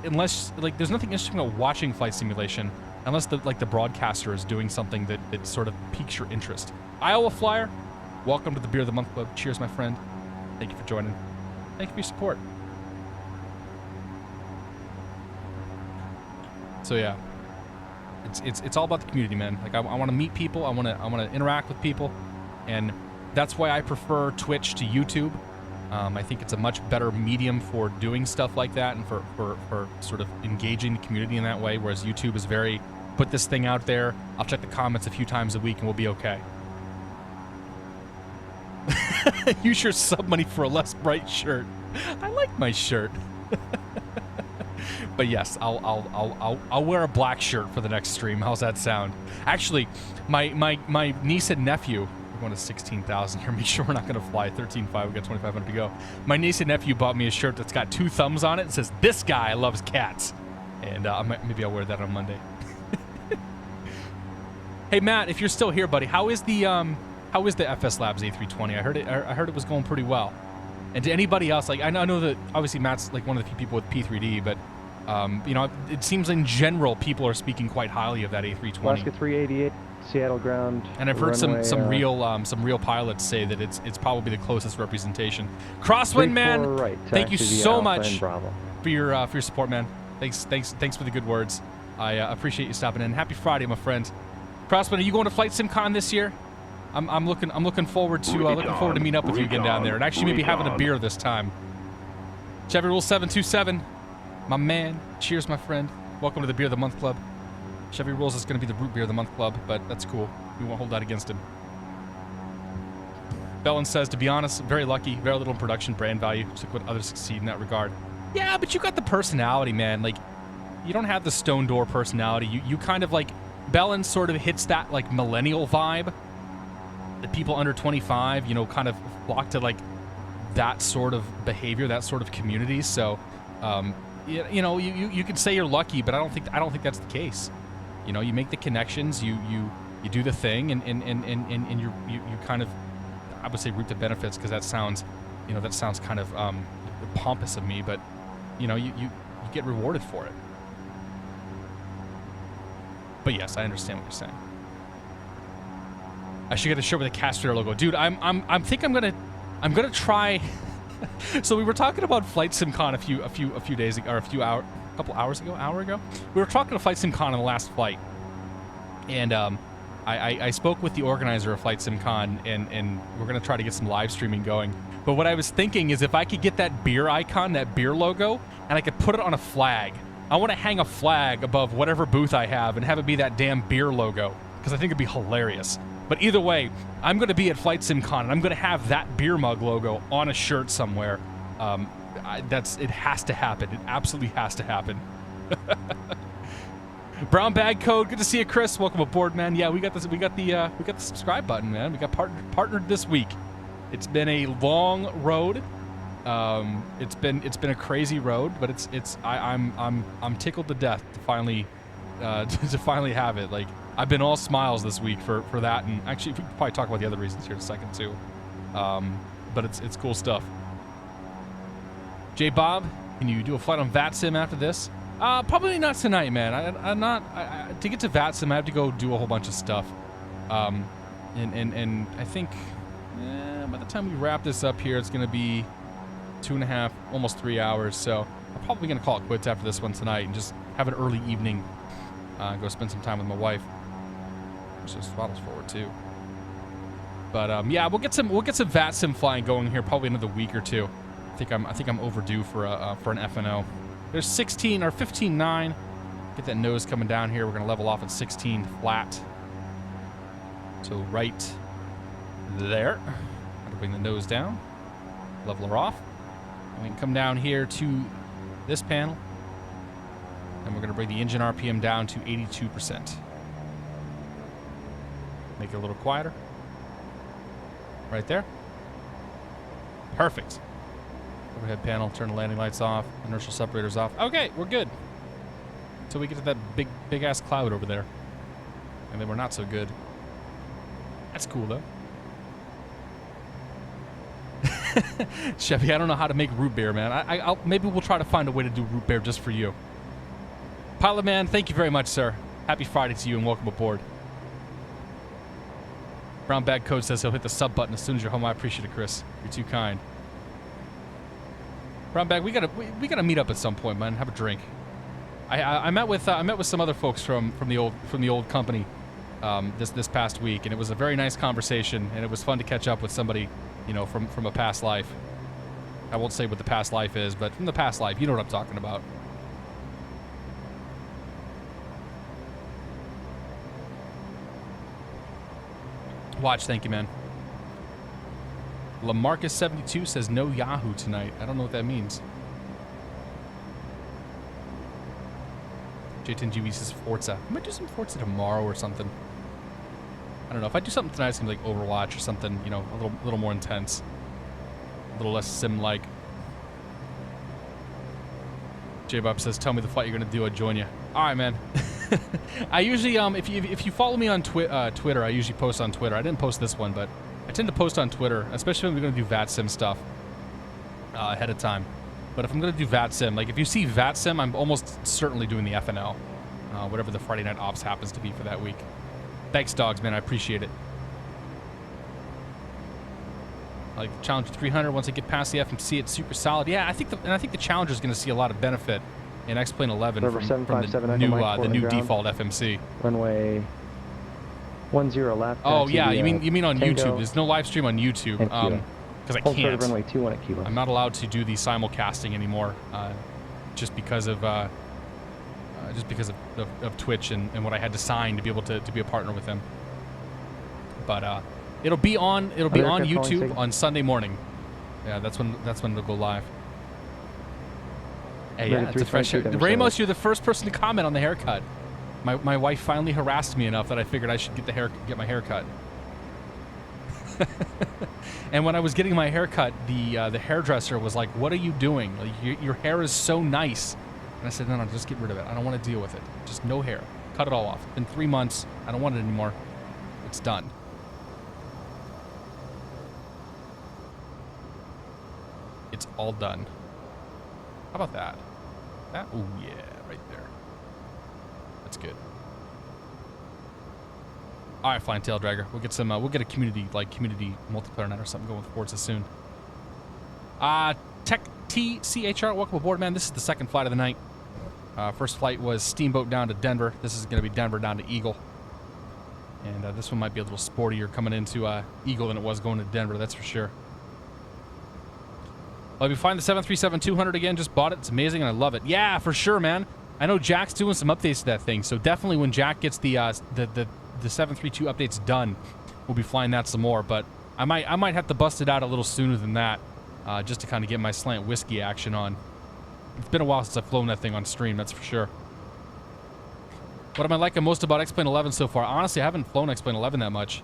Speaker 1: unless like there's nothing interesting about watching flight simulation unless the broadcaster is doing something that sort of piques your interest. Iowa Flyer, welcome to the Beer of the Month Club. Cheers, my friend. Thank you for joining. Thank you for your support. So yeah. It's all about the community, man. Like I want to meet people, I want to interact with people, and that's why I prefer Twitch to YouTube. I think it's a much better medium for doing stuff like that and for sort of engaging the community in that way. Whereas YouTube is very put this thing out there. I'll check the comments a few times a week and we'll be okay. Use your sub money for a less bright shirt. I like my shirt. But yes, I'll wear a black shirt for the next stream. How's that sound? Actually, my niece and nephew, we're going to 16,000 here. Make sure we're not going to fly 13.5. We got 2,500 to go. My niece and nephew bought me a shirt that's got 2 thumbs on it and says, "This guy loves cats." And maybe I'll wear that on Monday. Hey Matt, if you're still here, buddy, how is the FS Labs A320? I heard it was going pretty well. And to anybody else, like I know that obviously Matt's like one of the few people with P3D, but you know, it seems in general people are speaking quite highly of that A320.
Speaker 9: Alaska 388, Seattle ground.
Speaker 1: And I've heard
Speaker 9: runway,
Speaker 1: some real pilots say that it's probably the closest representation. Crosswind man,
Speaker 9: right,
Speaker 1: thank you
Speaker 9: taxi via
Speaker 1: so
Speaker 9: Alpha
Speaker 1: much
Speaker 9: and Bravo.
Speaker 1: for your support, man. Thanks for the good words. I appreciate you stopping in. Happy Friday, my friend. Crosswind, are you going to Flight SimCon this year? I'm looking forward to meeting up with you again down there and actually maybe having a beer this time. Chevy Rule 727, my man. Cheers, my friend. Welcome to the Beer of the Month Club. Chevy Rules is going to be the root beer of the month club, but that's cool. We won't hold that against him. Bellin says, to be honest, very lucky, very little production brand value. Just like what others succeed in that regard. Yeah, but you got the personality, man. Like, you don't have the stone door personality. You kind of like, Bellin sort of hits that like millennial vibe. The people under 25, you know, kind of flock to like that sort of behavior, that sort of community. So, you know, you could say you're lucky, but I don't think that's the case. You know, you make the connections, you do the thing, and you kind of, I would say, reap the benefits, because that sounds kind of pompous of me, but you know, you get rewarded for it. But yes, I understand what you're saying. I should get a shirt with a Catstrator logo, dude. I'm gonna try. So we were talking about Flight SimCon a few days ago, or a couple hours ago, hour ago. We were talking to Flight SimCon on the last flight, and I spoke with the organizer of Flight SimCon, and we're gonna try to get some live streaming going. But what I was thinking is if I could get that beer icon, that beer logo, and I could put it on a flag. I want to hang a flag above whatever booth I have and have it be that damn beer logo, because I think it'd be hilarious. But either way, I'm going to be at Flight SimCon, and I'm going to have that beer mug logo on a shirt somewhere. It has to happen. It absolutely has to happen. Brown bag code. Good to see you, Chris. Welcome aboard, man. Yeah, we got this. We got the subscribe button, man. We got partnered this week. It's been a long road. It's been a crazy road, but I'm tickled to death to finally have it. Like, I've been all smiles this week for that, and actually we can probably talk about the other reasons here in a second too. but it's cool stuff. J Bob, can you do a flight on VATSIM after this? Probably not tonight, man. I'm not. To get to VATSIM, I have to go do a whole bunch of stuff. And I think by the time we wrap this up here, it's gonna be 2.5, almost 3 hours. So I'm probably gonna call it quits after this one tonight and just have an early evening. Go spend some time with my wife. So throttles forward too. But yeah, we'll get some VATSIM flying going here probably another week or two. I think I'm overdue for an FNO. There's 16 or 15.9. Get that nose coming down here. We're gonna level off at 16 flat. So right there. Gotta bring the nose down. Level her off. And we can come down here to this panel. And we're gonna bring the engine RPM down to 82%. Make it a little quieter. Right there. Perfect. Overhead panel, turn the landing lights off, inertial separators off. Okay, we're good. Until we get to that big ass cloud over there. And then we're not so good. That's cool though. Chevy, I don't know how to make root beer, man. I'll maybe we'll try to find a way to do root beer just for you. Pilot man, thank you very much, sir. Happy Friday to you and welcome aboard. Brown Bag Code says he'll hit the sub button as soon as you're home. I appreciate it, Chris. You're too kind. Brown Bag, we gotta meet up at some point, man. Have a drink. I met with some other folks from the old company this past week, and it was a very nice conversation, and it was fun to catch up with somebody, you know, from a past life. I won't say what the past life is, but from the past life, you know what I'm talking about. Watch, thank you, man. Lamarcus72 says no Yahoo tonight. I don't know what that means. J10GB says Forza. I might do some Forza tomorrow or something. I don't know. If I do something tonight, it's gonna be like Overwatch or something, you know, a little more intense. A little less sim-like. J-Bob says, tell me the flight you're gonna do, I'll join you. Alright, man. I usually, if you follow me on Twitter, I usually post on Twitter. I didn't post this one, but I tend to post on Twitter, especially when we're going to do VATSIM stuff ahead of time. But if I'm going to do VATSIM, like if you see VATSIM, I'm almost certainly doing the FNL, whatever the Friday Night Ops happens to be for that week. Thanks, dogs, man. I appreciate it. Like the Challenger 300, once I get past the FMC, it's super solid. Yeah, I think the Challenger is going to see a lot of benefit in X-Plane 11 from the new default FMC.
Speaker 9: Runway 10 left.
Speaker 1: Oh yeah, you mean on YouTube? There's no live stream on YouTube because I can't.
Speaker 9: Runway 21 at Kilo.
Speaker 1: I'm not allowed to do the simulcasting anymore, just because of Twitch and what I had to sign to be able to be a partner with them. But it'll be on YouTube on Sunday morning. Yeah, that's when it'll go live. Hey, yeah, it's a fresh hair. Ramos, you're the first person to comment on the haircut. My wife finally harassed me enough that I figured I should get my haircut. And when I was getting my haircut, the hairdresser was like, "What are you doing? Like, your hair is so nice." And I said, "No, just get rid of it. I don't want to deal with it. Just no hair. Cut it all off. It's been 3 months. I don't want it anymore. It's done." It's all done. How about that? Oh yeah, right there. That's good. All right, Flying Tail Dragger. We'll get some. We'll get a community multiplayer night or something going with Forza soon. Tech TCHR, welcome aboard, man. This is the second flight of the night. First flight was Steamboat down to Denver. This is going to be Denver down to Eagle. And this one might be a little sportier coming into Eagle than it was going to Denver. That's for sure. Well, if you find the 737-200 again, just bought it. It's amazing, and I love it. Yeah, for sure, man. I know Jack's doing some updates to that thing, so definitely when Jack gets the 732 updates done, we'll be flying that some more. But I might have to bust it out a little sooner than that, just to kind of get my slant whiskey action on. It's been a while since I've flown that thing on stream, that's for sure. What am I liking most about X-Plane 11 so far? Honestly, I haven't flown X-Plane 11 that much.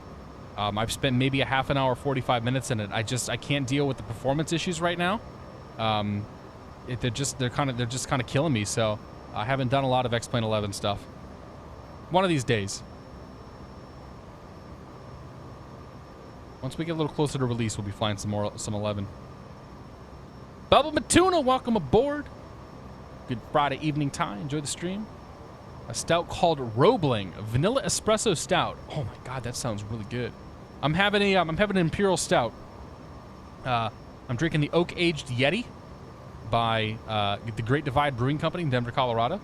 Speaker 1: I've spent maybe a half an hour, 45 minutes in it. I can't deal with the performance issues right now. They're just kind of killing me. So I haven't done a lot of X-Plane 11 stuff. One of these days. Once we get a little closer to release, we'll be flying some 11. Bubble Matuna, welcome aboard. Good Friday evening time. Enjoy the stream. A stout called Roebling, vanilla espresso stout. Oh my god, that sounds really good. I'm having an imperial stout. I'm drinking the oak aged Yeti by the Great Divide Brewing Company in Denver, Colorado.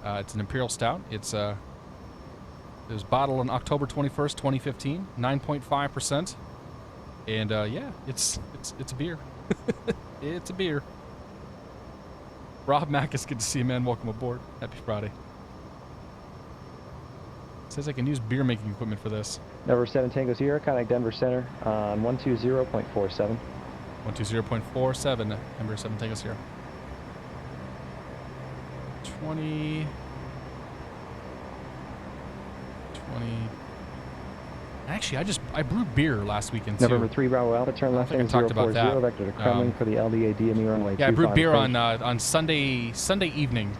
Speaker 1: It's an imperial stout. It was bottled on October 21st, 2015, 9.5%. And yeah, it's a beer. It's a beer. Rob Mackus, good to see you, man. Welcome aboard. Happy Friday. Says I can use beer making equipment for this.
Speaker 9: Number 7 Tango Sierra, contact Denver Center on 120.47.
Speaker 1: 120.47, Embraer 7 Tango Sierra. 20. Actually, I brewed beer last weekend too.
Speaker 9: November 3 Bravo Alpha, turn left
Speaker 1: I talked about that.
Speaker 9: vector to Kremlin for the LDA DME runway.
Speaker 1: Yeah, I brewed beer on Sunday evening.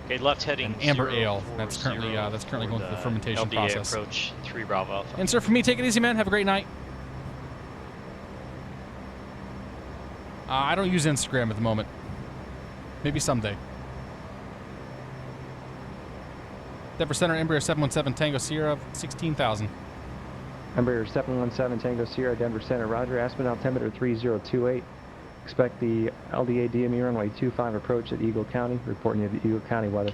Speaker 5: Okay, left heading.
Speaker 1: An amber ale. That's currently going through the fermentation
Speaker 5: LDA
Speaker 1: process.
Speaker 5: approach 3 Bravo Alpha.
Speaker 1: And sir, for me, take it easy, man. Have a great night. I don't use Instagram at the moment. Maybe someday. Denver Center, Embraer 717 Tango Sierra, 16,000.
Speaker 9: Embraer 717 Tango Sierra, Denver Center, roger. Aspen altimeter 3028. Expect the LDA DME runway 25 approach at Eagle County. Reporting you the Eagle County weather.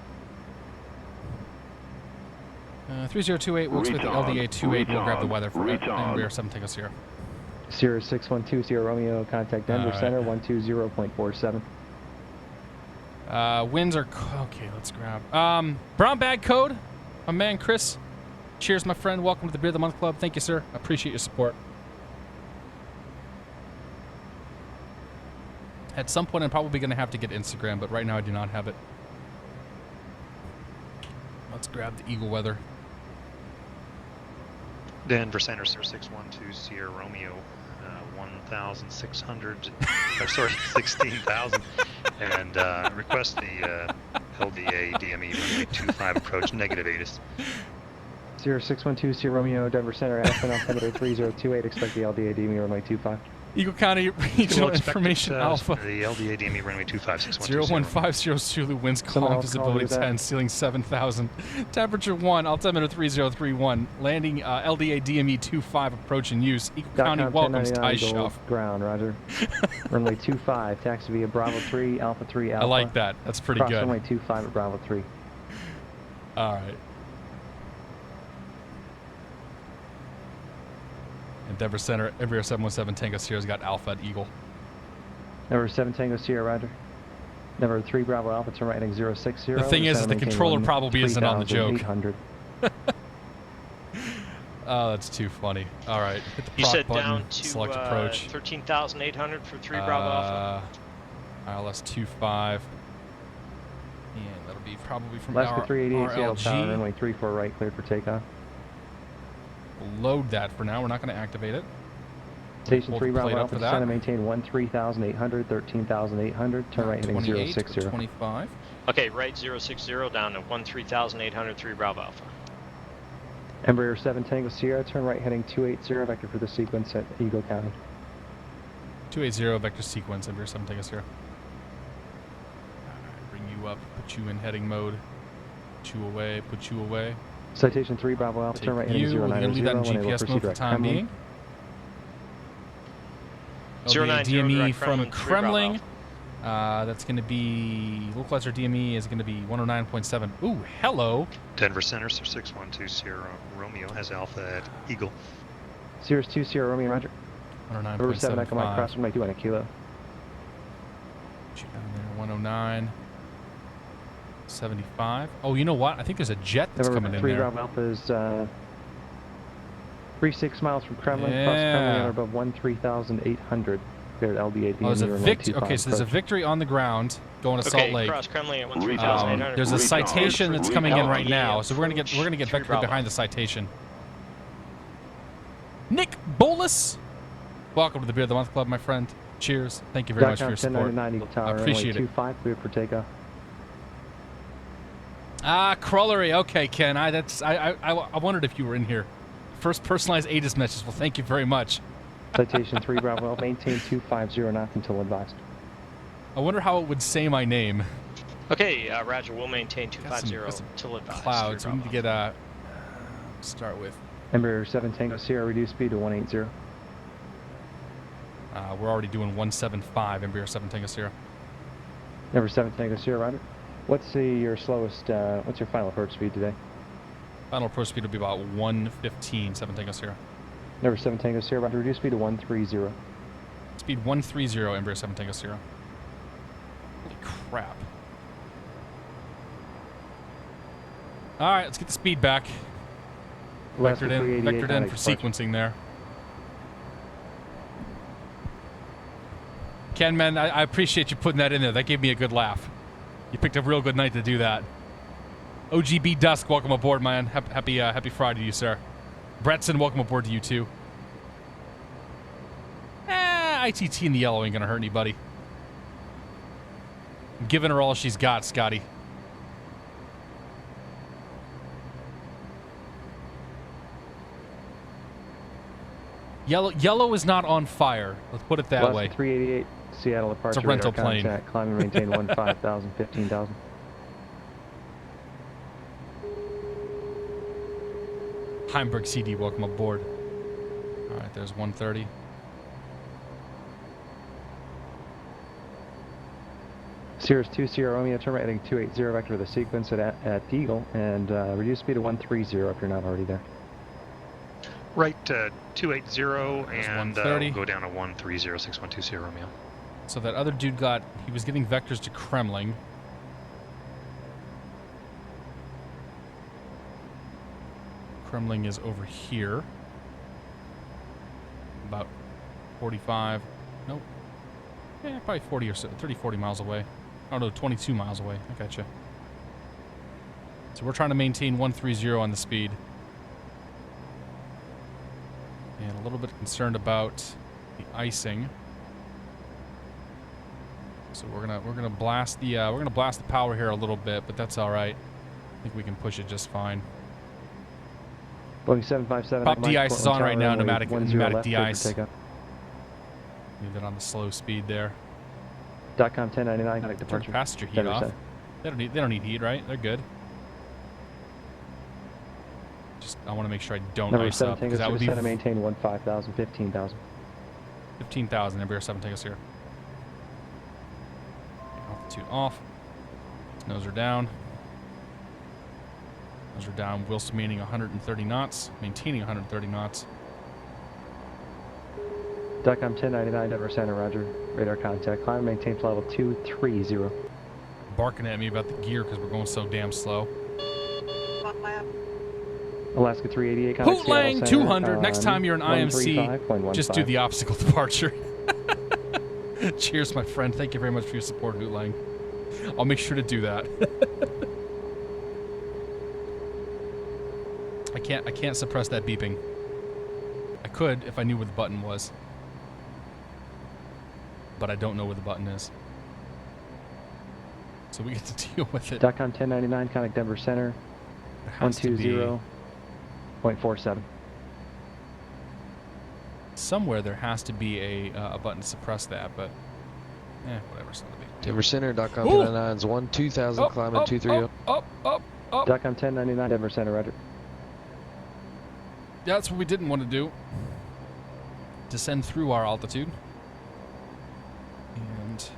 Speaker 1: 3028, we'll expect the LDA 28. We'll grab the weather for Embraer 7 Tango Sierra.
Speaker 9: Sierra 612 Sierra Romeo, contact Denver Center 120.47.
Speaker 1: Winds are okay. Let's grab brown bag code. My man Chris. Cheers, my friend. Welcome to the Beer of the Month Club. Thank you, sir. I appreciate your support. At some point, I'm probably going to have to get Instagram, but right now I do not have it. Let's grab the Eagle weather.
Speaker 8: Denver Center, 612 Sierra Romeo, 1,600, or sorry, 16,000, and request the LDA DME runway 25 approach, negative ATIS.
Speaker 9: Sierra 612 Sierra Romeo, Denver Center, Aspen altimeter 3028. Expect the LDA DME runway 25.
Speaker 1: Eagle County Regional Information Alpha.
Speaker 8: The LDA DME runway 25, 612
Speaker 1: 0150 Zulu, winds calm, visibility 10, ceiling 7,000. Temperature 1, altimeter 3031. Landing LDA DME 25 approach in use. Eagle County welcomes Ty Shuff.
Speaker 9: Ground, roger. Runway 25, taxi via Bravo 3, Alpha 3 Alpha.
Speaker 1: I like that. That's pretty
Speaker 9: Cross
Speaker 1: good.
Speaker 9: Runway 25 at Bravo 3.
Speaker 1: All right. And Denver Center, Embraer 717 Tango Sierra's got Alpha at Eagle.
Speaker 9: Number 7 Tango Sierra, roger. Number 3 Bravo Alpha, turn right heading 060.
Speaker 1: The thing is the controller probably isn't on the joke. Oh, that's too funny. All right, hit the
Speaker 5: You
Speaker 1: prop
Speaker 5: said
Speaker 1: button,
Speaker 5: down to
Speaker 1: select approach.
Speaker 5: 13,800 for 3 Bravo Alpha.
Speaker 1: ILS 25. And that'll be probably from
Speaker 9: Alaska 388 Seattle Tower,
Speaker 1: RLG.
Speaker 9: runway 34 right, cleared for takeoff.
Speaker 1: We'll load that for now. We're not going to activate it.
Speaker 9: Station
Speaker 1: Hold
Speaker 9: 3
Speaker 1: the plate
Speaker 9: Bravo
Speaker 1: up for
Speaker 9: Alpha, descend and maintain 13,800, 13,800, turn right heading 060.
Speaker 1: 25.
Speaker 5: Okay, right 060 down to 13,800, 3 Bravo Alpha.
Speaker 9: Embraer 7 Tango Sierra, turn right heading 280, vector for the sequence at Eagle County.
Speaker 1: 280 vector sequence, Embraer 7 Tango Sierra. Alright, bring you up, put you in heading mode. Put you away, put you away.
Speaker 9: Citation 3 Bravo Alpha, turn right heading 090.
Speaker 1: We're going to leave that in GPS mode for the time being. LDA DME from Kremlin. That's going to be, localizer DME is going to be 109.7. Ooh, hello.
Speaker 8: Denver Center, 612 Sierra Romeo has Alpha at Eagle.
Speaker 9: Sirius 2 Sierra Romeo, roger.
Speaker 1: 109.75.
Speaker 9: River 7 Echo Mike, cross runway 2 kilo.
Speaker 1: Shoot down there, 109. 75. Oh, you know what? I think there's a jet that's coming in
Speaker 9: 3
Speaker 1: there.
Speaker 9: Bravo Alpha is 36 miles from Kremlin,
Speaker 1: Yeah.
Speaker 9: cross Kremlin at above 13,800. There at LDA
Speaker 1: Oh, there's a okay, so there's a victory on the ground going to Salt Lake.
Speaker 5: Cross Kremlin at 13,800.
Speaker 1: There's a citation that's coming in right now, so we're gonna get vector behind the citation. Nick Bolus, welcome to the Beer of the Month Club, my friend. Cheers. Thank you very much for your support.
Speaker 9: Eagle Tower,
Speaker 1: I appreciate it.
Speaker 9: 25, cleared for takeoff.
Speaker 1: Ah, Crawlery. Okay, Ken. I wondered if you were in here. First personalized Addons message. Well, thank you very much.
Speaker 9: Citation 3 Bravo Alpha, maintain 250 knots until advised.
Speaker 1: I wonder how it would say my name.
Speaker 5: Okay, Roger. We'll maintain
Speaker 1: Got
Speaker 5: 250 till advised.
Speaker 1: Clouds. We need to get start with.
Speaker 9: Embraer 7 Tango Sierra, reduce speed to 180.
Speaker 1: We're already doing 175. Embraer 7 Tango Sierra.
Speaker 9: Embraer 7 Tango Sierra, Roger. What's your slowest, what's your final approach speed today?
Speaker 1: Final approach speed will be about 115. 7 Tango Sierra.
Speaker 9: Embraer 7 Tango Sierra, Roger, reduce speed to 130.
Speaker 1: Speed 130. Embraer 7 Tango Sierra. Holy crap. All right, let's get the speed back. Vectored in for sequencing there. Ken, man, I appreciate you putting that in there. That gave me a good laugh. You picked a real good night to do that. OGB Dusk, welcome aboard, man. Happy Friday to you, sir. Bretson, welcome aboard to you, too. ITT in the yellow ain't gonna hurt anybody. I'm giving her all she's got, Scotty. Yellow is not on fire. Let's put it that way.
Speaker 9: 388 Seattle departure.
Speaker 1: It's a rental plane.
Speaker 9: Contact, climb and maintain 15,000, 15,000.
Speaker 1: Heimberg CD, welcome aboard. All right, there's 130.
Speaker 9: Sierra's 2 Sierra Romeo, turn right heading 280 vector of the sequence at Eagle, and reduce speed to 130 if you're not already there.
Speaker 8: Right, 280 and we'll
Speaker 1: 130.
Speaker 8: go down to 130, 6120 Romeo.
Speaker 1: So that other dude he was getting vectors to Kremling. Kremling is over here. About 45, nope. Yeah, probably 40 or so, 30, 40 miles away. Oh no, 22 miles away. I gotcha. So we're trying to maintain 130 on the speed. And a little bit concerned about the icing. So we're gonna blast the power here a little bit, but that's all right. I think we can push it just fine.
Speaker 9: Boeing 757.
Speaker 1: Pop de-ice is on right now. Pneumatic de-ice.
Speaker 9: Leave
Speaker 1: it on the slow speed there.
Speaker 9: .com 1099. Contact departure.
Speaker 1: Passenger heat off. They don't need heat, right? They're good. Just I want to make sure I don't ice up because that would be.
Speaker 9: Maintain 15,000, 15,000.
Speaker 1: 15,000. Embraer 7 Tango Sierra. Altitude off. Nose are down. Nose are down. Whilst maintaining 130 knots. Maintaining 130 knots.
Speaker 9: .com 1099, Denver Center, Roger. Radar contact. Climb, maintain level 230.
Speaker 1: Barking at me about the gear because we're going so damn slow.
Speaker 9: Alaska 388.
Speaker 1: Hoot Lang 200. Next time you're an IMC, just do the obstacle departure. Cheers, my friend. Thank you very much for your support, Hoot Lang. I'll make sure to do that. I can't suppress that beeping. I could if I knew where the button was. But I don't know where the button is. So we get to deal with it.
Speaker 9: .com 1099, contact Denver Center. 120.47.
Speaker 1: Somewhere there has to be a button to suppress that, but whatever.
Speaker 4: Denver Center, .com 1099 is 12,000, climbing 230.
Speaker 9: .com 1099, Denver Center, Roger.
Speaker 1: Yeah, that's what we didn't want to do. Descend through our altitude. And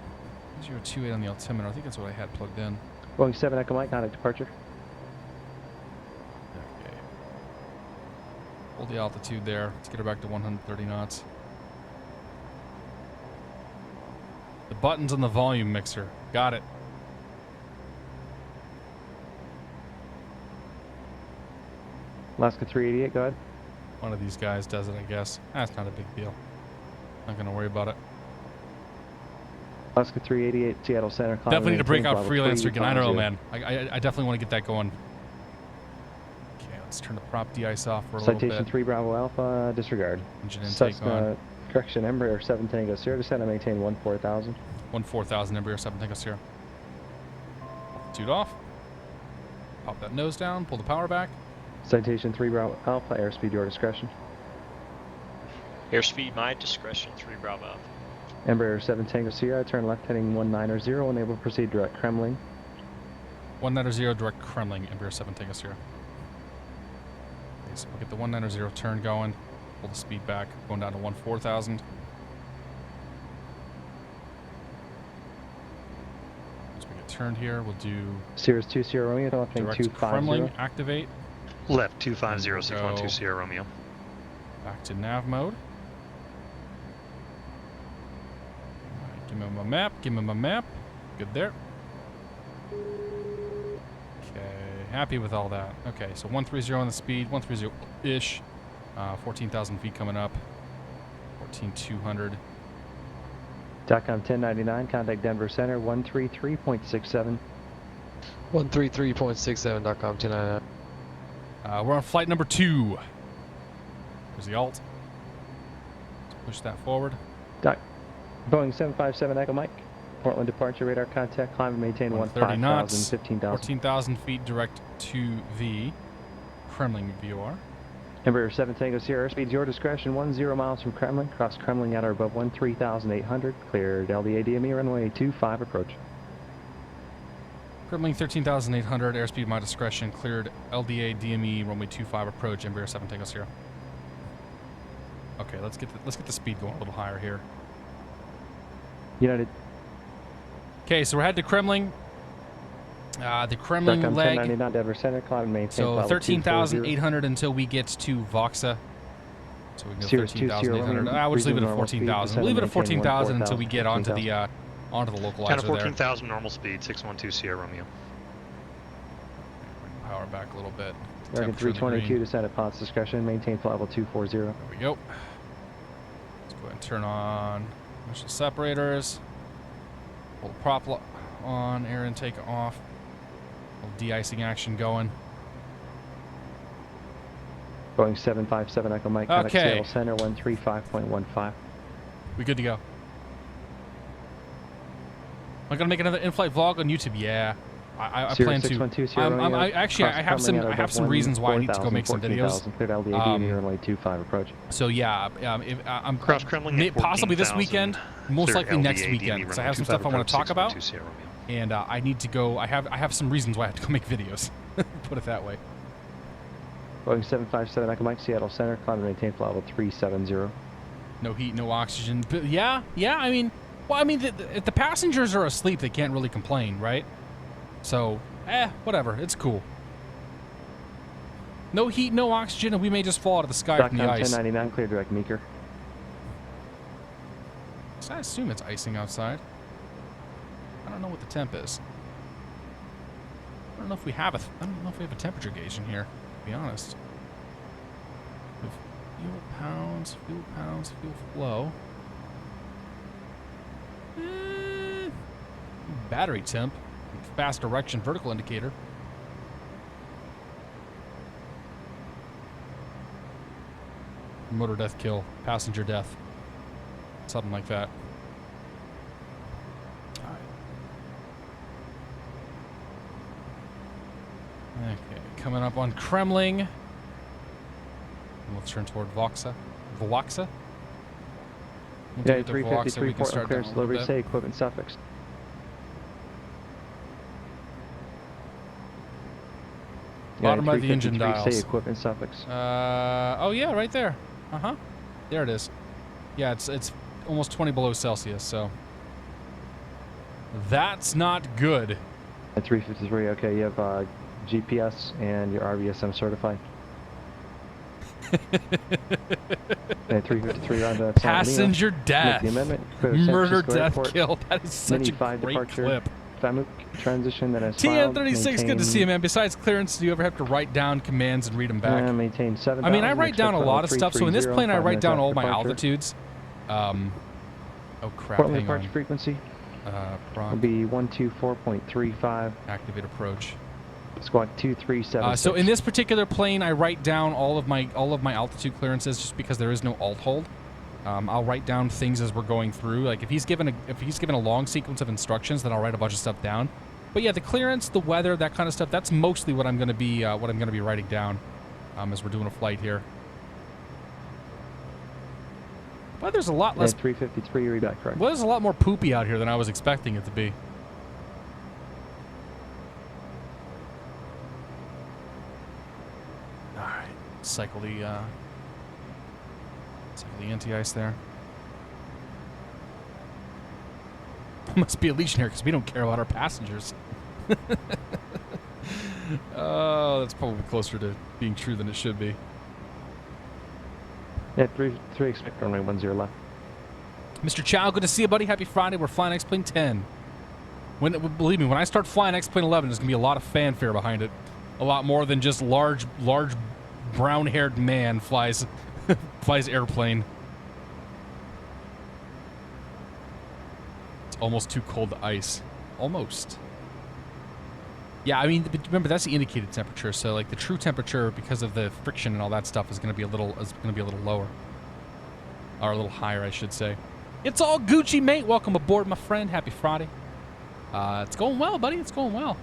Speaker 1: 028 on the altimeter. I think that's what I had plugged in.
Speaker 9: Boeing 7 Echo Mike, contact departure.
Speaker 1: Okay. Hold the altitude there. Let's get her back to 130 knots. The button's on the volume mixer. Got it.
Speaker 9: Alaska 388, go ahead.
Speaker 1: One of these guys does it, I guess. That's not a big deal. Not going to worry about it.
Speaker 9: Alaska 388, Seattle Center.
Speaker 1: Definitely need to break out Freelancer again. I don't know, man. I definitely want to get that going. Okay, let's turn the prop de-ice off for a little bit.
Speaker 9: Citation 3 Bravo Alpha, disregard.
Speaker 1: Engine intake on.
Speaker 9: Correction, Embraer 7 Tango Sierra, descend and maintain 14,000.
Speaker 1: 14,000, Embraer 7 Tango Sierra. Altitude off. Pop that nose down, pull the power back.
Speaker 9: Citation 3 Bravo Alpha, airspeed your discretion.
Speaker 5: Airspeed my discretion, 3 Bravo Alpha.
Speaker 9: Embraer 7 Tango Sierra, turn left heading 190, enable proceed direct Kremlin.
Speaker 1: 190 direct Kremlin, Embraer 7 Tango Sierra. Okay, so we'll get the 190 turn going. Pull the speed back, going down to 14,000. As we get turned here, we'll do
Speaker 9: Sirius 2 Sierra Romeo, turn left heading
Speaker 1: direct
Speaker 9: 250.
Speaker 1: Kremlin, activate.
Speaker 8: Left 250612
Speaker 1: Go.
Speaker 8: Sierra Romeo.
Speaker 1: Back to nav mode. Alright, give me my map, give me my map. Good there. Okay, happy with all that. Okay, so 130 on the speed, 130-ish. 14,000 feet coming up. 14,200.
Speaker 9: DOTCOM 1099, contact Denver Center 133.67.
Speaker 4: 133.67, .com 299.
Speaker 1: We're on flight number 2. There's the alt. Let's push that forward.
Speaker 9: Boeing 757 Echo Mike, Portland departure radar contact, climb and maintain
Speaker 1: 130 knots,
Speaker 9: 15,000.
Speaker 1: 14,000 feet direct to the Kremlin VOR.
Speaker 9: Embraer 7 Tango Sierra, airspeed your discretion, 10 miles from Kremlin, cross Kremlin at or above 13,800, cleared LDA DME runway 25 approach.
Speaker 1: Kremlin 13,800, airspeed my discretion, cleared LDA DME runway 25 approach, Embraer 7 Tango Sierra. Okay, let's get the speed going a little higher here.
Speaker 9: United.
Speaker 1: Okay, so we're headed to Kremlin. The Kremlin
Speaker 9: DOTCOM
Speaker 1: leg.
Speaker 9: 1099 Denver Center, climb and maintain.
Speaker 1: So 13,800 until we get to Voxa. So we can go 13,800. We'll just leave it at 14,000. We'll leave it at 14,000 until we get onto the localizer
Speaker 8: Down to
Speaker 1: there.
Speaker 8: 14,000 normal speed, 612 Sierra Romeo.
Speaker 1: Power back a little bit.
Speaker 9: American
Speaker 1: Temperature of the
Speaker 9: 322,
Speaker 1: green.
Speaker 9: descend at pilot's discretion, maintain flight level 240.
Speaker 1: There we go. Let's go ahead and turn on initial separators. Pull the prop on, air intake off. A little de-icing action going.
Speaker 9: Boeing 757 Echo Mike, contact
Speaker 1: Okay.
Speaker 9: Seattle Center 135.15.
Speaker 1: We good to go. Am I gonna make another in-flight vlog on YouTube? Yeah, I plan to.
Speaker 9: 612 Sierra Romeo,
Speaker 1: I have
Speaker 9: cross Kremlin at
Speaker 1: I have
Speaker 9: above
Speaker 1: some reasons why I need to go
Speaker 9: 14,000,
Speaker 1: make some videos.
Speaker 9: 14,000, cleared LDA DME runway 25 approach.
Speaker 1: So yeah, if, I'm
Speaker 8: Cross Kremlin at
Speaker 1: possibly this
Speaker 8: 14,000,
Speaker 1: weekend, most
Speaker 8: cleared
Speaker 1: likely next
Speaker 8: LDA
Speaker 1: weekend,
Speaker 8: DME
Speaker 1: because I
Speaker 8: runway
Speaker 1: have some
Speaker 8: 25
Speaker 1: stuff I want to talk about,
Speaker 8: 612 Sierra Romeo.
Speaker 1: and I need to go. I have some reasons why I have to go make videos. Put it that way.
Speaker 9: Boeing 757 Echo Mike, Seattle Center, climb and maintain flight level 370.
Speaker 1: No heat, no oxygen. But yeah. I mean, if the passengers are asleep, they can't really complain, right? So, whatever. It's cool. No heat, no oxygen, and we may just fall out of the sky from the
Speaker 9: DOTCOM
Speaker 1: ice.
Speaker 9: 1099, clear direct Meeker.
Speaker 1: So I assume it's icing outside. I don't know what the temp is. I don't know if we have a temperature gauge in here, to be honest. With fuel pounds, fuel flow. Battery temp, fast direction, vertical indicator. Motor death kill, passenger death. Something like that. Okay, coming up on Kremlin. We'll turn toward Voxa. Voxa?
Speaker 9: Yeah, 353 Portland clearance delivery, say equipment suffix.
Speaker 1: Bottom of the engine
Speaker 9: 353,
Speaker 1: dials.
Speaker 9: say equipment suffix.
Speaker 1: Oh yeah, right there. There it is. Yeah, it's almost 20 below Celsius, so that's not good.
Speaker 9: At 353, okay, you have GPS and your RVSM certified. And 353 on the
Speaker 1: Passenger death.
Speaker 9: Make the amendment. Clear to San
Speaker 1: Murder,
Speaker 9: Francisco
Speaker 1: death,
Speaker 9: Airport.
Speaker 1: kill. That is such
Speaker 9: Mini
Speaker 1: a
Speaker 9: 5
Speaker 1: great
Speaker 9: departure.
Speaker 1: clip.
Speaker 9: Famuk transition that has filed,
Speaker 1: TN36, good to see you, man. Besides clearance, do you ever have to write down commands and read them back?
Speaker 9: Maintain 7,000.
Speaker 1: I mean, I write down a lot of stuff. So in this plane, I write down all my altitudes. Oh crap!
Speaker 9: Portland
Speaker 1: Hang
Speaker 9: departure
Speaker 1: on.
Speaker 9: frequency
Speaker 1: Prompt.
Speaker 9: will be 124.35.
Speaker 1: Activate approach.
Speaker 9: Squawk 2376.
Speaker 1: So in this particular plane, I write down all of my altitude clearances just because there is no alt hold. I'll write down things as we're going through. Like if he's given a long sequence of instructions, then I'll write a bunch of stuff down. But yeah, the clearance, the weather, that kind of stuff, that's mostly what I'm going to be writing down. as we're doing a flight here. But there's a lot less.
Speaker 9: 353, read back correct.
Speaker 1: Well, there's a lot more poopy out here than I was expecting it to be. All right, cycle the anti-ice there. Must be a Legionnaire because we don't care about our passengers. Oh, that's probably closer to being true than it should be.
Speaker 9: Yeah, 3 expect runway 10 left.
Speaker 1: Mr. Chow, good to see you, buddy. Happy Friday. We're flying X-Plane 10. Believe me, when I start flying X-Plane 11, there's going to be a lot of fanfare behind it. A lot more than just large brown-haired man flies airplane. It's almost too cold to ice. Almost. Yeah, I mean, remember that's the indicated temperature. So like the true temperature, because of the friction and all that stuff, is going to be a little lower, or a little higher, I should say. It's all Gucci, mate. Welcome aboard, my friend. Happy Friday. It's going well, buddy. It's going well.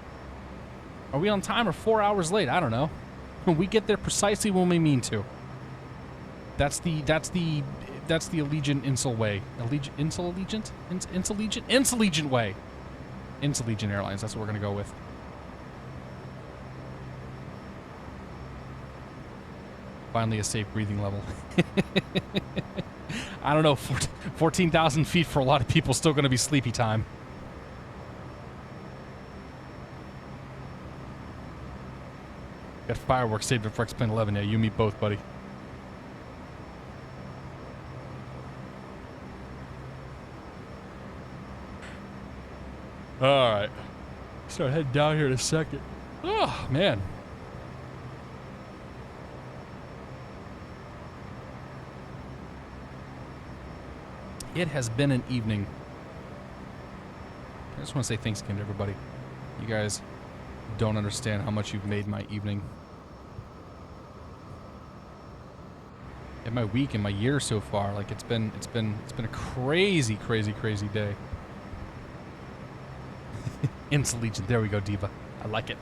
Speaker 1: Are we on time or 4 hours late? I don't know. We get there precisely when we mean to. That's the Allegiant Insul way. Allegiant way. Insul Airlines. That's what we're gonna go with. Finally, a safe breathing level. I don't know. 14,000 feet for a lot of people. Still gonna be sleepy time. Got fireworks saved up for X-Plane 11. Yeah, you meet both, buddy. All right. Start heading down here in a second. Oh, man. It has been an evening. I just want to say thanks again to everybody. You guys don't understand how much you've made my evening. And my week and my year so far. Like it's been a crazy day. Insul Legion. There we go, Diva. I like it.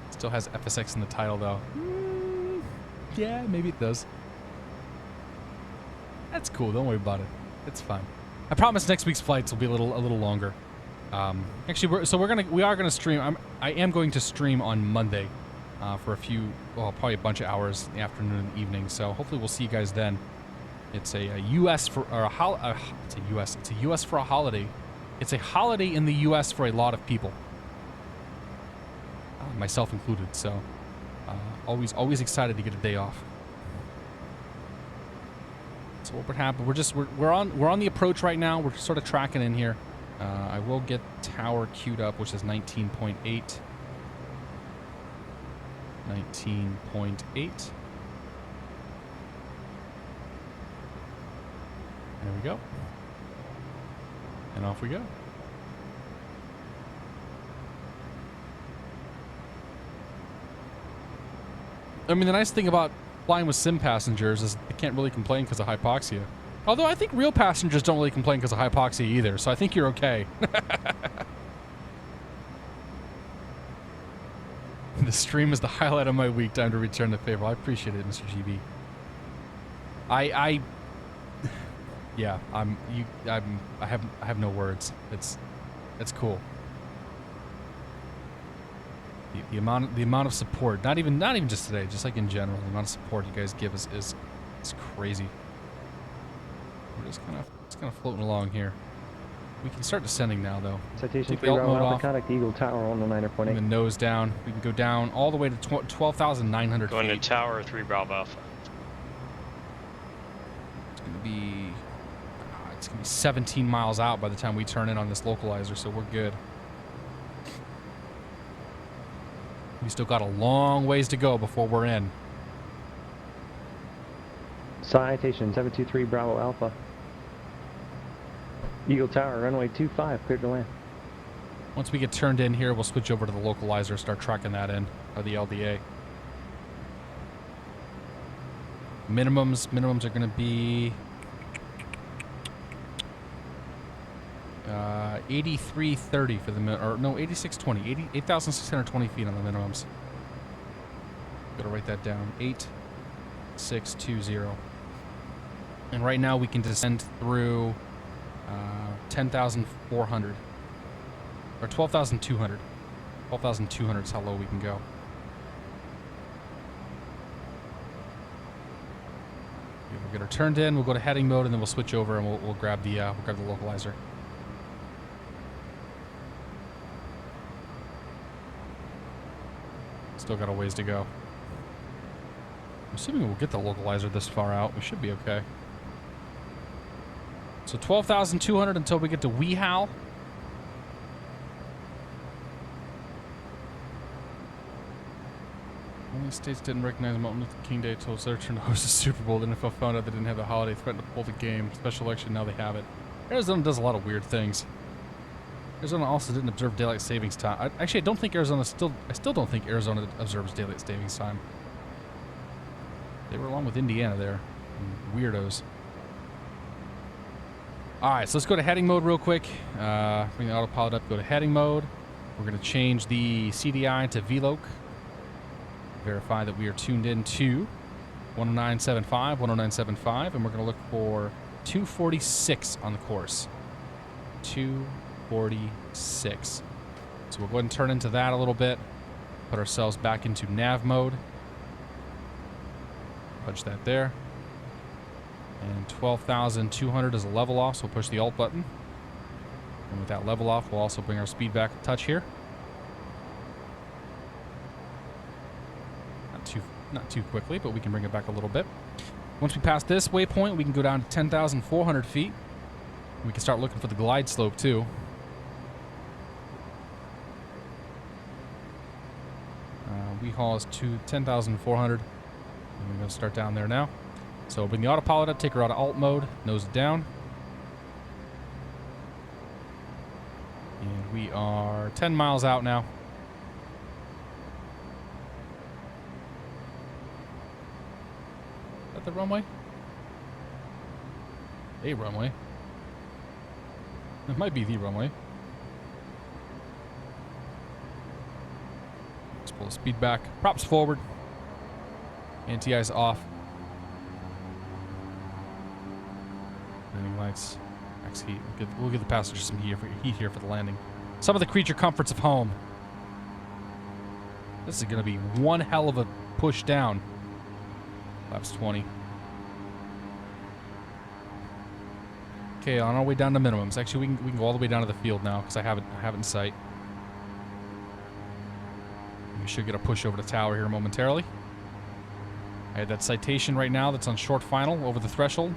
Speaker 1: Still has FSX in the title though. Yeah, maybe it does. That's cool. Don't worry about it. It's fine. I promise next week's flights will be a little longer. Actually, we are gonna stream. I am going to stream on Monday for a few, well, probably a bunch of hours in the afternoon and the evening. So hopefully we'll see you guys then. It's a U.S. for or it's a U.S. It's a U.S. for a holiday. It's a holiday in the U.S. for a lot of people, myself included. So always excited to get a day off. So what would happen? We're on the approach right now. We're sort of tracking in here. I will get tower queued up, which is 19.8. 19.8. There we go. And off we go. I mean, the nice thing about flying with sim passengers is they can't really complain because of hypoxia. Although I think real passengers don't really complain because of hypoxia either, so I think you're okay. The stream is the highlight of my week. Time to return the favor. I appreciate it, Mr. GB. I have no words. It's cool. The amount of support, not even just today, just like in general, the amount of support you guys give us is crazy. We're just kind of floating along here. We can start descending now, though.
Speaker 9: Citation
Speaker 1: Take the alt mode off.
Speaker 9: Contact Eagle Tower on the 9.8.
Speaker 1: Bring the nose down. We can go down all the way to 12,900 feet.
Speaker 5: Going to Tower 3 Bravo Alpha.
Speaker 1: It's gonna be 17 miles out by the time we turn in on this localizer, so we're good. We still got a long ways to go before we're in.
Speaker 9: Citation 723 Bravo Alpha. Eagle Tower, runway 25, cleared to land.
Speaker 1: Once we get turned in here, we'll switch over to the localizer, start tracking that in, or the LDA. Minimums are going to be 8330 for the 8620, 8,620 feet on the minimums. Gotta write that down. 8620. And right now we can descend through 10,400. Or 12,200. 12,200 is how low we can go. We'll get her turned in, we'll go to heading mode, and then we'll switch over and we'll grab the localizer. Still got a ways to go. I'm assuming we'll get the localizer this far out. We should be okay. So 12,200 until we get to Weehal. Only states didn't recognize Martin Luther King Day until their turn to host the Super Bowl. The NFL found out they didn't have the holiday, threatened to pull the game. Special election, now they have it. Arizona does a lot of weird things. Arizona also didn't observe daylight savings time. Actually, I don't think Arizona I still don't think Arizona observes daylight savings time. They were along with Indiana there. Weirdos. Alright, so let's go to heading mode real quick. Bring the autopilot up, go to heading mode. We're going to change the CDI to VLOC. Verify that we are tuned in to 109.75, 109.75, and we're going to look for 246 on the course. 246. So we'll go ahead and turn into that a little bit. Put ourselves back into nav mode. Punch that there. And 12,200 is a level off, so we'll push the Alt button. And with that level off, we'll also bring our speed back a touch here. Not too quickly, but we can bring it back a little bit. Once we pass this waypoint, we can go down to 10,400 feet. We can start looking for the glide slope, too. We haul us to 10,400. And we're going to start down there now. So bring the autopilot up, take her out of alt mode, nose it down. And we are 10 miles out now. Is that the runway? A runway. It might be the runway. Let's pull the speed back. Props forward. Anti-ice off. Landing lights. Max heat. We'll give the passengers some heat here for the landing. Some of the creature comforts of home. This is going to be one hell of a push down. Flaps 20. Okay, on our way down to minimums. Actually, we can go all the way down to the field now because I have it in sight. We should get a push over the tower here momentarily. I had that citation right now that's on short final over the threshold.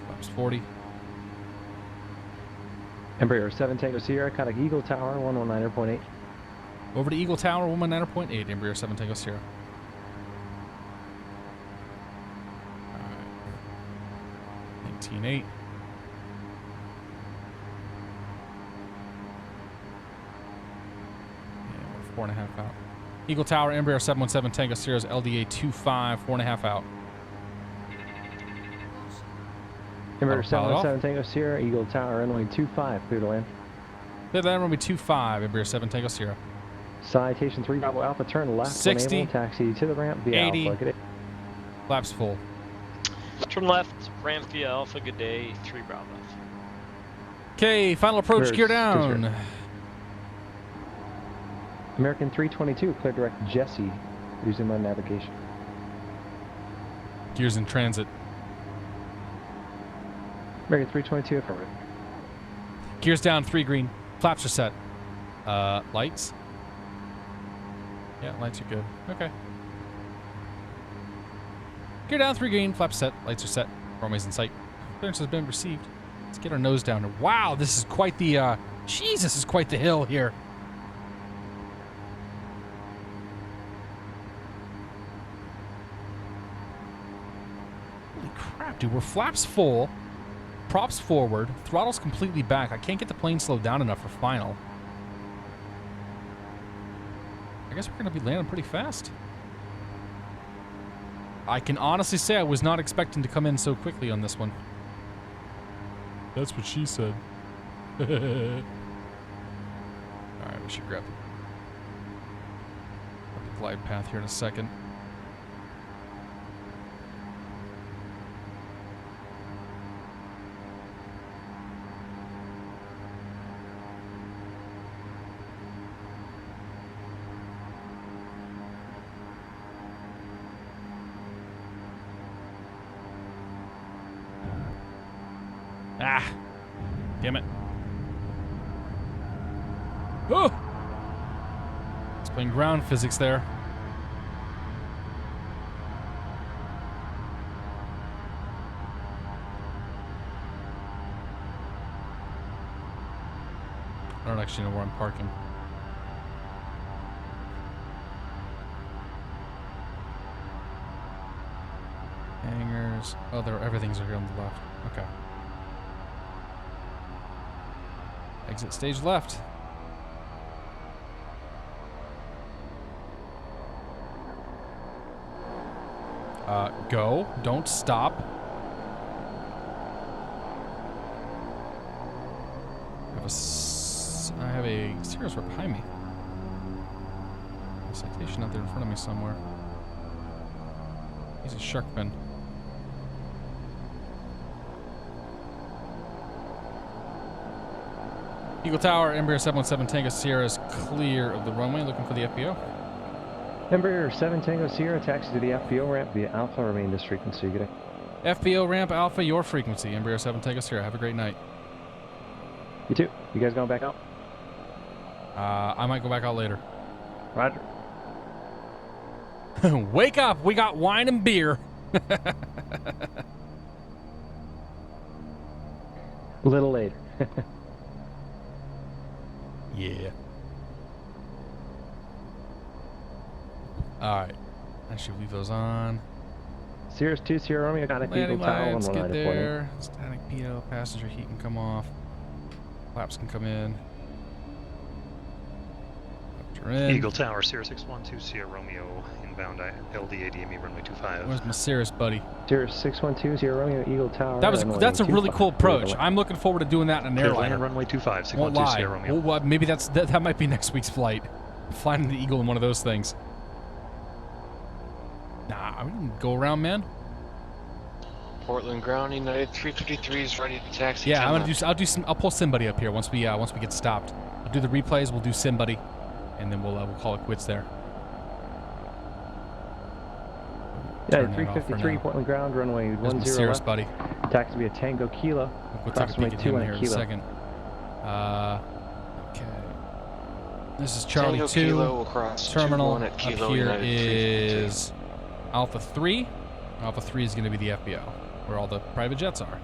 Speaker 1: Flaps 40.
Speaker 9: Embraer 7 Tango Sierra, contact Eagle Tower 119.8.
Speaker 1: Over to Eagle Tower 119.8, Embraer 7 Tango Sierra. Alright. 19.8. Yeah, we're 4.5 out. Eagle Tower, Embraer 717 Tango Sierra's LDA 25, 4.5 out.
Speaker 9: Embraer 717 Tango Sierra, Eagle Tower, runway 25, clear to land.
Speaker 1: Clear to land, runway 25, Embraer 7 Tango Sierra.
Speaker 9: Citation 3 Bravo Alpha, turn left
Speaker 1: 60,
Speaker 9: enable, taxi to the ramp via
Speaker 1: 80,
Speaker 9: Alpha. Good day.
Speaker 1: Flaps full.
Speaker 5: Turn left, ramp via Alpha, good day, 3 Bravo.
Speaker 1: Okay, final approach, gear down.
Speaker 9: American 322, clear direct Jesse, using my navigation.
Speaker 1: Gears in transit.
Speaker 9: American 322, affirmative.
Speaker 1: Gears down, 3 green. Flaps are set. Lights? Yeah, lights are good. Okay. Gear down, 3 green. Flaps set. Lights are set. Runway's in sight. Clearance has been received. Let's get our nose down. Wow, this is quite the, jeez, this is quite the hill here. Holy crap, dude. We're flaps full. Props forward. Throttle's completely back. I can't get the plane slowed down enough for final. I guess we're going to be landing pretty fast. I can honestly say I was not expecting to come in so quickly on this one. That's what she said. I should grab the glide path here in a second. Ah! Damn it. Oh! It's playing ground physics there. I don't actually know where I'm parking. Hangars. Oh, everything's here on the left. Okay. Exit stage left. Go. Don't stop. I have a Cirrus right behind me. A citation out there in front of me somewhere. He's a sharkman. Eagle Tower, Embraer 717 Tango Sierra is clear of the runway, looking for the FBO.
Speaker 9: Embraer 7 Tango Sierra, taxi to the FBO ramp via Alpha, remain this frequency. Good day.
Speaker 1: FBO ramp Alpha, your frequency. Embraer 7 Tango Sierra, have a great night.
Speaker 9: You too. You guys going back out?
Speaker 1: I might go back out later.
Speaker 9: Roger.
Speaker 1: Wake up, we got wine and beer.
Speaker 9: A little later.
Speaker 1: Yeah. Alright. I should leave those on.
Speaker 9: Cirrus 2 Sierra Romeo, got a Eagle Tower,
Speaker 1: lights,
Speaker 9: 119
Speaker 1: get
Speaker 9: reporting.
Speaker 1: there. Static pitot, passenger heat can come off. Flaps can come in. In.
Speaker 8: Eagle Tower, Sierra 612 Sierra Romeo, inbound LDA DME runway 25.
Speaker 1: Where's my Cirrus, buddy?
Speaker 9: Sierra 612 Sierra Romeo, Eagle Tower.
Speaker 1: That's a really cool approach. I'm looking forward to doing that in an
Speaker 8: Clear
Speaker 1: airliner.
Speaker 8: land runway 25,
Speaker 1: Won't
Speaker 8: 612
Speaker 1: lie.
Speaker 8: Sierra Romeo.
Speaker 1: Well, maybe that might be next week's flight. Flying the Eagle in one of those things. Nah, we can go around, man.
Speaker 11: Portland ground, United 353 is ready to taxi.
Speaker 1: Yeah, I'll pull somebody up here once we get stopped. I'll do the replays. We'll do somebody, and then we'll call it quits there.
Speaker 9: Yeah, 353 Portland ground, runway 10
Speaker 1: Cirrus,
Speaker 9: left.
Speaker 1: buddy.
Speaker 9: Taxi via Tango Kilo.
Speaker 1: We'll take a peek at him here in a second. Okay. This is Charlie
Speaker 11: Tango
Speaker 1: 2.
Speaker 11: Kilo across
Speaker 1: Terminal
Speaker 11: 21 at Kilo,
Speaker 1: up here
Speaker 11: United
Speaker 1: is Alpha 3. Alpha 3 is going to be the FBO, where all the private jets are.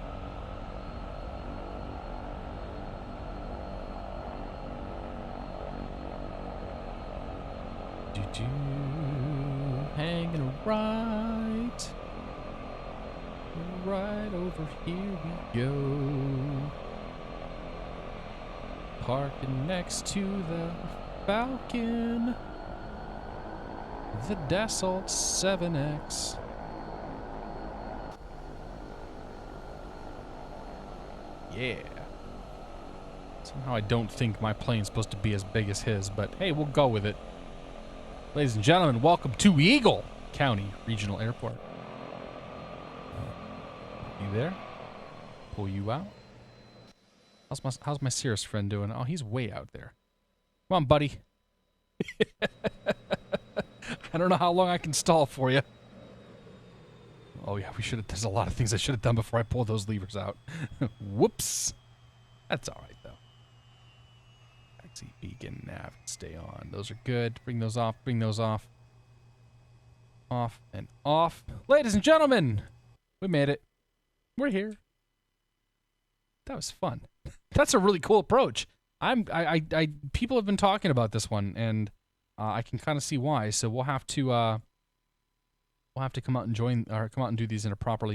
Speaker 1: Hanging right over here we go. Parking next to the Falcon, the Dassault 7X. Yeah. Somehow I don't think my plane's supposed to be as big as his, but hey, we'll go with it. Ladies and gentlemen, welcome to Eagle County Regional Airport. You there? Pull you out. How's my Cirrus friend doing? Oh, he's way out there. Come on, buddy. I don't know how long I can stall for you. Oh yeah, there's a lot of things I should have done before I pulled those levers out. Whoops. That's all right though. Taxi, beacon, nav, stay on. Those are good. Bring those off. Bring those off. Off and off. Ladies and gentlemen, we made it. We're here. That was fun. That's a really cool approach. People have been talking about this one, and I can kind of see why. So we'll have to come out and come out and do these in a proper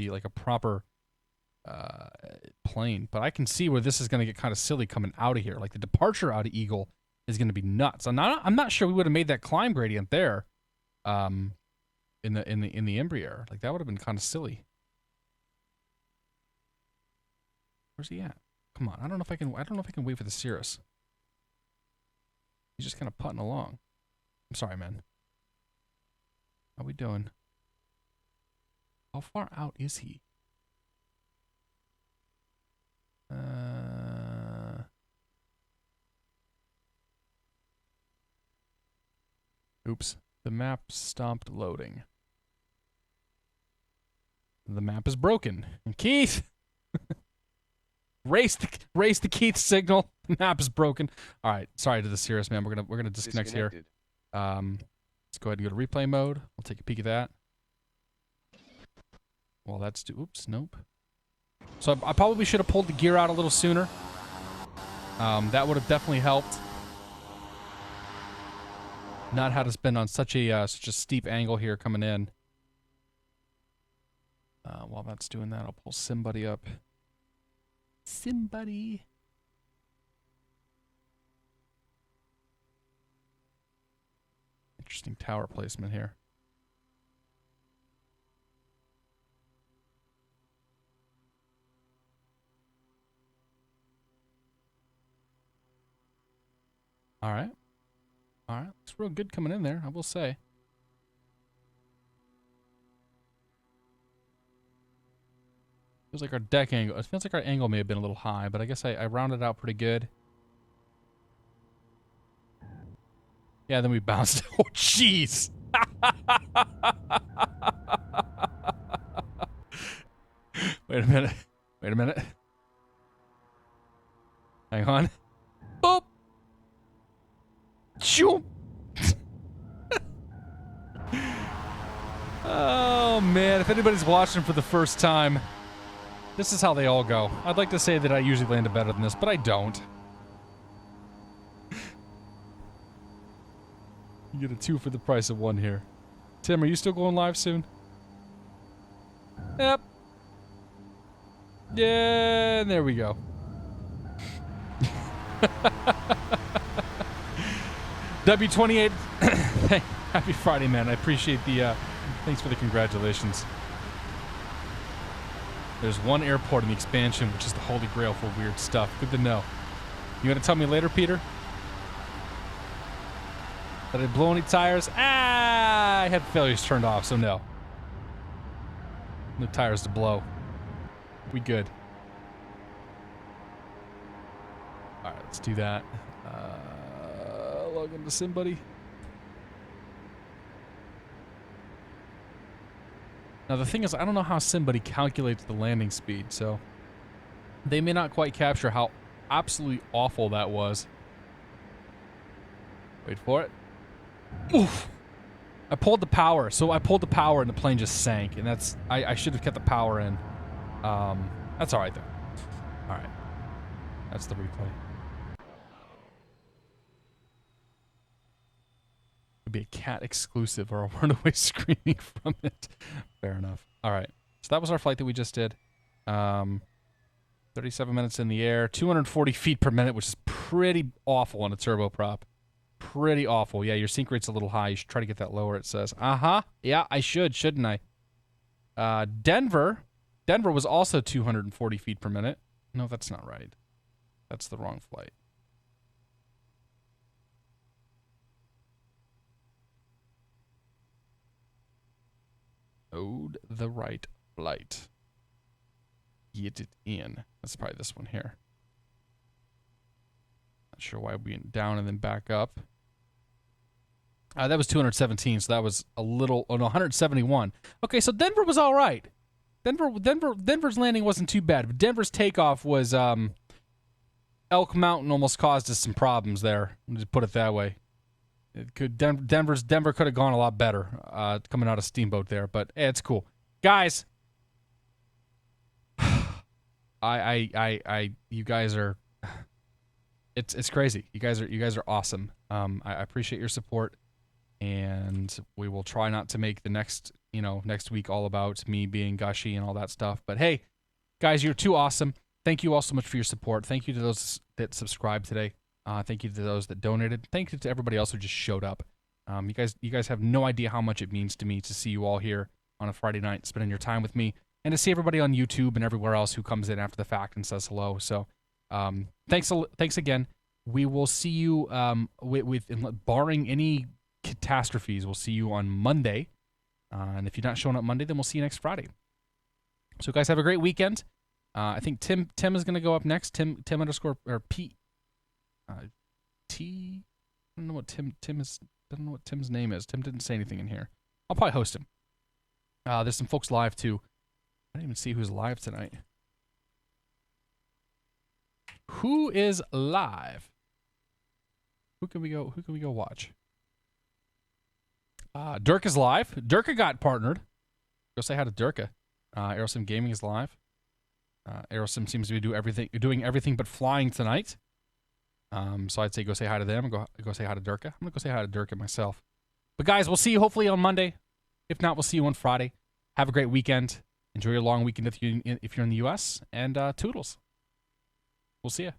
Speaker 1: plane. But I can see where this is going to get kind of silly coming out of here. Like the departure out of Eagle is going to be nuts. I'm not sure we would have made that climb gradient there, in the Embraer. Like that would have been kind of silly. Where's he at? Come on, I don't know if I can wait for the Cirrus. He's just kind of putting along. I'm sorry, man. How we doing? How far out is he? Oops. The map stopped loading. The map is broken. And Keith! race the Keith signal. The map is broken. All right. Sorry to the serious man. We're gonna disconnect here. Let's go ahead and go to replay mode. We'll take a peek at that. Well, that's oops, nope. So I probably should have pulled the gear out a little sooner. That would have definitely helped. Not had us been on such a steep angle here coming in. While that's doing that, I'll pull somebody up. Somebody. Interesting tower placement here. All right. All right. It's real good coming in there, I will say. Feels like our deck angle. It feels like our angle may have been a little high, but I guess I rounded out pretty good. Yeah, then we bounced. Oh, jeez. Wait a minute. Wait a minute. Hang on. Boop. Shoop. Oh, man. If anybody's watching for the first time, this is how they all go. I'd like to say that I usually land better than this, but I don't. You get a 2 for the price of 1 here. Tim, are you still going live soon? Yep. Yeah, and there we go. W28, happy Friday, man. I appreciate the, thanks for the congratulations. There's one airport in the expansion, which is the holy grail for weird stuff. Good to know. You want to tell me later, Peter? Did I blow any tires? Ah, I had failures turned off, so no. No tires to blow. We good. All right, let's do that. Log into somebody. Now the thing is, I don't know how somebody calculates the landing speed, so they may not quite capture how absolutely awful that was. Wait for it. Oof! I pulled the power, so I pulled the power and the plane just sank, and that's I should have kept the power in. That's all right though. All right, that's the replay. Could be a cat exclusive or a run away screaming from it. Fair enough. All right, so that was our flight that we just did. 37 minutes in the air, 240 feet per minute, which is pretty awful on a turboprop. Pretty awful. Yeah, your sync rate's a little high. You should try to get that lower, it says. Yeah, I should, shouldn't I? Denver was also 240 feet per minute. No, that's not right. That's the wrong flight. Load the right flight. Get it in. That's probably this one here. Not sure why we went down and then back up. That was 217, so that was a little... Oh, no, 171. Okay, so Denver was all right. Denver's landing wasn't too bad, but Denver's takeoff was... Elk Mountain almost caused us some problems there. Let me just put it that way. It could Denver could have gone a lot better coming out of Steamboat there, but hey, it's cool. Guys, you guys are... It's crazy. You guys are awesome. I appreciate your support. And we will try not to make the next week all about me being gushy and all that stuff. But hey, guys, you're too awesome. Thank you all so much for your support. Thank you to those that subscribed today. Thank you to those that donated. Thank you to everybody else who just showed up. You guys have no idea how much it means to me to see you all here on a Friday night, spending your time with me, and to see everybody on YouTube and everywhere else who comes in after the fact and says hello. So, thanks again. we will see you barring any catastrophes. We'll see you on Monday. And if you're not showing up Monday, then we'll see you next Friday. So guys, have a great weekend. I think Tim is going to go up next. Tim underscore or P T. I don't know what Tim is. I don't know what Tim's name is. Tim didn't say anything in here. I'll probably host him. There's some folks live too. I didn't even see who's live tonight. Who is live? Who can we go watch? Dirk is live. Dirka got partnered. Go say hi to Dirka. Aerosim Gaming is live. Aerosim seems to be doing everything but flying tonight. So I'd say go say hi to them. Go say hi to Dirka. I'm gonna go say hi to Dirka myself. But guys, we'll see you hopefully on Monday. If not, we'll see you on Friday. Have a great weekend. Enjoy your long weekend if you're in the U.S. And toodles. We'll see you.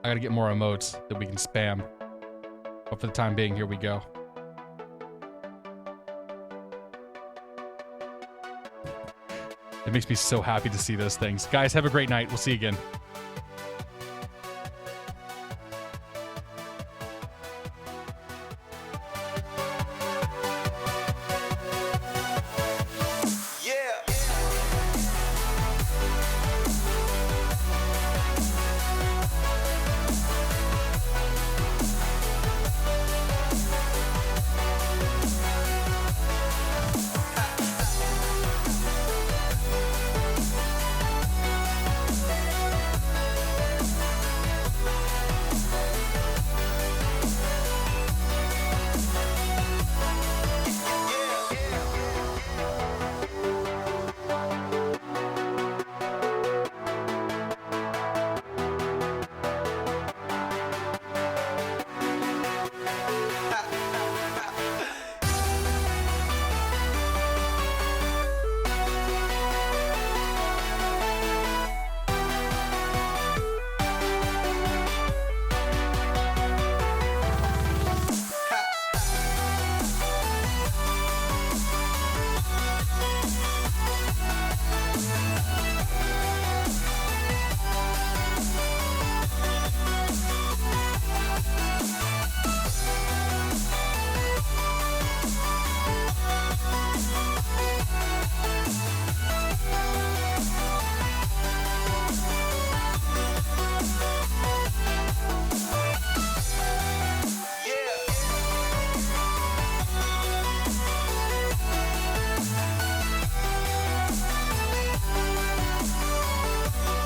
Speaker 1: I gotta get more emotes that we can spam. But for the time being, here we go. It makes me so happy to see those things. Guys, have a great night. We'll see you again.